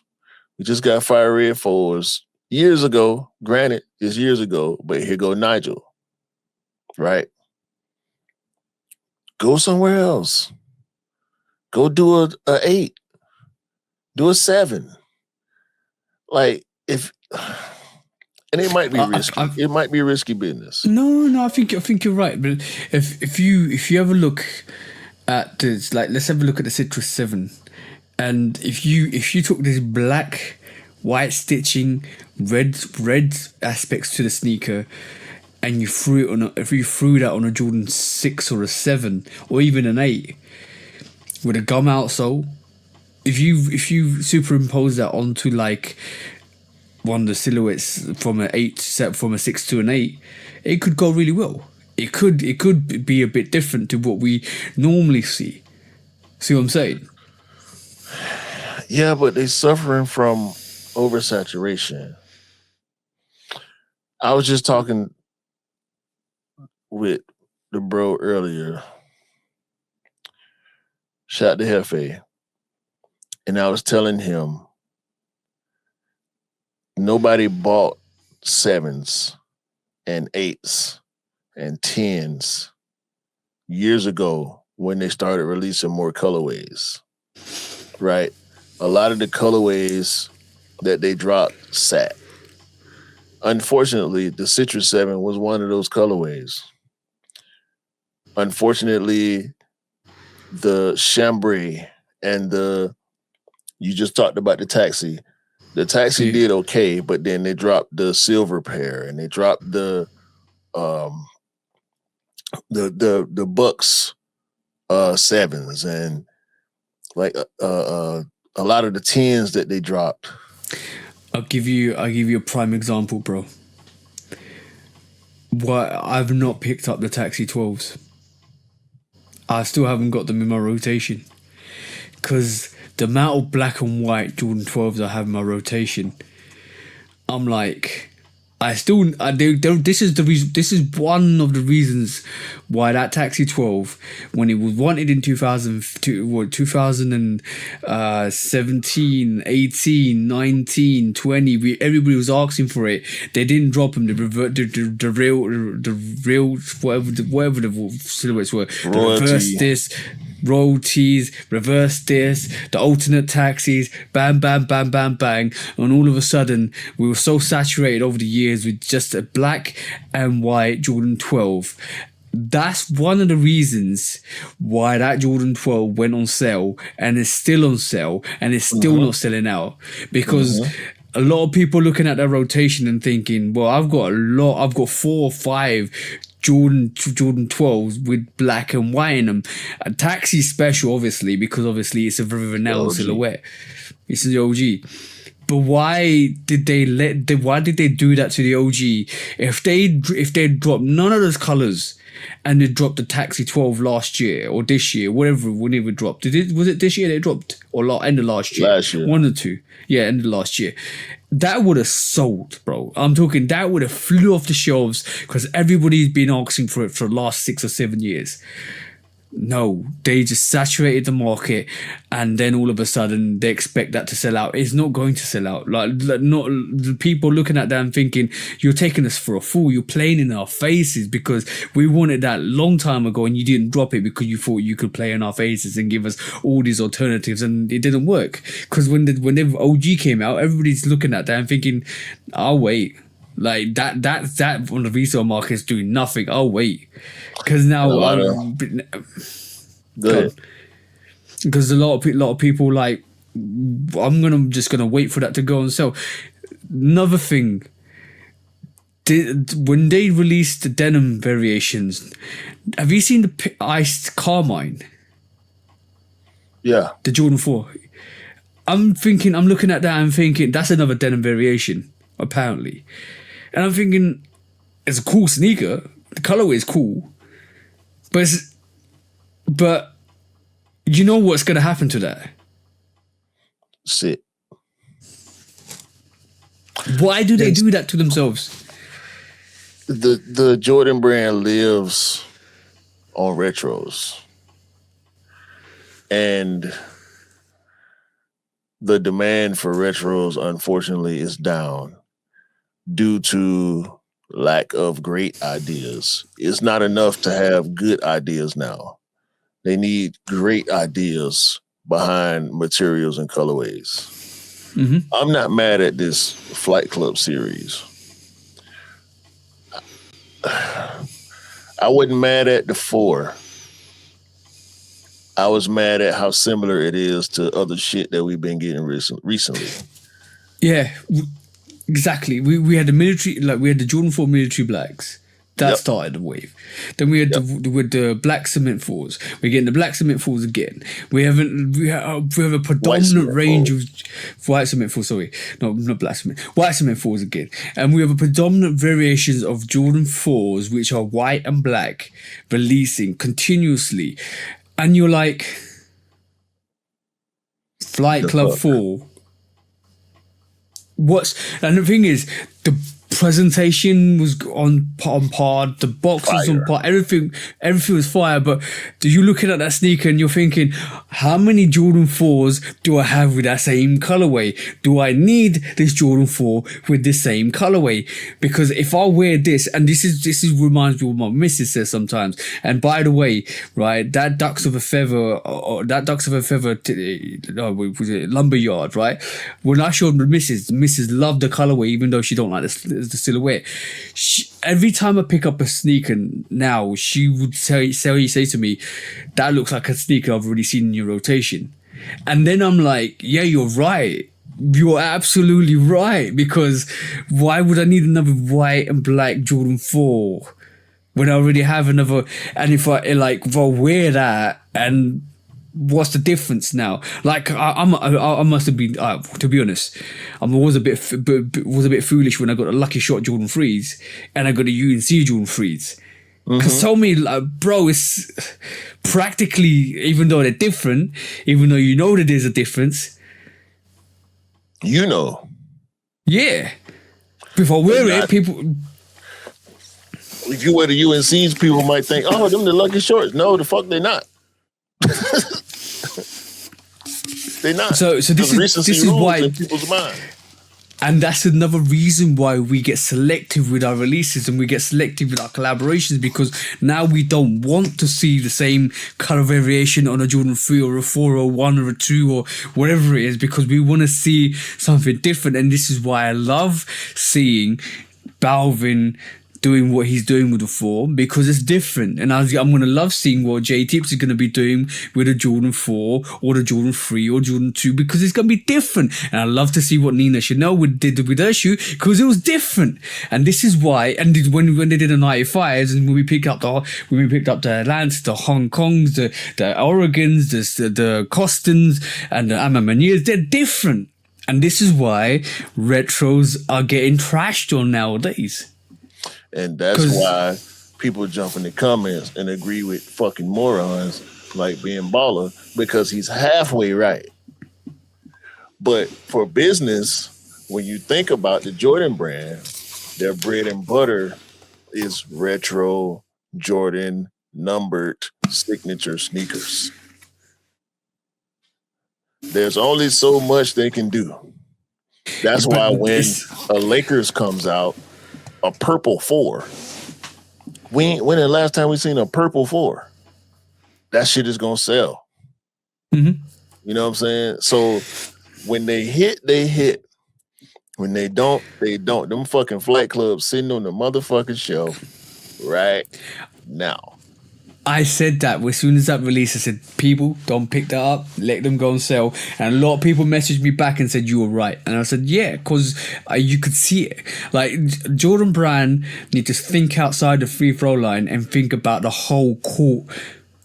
We just got fire red foes years ago. Granted, it's years ago, but here go Nigel. Right? Go somewhere else. Go do a 8. Do a 7. Like, if And it might be risky. I've, It might be risky business. no, I think you're right. But if you have a look at this, like, let's have a look at the Citrus 7, and if you took this black, white stitching, red aspects to the sneaker, and you threw it on if you threw that on a Jordan 6 or a 7 or even an 8 with a gum outsole, if you superimpose that onto like one of the silhouettes from an 8 set from a 6 to an 8, it could go really well. It could be a bit different to what we normally see. See what I'm saying? Yeah, but they're suffering from oversaturation. I was just talking with the bro earlier, shout to Hefe, and I was telling him nobody bought 7s and 8s and 10s years ago when they started releasing more colorways, right? A lot of the colorways that they dropped sat. Unfortunately, the Citrus 7 was one of those colorways. Unfortunately, the Chambray and you just talked about the Taxi. The Taxi did okay, but then they dropped the silver pair and they dropped the Bucks 7s and like a lot of the 10s that they dropped. I'll give you a prime example, bro. Why I've not picked up the Taxi 12s. I still haven't got them in my rotation because the amount of black and white Jordan 12s I have in my rotation, I'm like, this is the reason. This is one of the reasons why that Taxi 12, when it was wanted in 2017, 18, 19, 20, everybody was asking for it. They didn't drop them. They reverted the real whatever the silhouettes were. Reverse this. Royalties, reverse this, the alternate taxis, bam, bam, bam, bam, bang. And all of a sudden, we were so saturated over the years with just a black and white Jordan 12. That's one of the reasons why that Jordan 12 went on sale and is still on sale and is still not selling out. Because a lot of people looking at that rotation and thinking, well, I've got 4 or 5 Jordan 12s with black and white in them. A Taxi special, obviously, because obviously it's a very renowned silhouette. It's the OG. But why did they do that to the OG? If they dropped none of those colors and they dropped the Taxi 12 last year or this year, whenever it dropped, was it this year they dropped or end of last year? Last year, one or two, yeah, end of last year. That would have sold, bro. I'm talking that would have flew off the shelves because everybody's been asking for it for the last 6 or 7 years. No, they just saturated the market, and then all of a sudden they expect that to sell out. It's not going to sell out. Like not the people looking at that and thinking you're taking us for a fool. You're playing in our faces because we wanted that long time ago, and you didn't drop it because you thought you could play in our faces and give us all these alternatives, and it didn't work. Because when the OG came out, everybody's looking at that and thinking, "I'll wait." Like that on the resale market is doing nothing. Oh wait, because now because a lot of people like I'm just gonna wait for that to go on sale. Another thing, when they released the denim variations, have you seen the iced carmine? Yeah, the Jordan 4. I'm looking at that and thinking that's another denim variation apparently. And I'm thinking, it's a cool sneaker. The colorway is cool, but you know what's going to happen to that? Sit. Why do they do that to themselves? The Jordan brand lives on retros, and the demand for retros, unfortunately, is down due to lack of great ideas. It's not enough to have good ideas now. They need great ideas behind materials and colorways. I'm not mad at this Flight Club series. I wasn't mad at the 4. I was mad at how similar it is to other shit that we've been getting recently. Yeah, exactly. We had the military, like we had the Jordan 4 military blacks. That started the wave. Then we had with the black cement 4s. We're getting the black cement 4s again. We have a predominant range of white cement 4s. Sorry, not black cement. White cement 4s again, and we have a predominant variations of Jordan 4s, which are white and black, releasing continuously. And you're like, Flight Club 4. And the thing is, the presentation was on par, the box was on par, everything was fire. But you're looking at that sneaker and you're thinking, how many Jordan 4s do I have with that same colorway? Do I need this Jordan 4 with the same colorway? Because if I wear this, and this reminds me of what my missus says sometimes. And by the way, right, that ducks of a feather, was it Lumberyard, right? When I showed the missus loved the colorway, even though she don't like the silhouette. Every time I pick up a sneaker now, she would say to me, that looks like a sneaker I've already seen in your rotation. And then I'm like, yeah, you're right. You're absolutely right. Because why would I need another white and black Jordan 4 when I already have another? And if I wear that, and what's the difference now? Like I must have been, to be honest, I was a bit foolish when I got a Lucky Shot Jordan 3s and I got a UNC Jordan 3s. Because tell me, like, bro, it's practically, even though they're different, even though you know that there's a difference, you know, yeah. If I wear it, people. If you wear the UNCs, people might think, oh, them the Lucky Shorts. No, the fuck they not. They're not. So this is why in people's mind. And that's another reason why we get selective with our releases and we get selective with our collaborations, because now we don't want to see the same color variation on a Jordan 3 or a 4 or a 1 or a 2 or whatever it is, because we want to see something different. And this is why I love seeing Balvin doing what he's doing with the 4, because it's different. And I'm going to love seeing what J Tips is going to be doing with a Jordan 4 or the Jordan 3 or Jordan 2, because it's going to be different. And I love to see what Nina Chanel did with her shoe, because it was different. And this is why, and when they did the 95s, and when we picked up the Atlantis, the Hong Kongs, the Oregons, the Costons, and the Amamanias, they're different. And this is why retros are getting trashed on nowadays. And that's why people jump in the comments and agree with fucking morons like being Baller, because he's halfway right. But for business, when you think about the Jordan brand, their bread and butter is retro Jordan numbered signature sneakers. There's only so much they can do. That's why when a Lakers comes out, a purple 4. When the last time we seen a purple 4? That shit is gonna sell. Mm-hmm. You know what I'm saying? So when they hit, they hit. When they don't, they don't. Them fucking Flight Clubs sitting on the motherfucking shelf right now. I said that as soon as that release, I said, people, don't pick that up, let them go and sell. And a lot of people messaged me back and said, you were right. And I said, yeah, because you could see it. Like, Jordan Brand need to think outside the free throw line and think about the whole court.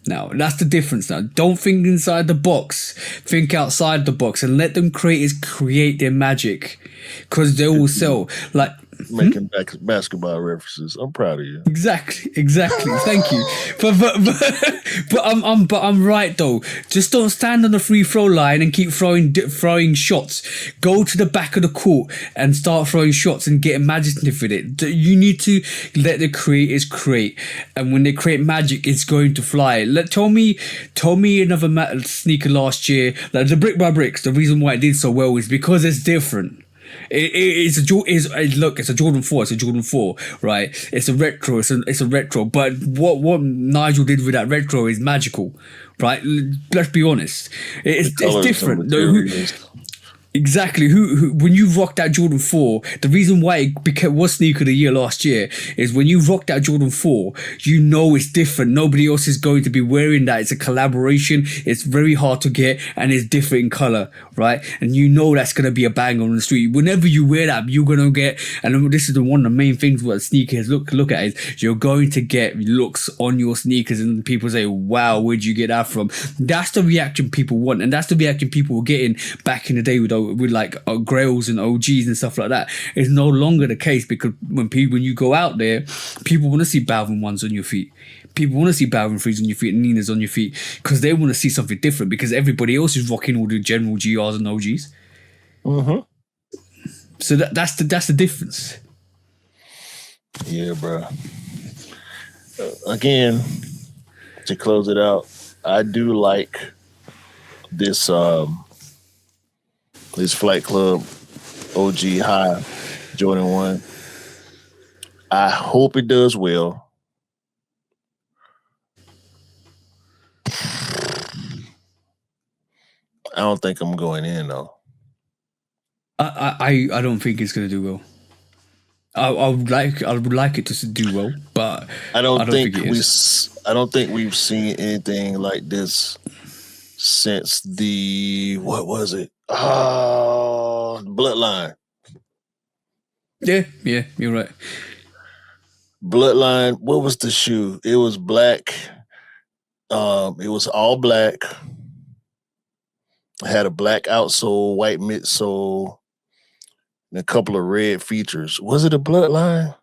Now, that's the difference now. Don't think inside the box. Think outside the box and let them create their magic, because they will sell. Like, making basketball references. I'm proud of you. Exactly. Thank you. But I'm right though. Just don't stand on the free throw line and keep throwing shots. Go to the back of the court and start throwing shots and get imaginative with it. You need to let the creators create, and when they create magic, it's going to fly. Tell me another sneaker last year, like the Brick by Bricks. The reason why it did so well is because it's different. It's a Jordan 4. It's a Jordan 4, right? It's a retro. It's a retro. But what Nigel did with that retro is magical, right? Let's be honest. It's different. Exactly. Who when you rocked that Jordan 4, the reason why it was sneaker of the year last year is when you rock that Jordan 4, you know it's different. Nobody else is going to be wearing that. It's a collaboration. It's very hard to get and it's different in color, right? And you know that's going to be a bang on the street. Whenever you wear that, you're going to get, and this is one of the main things what sneakers look at is you're going to get looks on your sneakers and people say, wow, where'd you get that from? That's the reaction people want. And that's the reaction people were getting back in the day with like grails and OGs and stuff like that. It's no longer the case because when you go out there, people want to see Balvin 1s on your feet. People want to see Balvin 3s on your feet and Ninas on your feet because they want to see something different because everybody else is rocking all the general GRs and OGs. Mm-hmm. So that's the difference. Yeah, bro. Again, to close it out, I do like this this Flight Club OG High Jordan 1. I hope it does well. I don't think I'm going in though. I don't think it's gonna do well. I would like it to do well, but I don't think it is. I don't think we've seen anything like this since the what was it? Bloodline. Yeah, you're right. Bloodline. What was the shoe? It was black. It was all black. Had a black outsole, white midsole, and a couple of red features. Was it a Bloodline?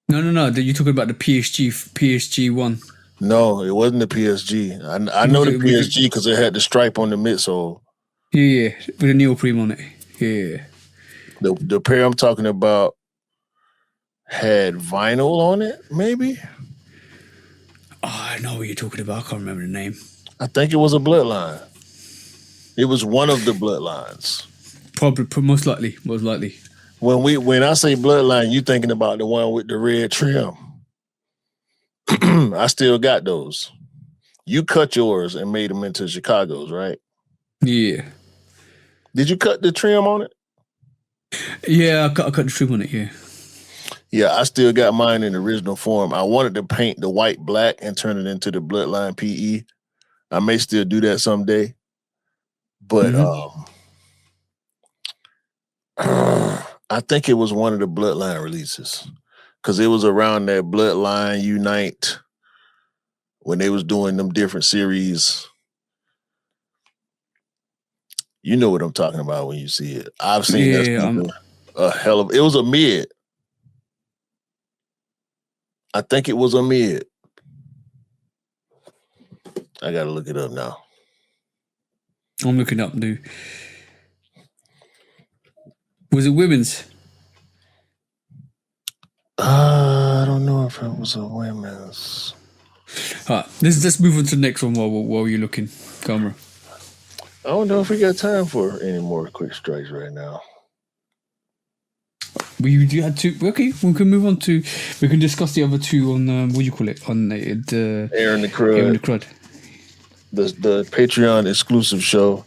No. You're talking about the PSG one. No, it wasn't the PSG. I know the PSG because it had the stripe on the midsole. Yeah, with a neoprene on it. Yeah. The pair I'm talking about had vinyl on it, maybe? Oh, I know what you're talking about. I can't remember the name. I think it was a Bloodline. It was one of the Bloodlines. Probably, most likely. When I say Bloodline, you thinking about the one with the red trim. I still got those. You cut yours and made them into Chicago's, right? Yeah. Did you cut the trim on it? Yeah, I cut the trim on it, yeah. Yeah, I still got mine in the original form. I wanted to paint the white black and turn it into the Bloodline PE. I may still do that someday. But I think it was one of the Bloodline releases because it was around that Bloodline Unite when they was doing them different series. You know what I'm talking about when you see it. I've seen that a hell of. It was a mid. I think it was a mid. I gotta look it up now. I'm looking up, dude. Was it women's? I don't know if it was a women's. All right, let's move on to the next one while you're looking, camera. I don't know if we got time for any more quick strikes right now. We had two. Okay, we can move on to. We can discuss the other two on what do you call it on the Aaron the Crud. The Patreon exclusive show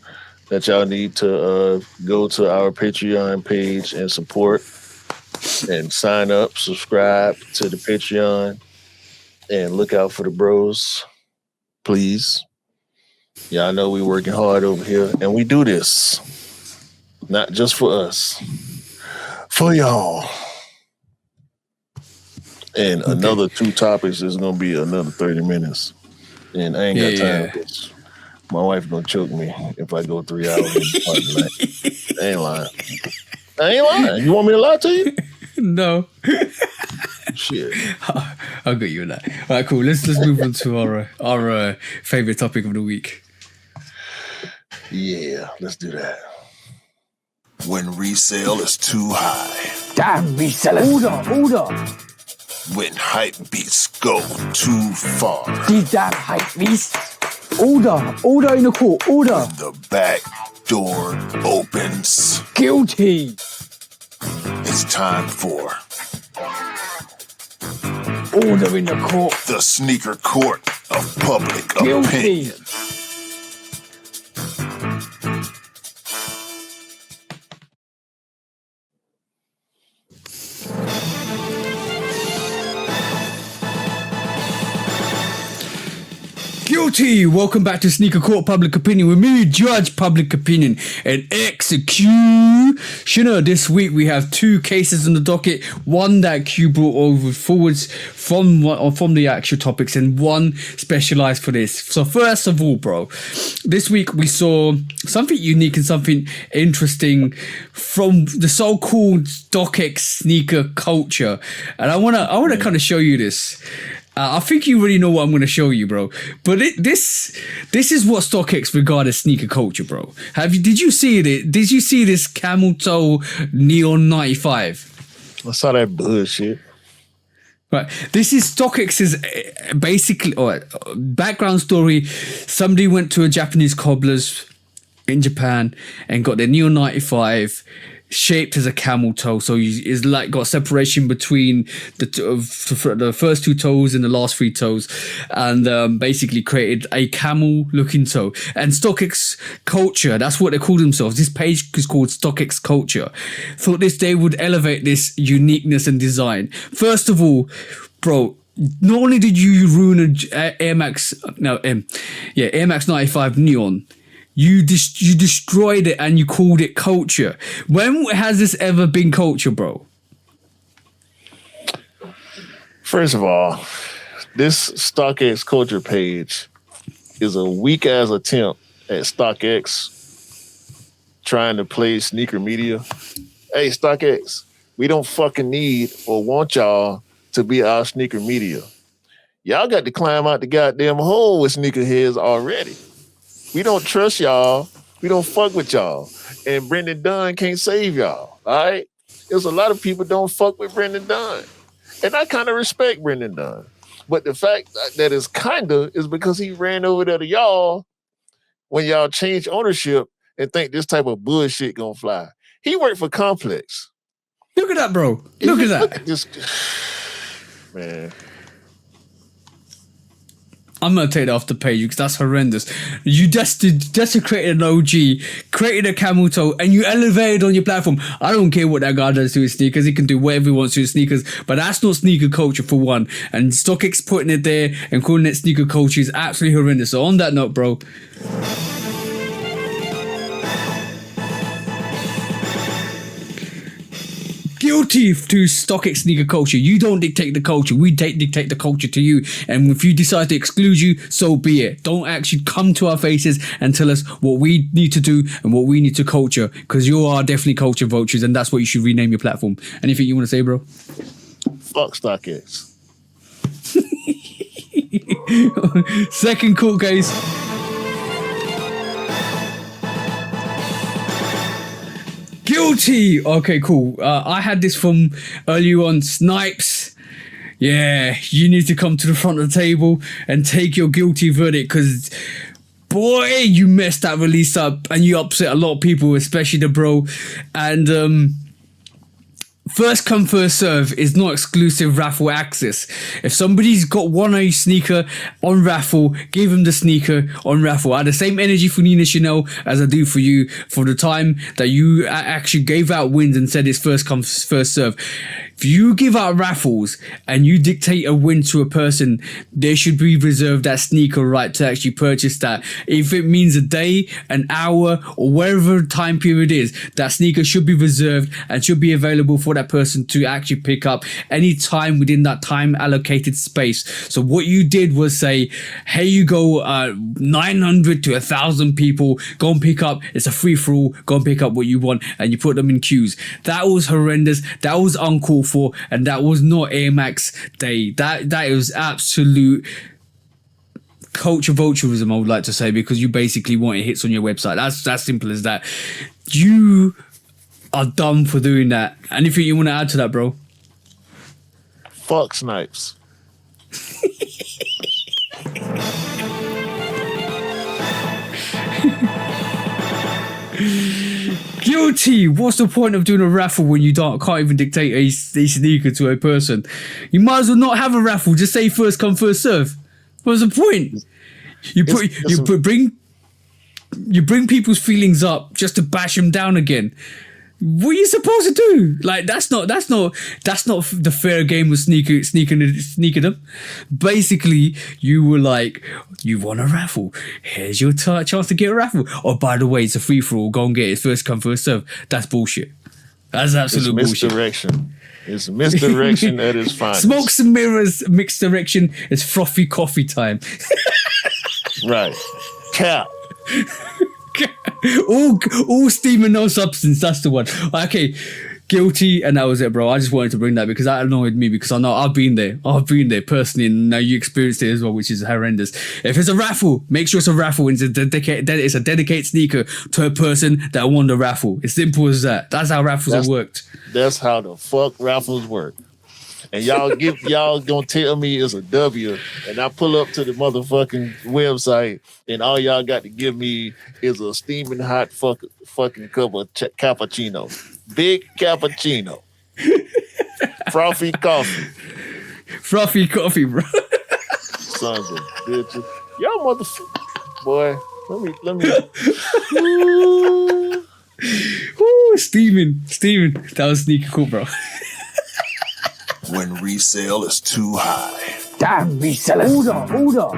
that y'all need to go to our Patreon page and support and sign up, subscribe to the Patreon, and look out for the bros, please. Y'all know we working hard over here, and we do this not just for us, for y'all. And another 2 topics is going to be another 30 minutes. And I ain't got time for this. My wife gonna choke me if I go 3 hours in the parking lot. I ain't lying. You want me to lie to you? No. Shit. I'll get you on that. All right, cool. Let's move on to our favorite topic of the week. Yeah, let's do that. When resale is too high. Damn resellers. Order. When hype beats go too far. These damn hype beasts. Order in the court. Order. When the back door opens. Guilty. It's time for Order in the court. the sneaker court of public Guilty. opinion. Guilty! Welcome back to Sneaker Court Public Opinion with me, Judge Public Opinion and Executioner. This week we have two cases on the docket. One that Q brought over forwards from the actual topics and one specialized for this. So first of all, bro, this week we saw something unique and something interesting from the so-called StockX sneaker culture. And I wanna kind of show you this. I think you already know what I'm going to show you, bro. But this is what StockX regard as sneaker culture, bro. Did you see it? Did you see this camel toe Neon 95? I saw that bullshit. Right. This is StockX's basically background story. Somebody went to a Japanese cobbler's in Japan and got their Neon 95 shaped as a camel toe, so it's like got separation between the first two toes and the last three toes, and basically created a camel looking toe. And StockX culture, that's what they call themselves. This page is called StockX culture. Thought they would elevate this uniqueness and design. First of all, bro, not only did you ruin Air Max 95 Neon, you destroyed it and you called it culture. When has this ever been culture, bro? First of all, this StockX culture page is a weak ass attempt at StockX trying to play sneaker media. Hey, StockX, we don't fucking need or want y'all to be our sneaker media. Y'all got to climb out the goddamn hole with sneakerheads already. We don't trust y'all. We don't fuck with y'all. And Brendan Dunn can't save y'all. All right? There's a lot of people don't fuck with Brendan Dunn. And I kind of respect Brendan Dunn. But the fact that it's kinda is because he ran over there to y'all when y'all change ownership and think this type of bullshit gonna fly. He worked for Complex. Look at that, bro. Look at that. Look at this. Man. I'm going to take that off the page because that's horrendous. You desecrated an OG, created a camel toe, and you elevated on your platform. I don't care what that guy does to his sneakers. He can do whatever he wants to his sneakers, but that's not sneaker culture for one. And StockX putting it there and calling it sneaker culture is absolutely horrendous. So on that note, bro, guilty to StockX sneaker culture. You don't dictate the culture. We dictate the culture to you. And if you decide to exclude you, so be it. Don't actually come to our faces and tell us what we need to do and what we need to culture, because you are definitely culture vultures, and that's what you should rename your platform. Anything you want to say, bro? Fuck StockX. Second court case. Guilty. Okay, cool. I had this from earlier on. Snipes. Yeah, you need to come to the front of the table and take your guilty verdict, because boy, you messed that release up and you upset a lot of people, especially the bro. And first come, first serve is not exclusive raffle access. If somebody's got one of your sneaker on raffle, give them the sneaker on raffle. I had the same energy for Nina Chanel as I do for you for the time that you actually gave out wins and said it's first come, first serve. If you give out raffles and you dictate a win to a person, they should be reserved that sneaker right to actually purchase that. If it means a day, an hour, or wherever time period is, that sneaker should be reserved and should be available for that person to actually pick up any time within that time allocated space. So what you did was say, hey, you go 900 to 1,000 people, go and pick up, it's a free for all, go and pick up what you want, and you put them in queues. That was horrendous. That was uncalled for, and that was not Air Max Day. That was absolute culture vulturism, I would like to say, because you basically wanted hits on your website. That's simple as that. You are dumb for doing that. Anything you want to add to that, bro? Fuck Snipes. Guilty. What's the point of doing a raffle when you can't even dictate a sneaker to a person? You might as well not have a raffle. Just say first come, first serve. What's the point? You bring people's feelings up just to bash them down again. What are you supposed to do? Like that's not the fair game of sneakerdom. Basically, you were like, you won a raffle. Here's your chance to get a raffle. Oh, by the way, it's a free for all. Go and get it. It's first come first serve. That's bullshit. That's absolute bullshit. Misdirection. It's misdirection at its finest. Smokes and mirrors, mixed direction. It's frothy coffee time. Right. Cap. all steam and no substance. That's the one. Okay, guilty, and that was it, bro. I just wanted to bring that because that annoyed me because I know I've been there personally, and now you experienced it as well, which is horrendous. If it's a raffle, make sure it's a raffle and it's a dedicated sneaker to a person that won the raffle. It's simple as that. That's how raffles have worked. That's how the fuck raffles work. And y'all gonna tell me it's a W, and I pull up to the motherfucking website, and all y'all got to give me is a steaming hot fucking cup of cappuccino, big cappuccino, frothy coffee, bro. Sons of bitches, y'all motherfucker, boy. Let me. Ooh, steaming. That was sneaky cool, bro. When resale is too high. Damn resellers. Order.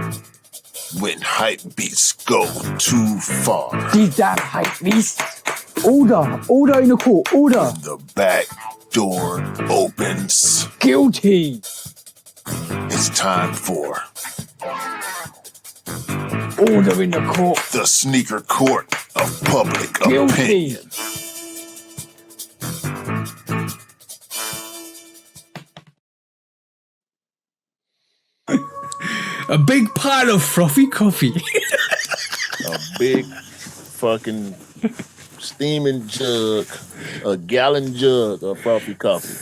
When hype beats go too far. These damn hype beasts. Order in the court. Order. The back door opens. Guilty. It's time for Order in the court. the sneaker court of public Guilty. opinion. A big pile of frothy coffee. A big fucking steaming jug, a gallon jug of frothy coffee.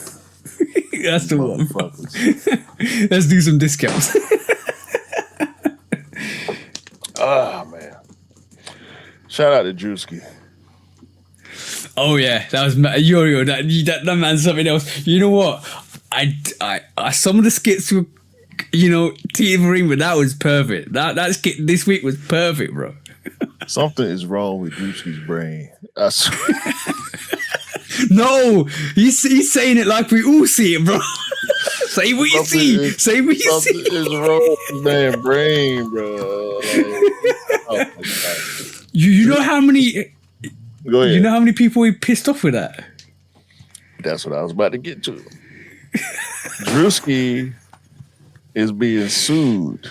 That's the one. Motherfuckers. Let's do some discounts. Oh man! Shout out to Drewski. Oh yeah, that was Yorio. That man's something else. You know what? I some of the skits were, teetering, but that was perfect. That skit this week was perfect, bro. Something is wrong with Drewski's brain. I swear. No, he's saying it like we all see it, bro. Say what you see. Say what you see. Something is wrong with his damn brain, bro. Like, oh my God. You know how many? Go ahead. You know how many people he pissed off with that? That's what I was about to get to. Drewski is being sued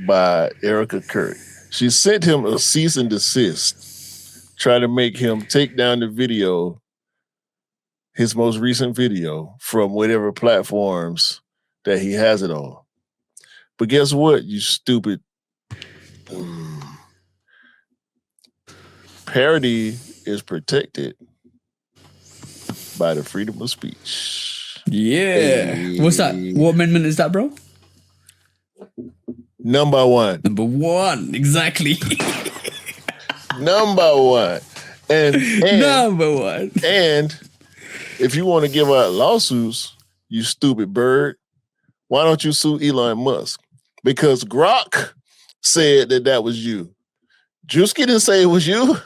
by Erica Kirk. She sent him a cease and desist, trying to make him take down the video, his most recent video, from whatever platforms that he has it on. But guess what, you stupid? Parody is protected by the freedom of speech. Yeah. Hey. What's that? What amendment is that, bro? Number one. Number one. Exactly. Number one. And Number one. And if you want to give out lawsuits, you stupid bird, why don't you sue Elon Musk? Because Grok said that was you. Drewski didn't say it was you.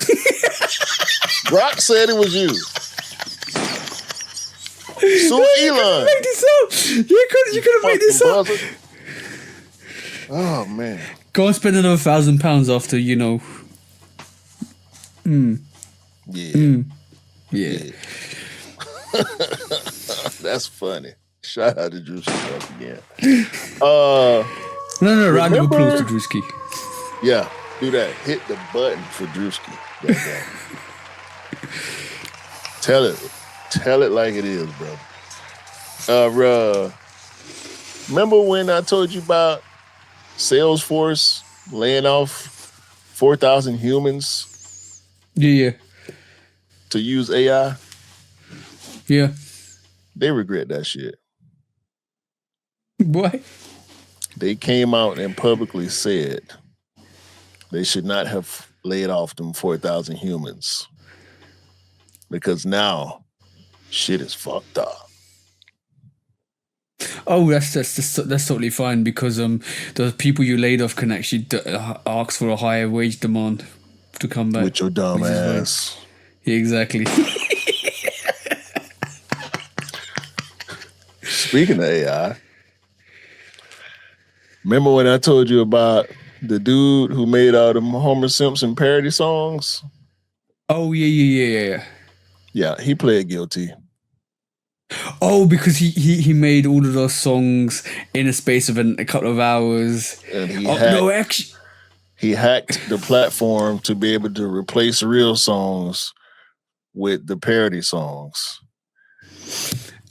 Grok said it was you. Sue Elon. You could have made this up. Oh man. Go and spend another £1,000 after, Yeah. That's funny. Shout out to Drewski once again. No, round of applause to Drewski. Yeah, do that. Hit the button for Drewski. Tell it like it is, bro. Remember when I told you about Salesforce laying off 4,000 humans? Yeah. To use AI? Yeah. They regret that shit. Why? They came out and publicly said they should not have laid off them 4,000 humans because now shit is fucked up. Oh, that's totally fine because the people you laid off can actually ask for a higher wage demand to come back. With your dumb ass. Exactly. Speaking of AI, remember when I told you about the dude who made all them Homer Simpson parody songs? Oh yeah. Yeah, he pled guilty. Oh, because he made all of those songs in a space of a couple of hours. And Oh no, actually, he hacked the platform to be able to replace real songs with the parody songs.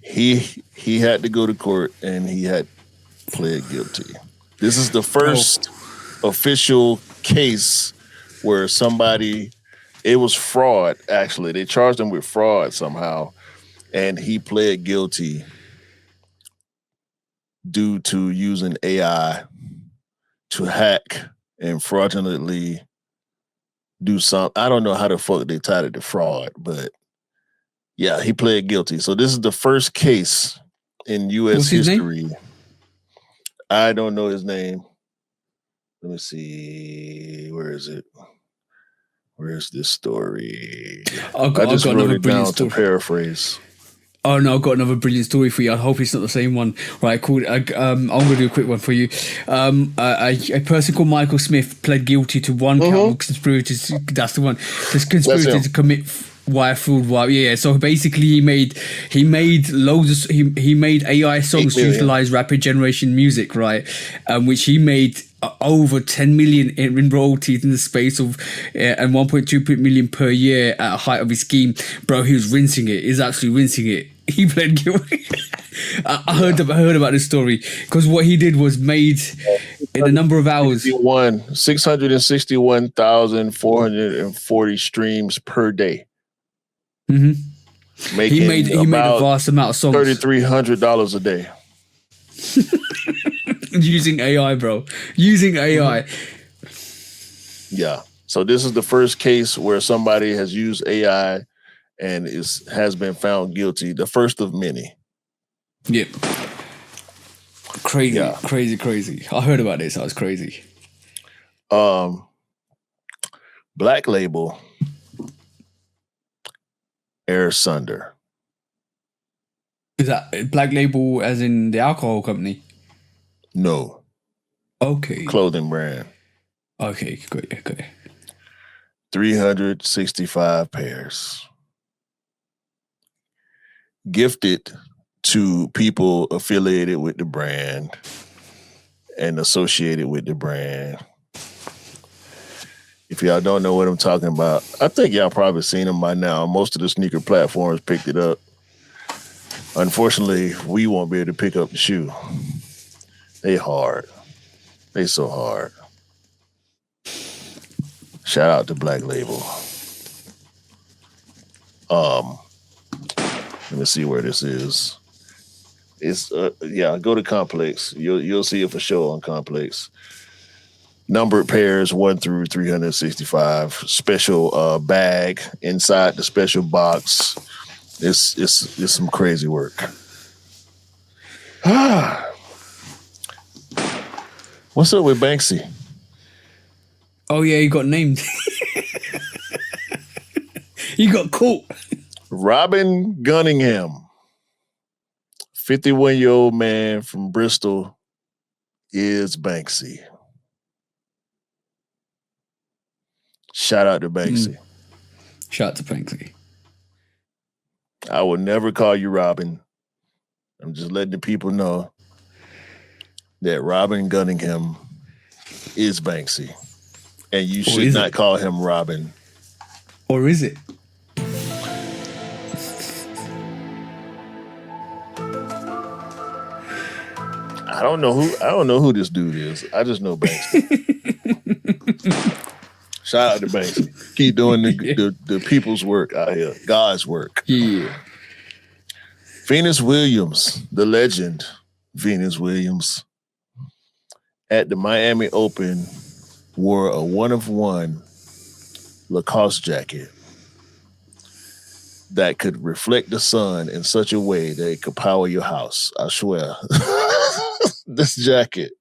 He had to go to court and he had pled guilty. This is the first official case where it was fraud, actually. They charged him with fraud somehow, and he pled guilty due to using AI to hack and fraudulently do something. I don't know how the fuck they tied it to fraud, but yeah, he pled guilty. So this is the first case in U.S. What's his history. name? I don't know his name. Let me see. Where is it? Where's this story? I just wrote it down to paraphrase. Oh no, I've got another brilliant story for you. I hope it's not the same one. Right, cool. I'm going to do a quick one for you. A person called Michael Smith pled guilty to one count of conspiracy. That's the one. This conspiracy to commit wire fraud. Yeah. So basically, he made loads of he made AI songs to utilize rapid generation music, right? Which he made over 10 million in royalties in the space of and 1.2 million per year at a height of his scheme. Bro, he was rinsing it. He's actually rinsing it. He pled guilty. I heard about this story because what he did was made in a number of hours. 661,440 streams per day. Mm-hmm. He made a vast amount of songs. $3,300 a day. Using AI, bro. Using AI. Yeah. So this is the first case where somebody has used AI and has been found guilty. The first of many. Yep. Crazy. I heard about this. That was crazy. Black Label Air Sunder. Is that Black Label as in the alcohol company? No. Okay. Clothing brand. Okay, good. 365 pairs. Gifted to people affiliated with the brand and associated with the brand. If y'all don't know what I'm talking about, I think y'all probably seen them by now. Most of the sneaker platforms picked it up. Unfortunately, we won't be able to pick up the shoe. They hard. They so hard. Shout out to Black Label. Let me see where this is. It's go to Complex. You'll see it for sure on Complex. Numbered pairs 1 through 365. Special bag inside the special box. It's some crazy work. What's up with Banksy? Oh yeah, he got named. He got caught. Robin Gunningham, 51-year-old man from Bristol, is Banksy. Shout out to Banksy. Shout out to Banksy. I will never call you Robin. I'm just letting the people know that Robin Gunningham is Banksy. And you should not call him Robin. Or is it? I don't know who this dude is. I just know Banksy. Shout out to Banksy. Keep doing the people's work out here. God's work. Yeah. Venus Williams, the legend, Venus Williams, at the Miami Open, wore a one-of-one Lacoste jacket that could reflect the sun in such a way that it could power your house. I swear. This jacket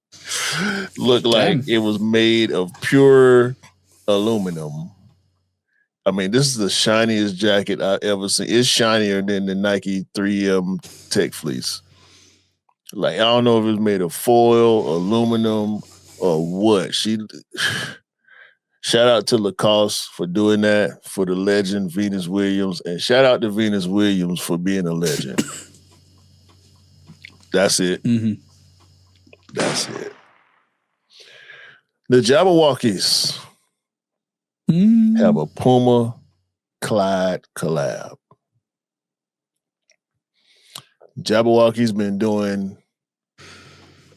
looked like it was made of pure aluminum I mean, this is the shiniest jacket I've ever seen. It's shinier than the Nike 3M Tech Fleece. Like, I don't know if it's made of foil, aluminum, or what. Shout out to Lacoste for doing that, for the legend Venus Williams, and shout out to Venus Williams for being a legend. That's it. Mm-hmm. That's it. The Jabberwockies have a Puma Clyde collab. Jabberwocky's been doing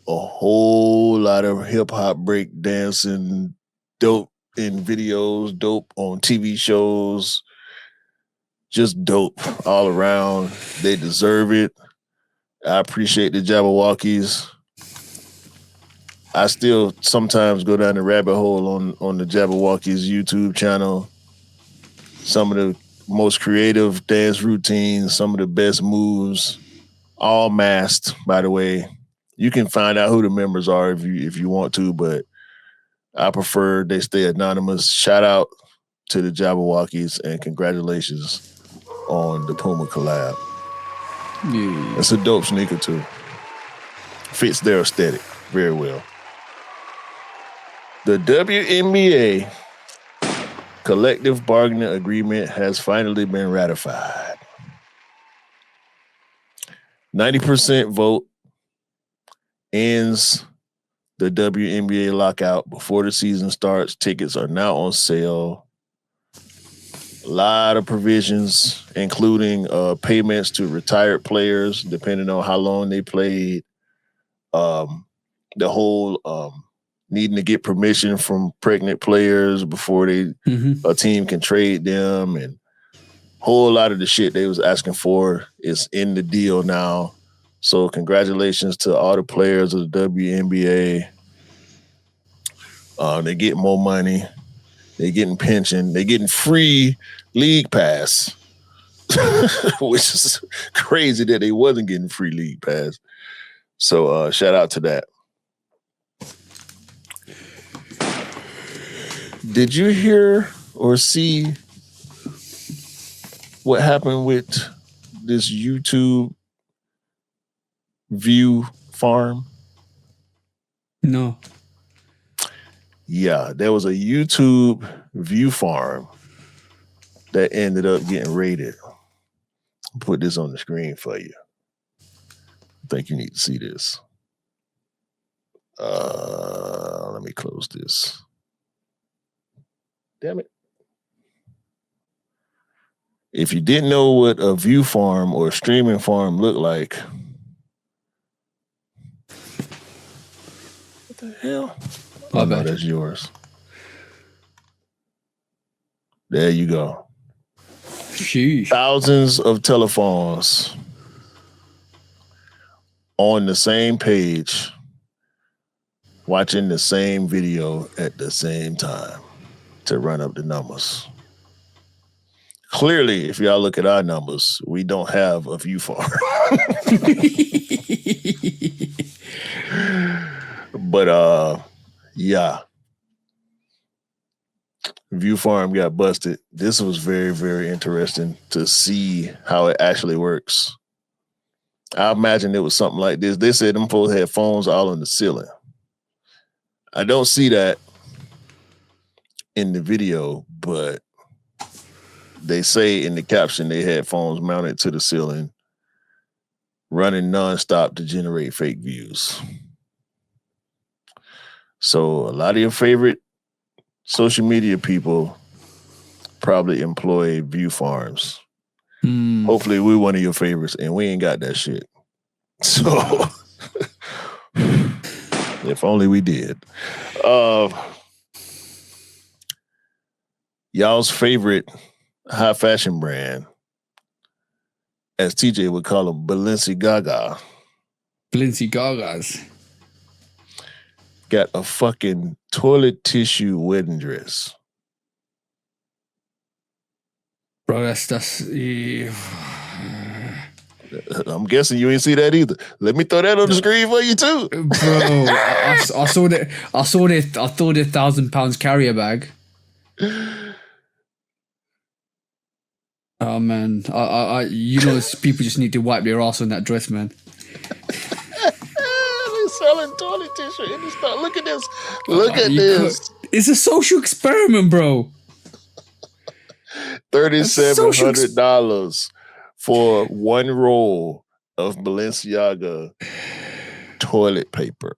a whole lot of hip hop break dancing, dope in videos, dope on TV shows, just dope all around. They deserve it. I appreciate the Jabberwockies. I still sometimes go down the rabbit hole on the Jabberwockies YouTube channel. Some of the most creative dance routines, some of the best moves, all masked, by the way. You can find out who the members are if you want to, but I prefer they stay anonymous. Shout out to the Jabberwockies and congratulations on the Puma collab. Yeah. It's a dope sneaker too. Fits their aesthetic very well. The WNBA collective bargaining agreement has finally been ratified. 90% vote ends the WNBA lockout before the season starts. Tickets are now on sale. A lot of provisions, including payments to retired players, depending on how long they played. The whole needing to get permission from pregnant players before a team can trade them, and whole lot of the shit they was asking for is in the deal now. So congratulations to all the players of the WNBA. They get more money. They getting pension. They getting free league pass, which is crazy that they wasn't getting free league pass. So shout out to that. Did you hear or see what happened with this YouTube view farm? No. Yeah, there was a YouTube view farm that ended up getting raided. I'll put this on the screen for you. I think you need to see this. Let me close this. Damn it. If you didn't know what a view farm or a streaming farm looked like, what the hell? Oh, no, that's yours. There you go. Sheesh. Thousands of telephones on the same page, watching the same video at the same time to run up the numbers. Clearly, if y'all look at our numbers, we don't have a view farm. But yeah. View farm got busted. This was very, very interesting to see how it actually works. I imagine it was something like this. They said them folks had phones all on the ceiling. I don't see that in the video, but they say in the caption they had phones mounted to the ceiling, running nonstop to generate fake views. So a lot of your favorite social media people probably employ view farms. Hopefully we're one of your favorites and we ain't got that shit. So if only we did. Y'all's favorite high fashion brand, as TJ would call them, Balenciaga. Balenciagas. Got a fucking toilet tissue wedding dress. Bro, that's I'm guessing you ain't see that either. Let me throw that on the screen for you too. Bro, I saw that. I saw their 1,000 pounds carrier bag. Oh man, you know, people just need to wipe their ass on that dress, man. They're selling toilet tissue in the store. Look at this. Look at You could, this. it's a social experiment, bro. $3,700 for one roll of Balenciaga toilet paper.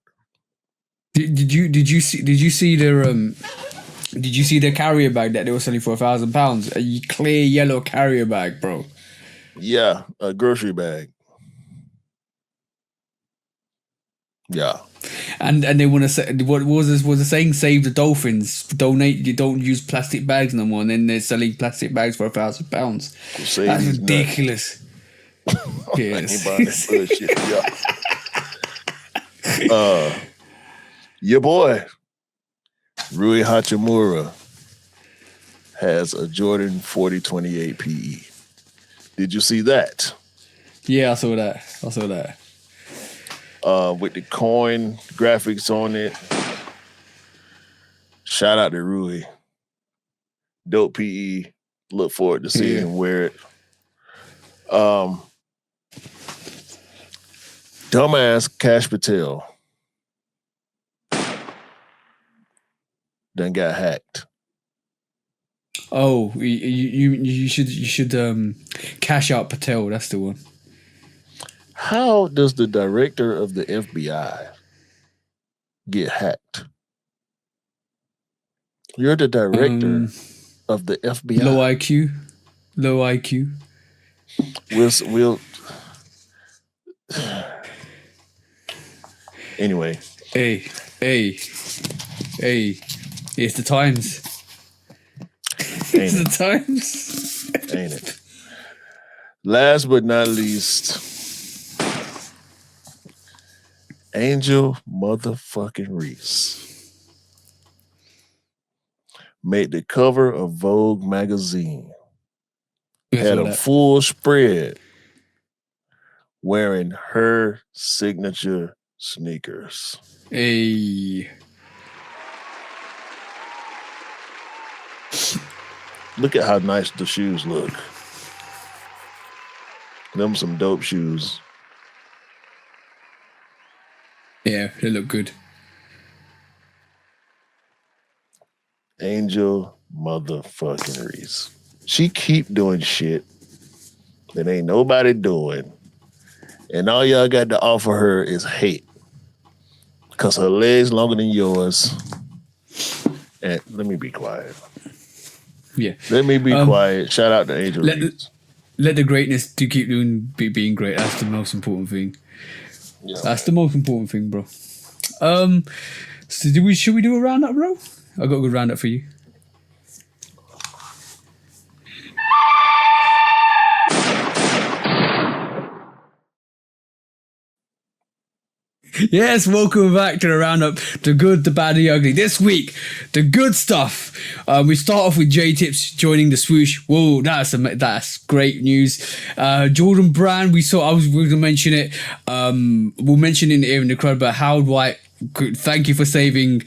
Did you see their carrier bag that they were selling for £1,000? A clear yellow carrier bag, bro. Yeah, a grocery bag. Yeah. And they want to say, what was this? Was the saying, save the dolphins, donate, you don't use plastic bags no more, and then they're selling plastic bags for £1,000. That's ridiculous. Yes. Bullshit, yeah. Your boy Rui Hachimura has a Jordan 4028 PE. Did you see that? Yeah, I saw that. With the coin graphics on it. Shout out to Rui. Dope PE. Look forward to seeing him wear it. Dumbass Cash Patel done got hacked. Oh, you should cash out Patel. That's the one. How does the director of the FBI get hacked? You're the director of the FBI. Low IQ. We'll anyway. Hey, it's the times. It's the times. Ain't it? Last but not least, Angel motherfucking Reese made the cover of Vogue magazine. Had a full spread wearing her signature sneakers. Hey. Look at how nice the shoes look. Them some dope shoes. Yeah, they look good. Angel motherfucking Reese. She keep doing shit that ain't nobody doing. And all y'all got to offer her is hate. Because her legs longer than yours. And let me be quiet. Yeah. Let me be quiet. Shout out to Angel Reese. Let the greatness to keep being great. That's the most important thing. Yeah. That's the most important thing, bro. So should we do a roundup, bro? I got a good roundup for you. Yes, welcome back to the roundup, the good, the bad, the ugly. This week, the good stuff. We start off with J-Tips joining the swoosh. Whoa, that's great news. Jordan Brand, we were going to mention it. We'll mention it here in the crowd, but Howard White, thank you for saving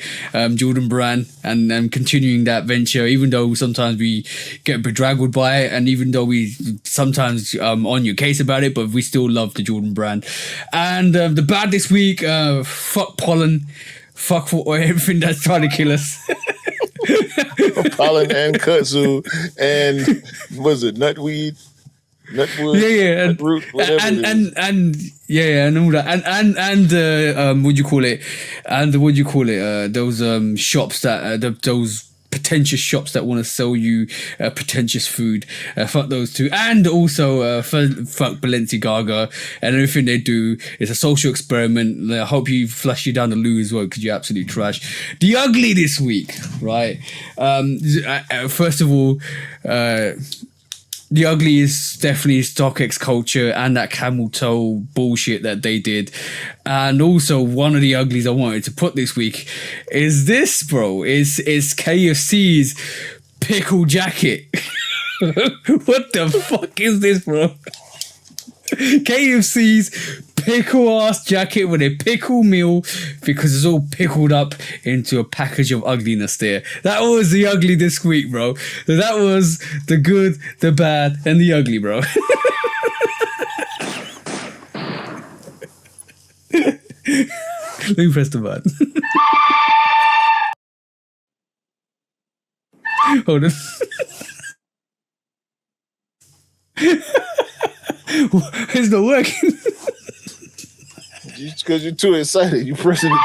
Jordan Brand and continuing that venture, even though sometimes we get bedraggled by it, and even though we sometimes on your case about it, but we still love the Jordan Brand. And the bad this week, fuck pollen, fuck for everything that's trying to kill us. Pollen and kudzu and was it nutweed? Nutwood, yeah, Nutroot, and all that, and what do you call it? And what do you call it? Those shops that those pretentious shops that want to sell you pretentious food. Fuck those two, and also fuck Balenciaga and everything they do. It's a social experiment. I hope you flush you down the loo as well because you're absolute trash. The ugly this week, right? First of all. The ugly is definitely StockX culture and that camel toe bullshit that they did. And also one of the uglies I wanted to put this week is this, bro. Is KFC's pickle jacket. What the fuck is this, bro? KFC's pickle ass jacket with a pickle meal because it's all pickled up into a package of ugliness there. That was the ugly this week, bro. That was the good, the bad, and the ugly, bro. Let me press the button. Hold on. It's not working. Just because you're too excited, you pressing it.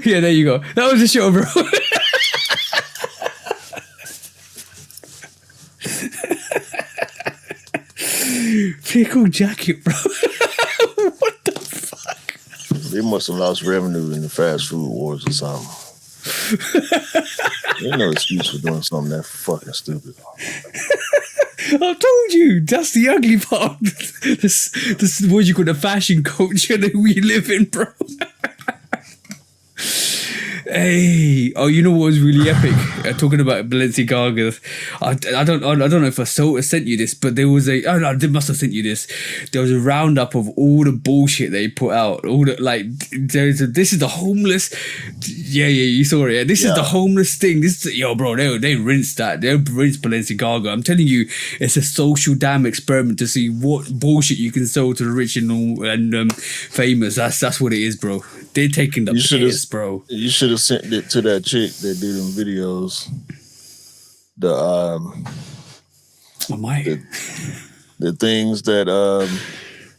Yeah, there you go. That was the show, bro. Pickle jacket, bro. What the fuck? They must have lost revenue in the fast food wars or something. There's no excuse for doing something that fucking stupid. I told you, that's the ugly part. This is what you call the fashion culture that we live in, bro. Hey, oh, you know what was really epic? Talking about Balenciaga, I don't know if I sent you this, but there was I must have sent you this. There was a roundup of all the bullshit they put out. All the this is the homeless. Yeah, you saw it. This is the homeless thing. This is, bro, they rinsed that. They rinsed Balenciaga. I'm telling you, it's a social damn experiment to see what bullshit you can sell to the rich and famous. That's what it is, bro. They're taking the piss, bro. You should have sent it to that chick that did them videos. The things that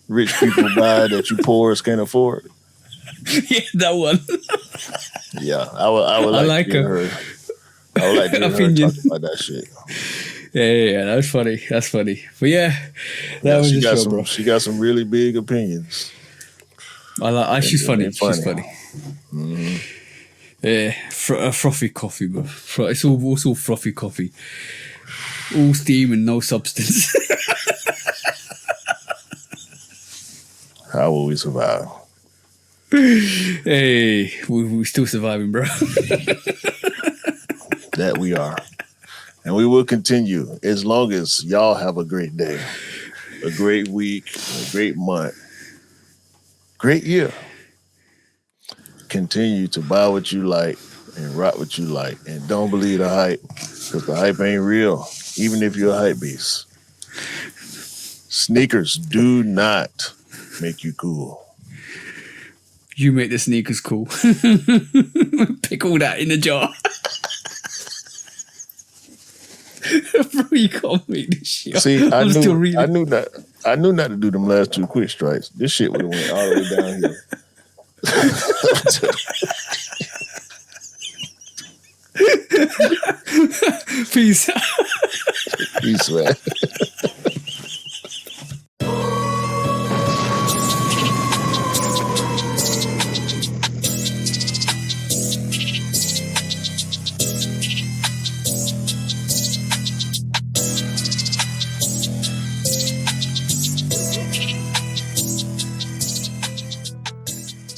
rich people buy that you poor can't afford. Yeah, that one. Yeah, I would like to hear her. I would like to hear her talk about that shit. Yeah, that was funny. That's funny. But yeah, that was the show, bro. She got some really big opinions. She's funny. She's funny. Mm-hmm. Yeah, frothy coffee, bro. It's all frothy coffee. All steam and no substance. How will we survive? Hey, we're still surviving, bro. That we are. And we will continue as long as y'all have a great day, a great week, a great month, great year. Continue to buy what you like and rock what you like. And don't believe the hype, because the hype ain't real, even if you're a hype beast. Sneakers do not make you cool. You make the sneakers cool. Pickle that in a jar. Bro, you can't make this shit. See, I knew not to do them last two quick strikes. This shit would have went all the way down here. Peace. Peace, man.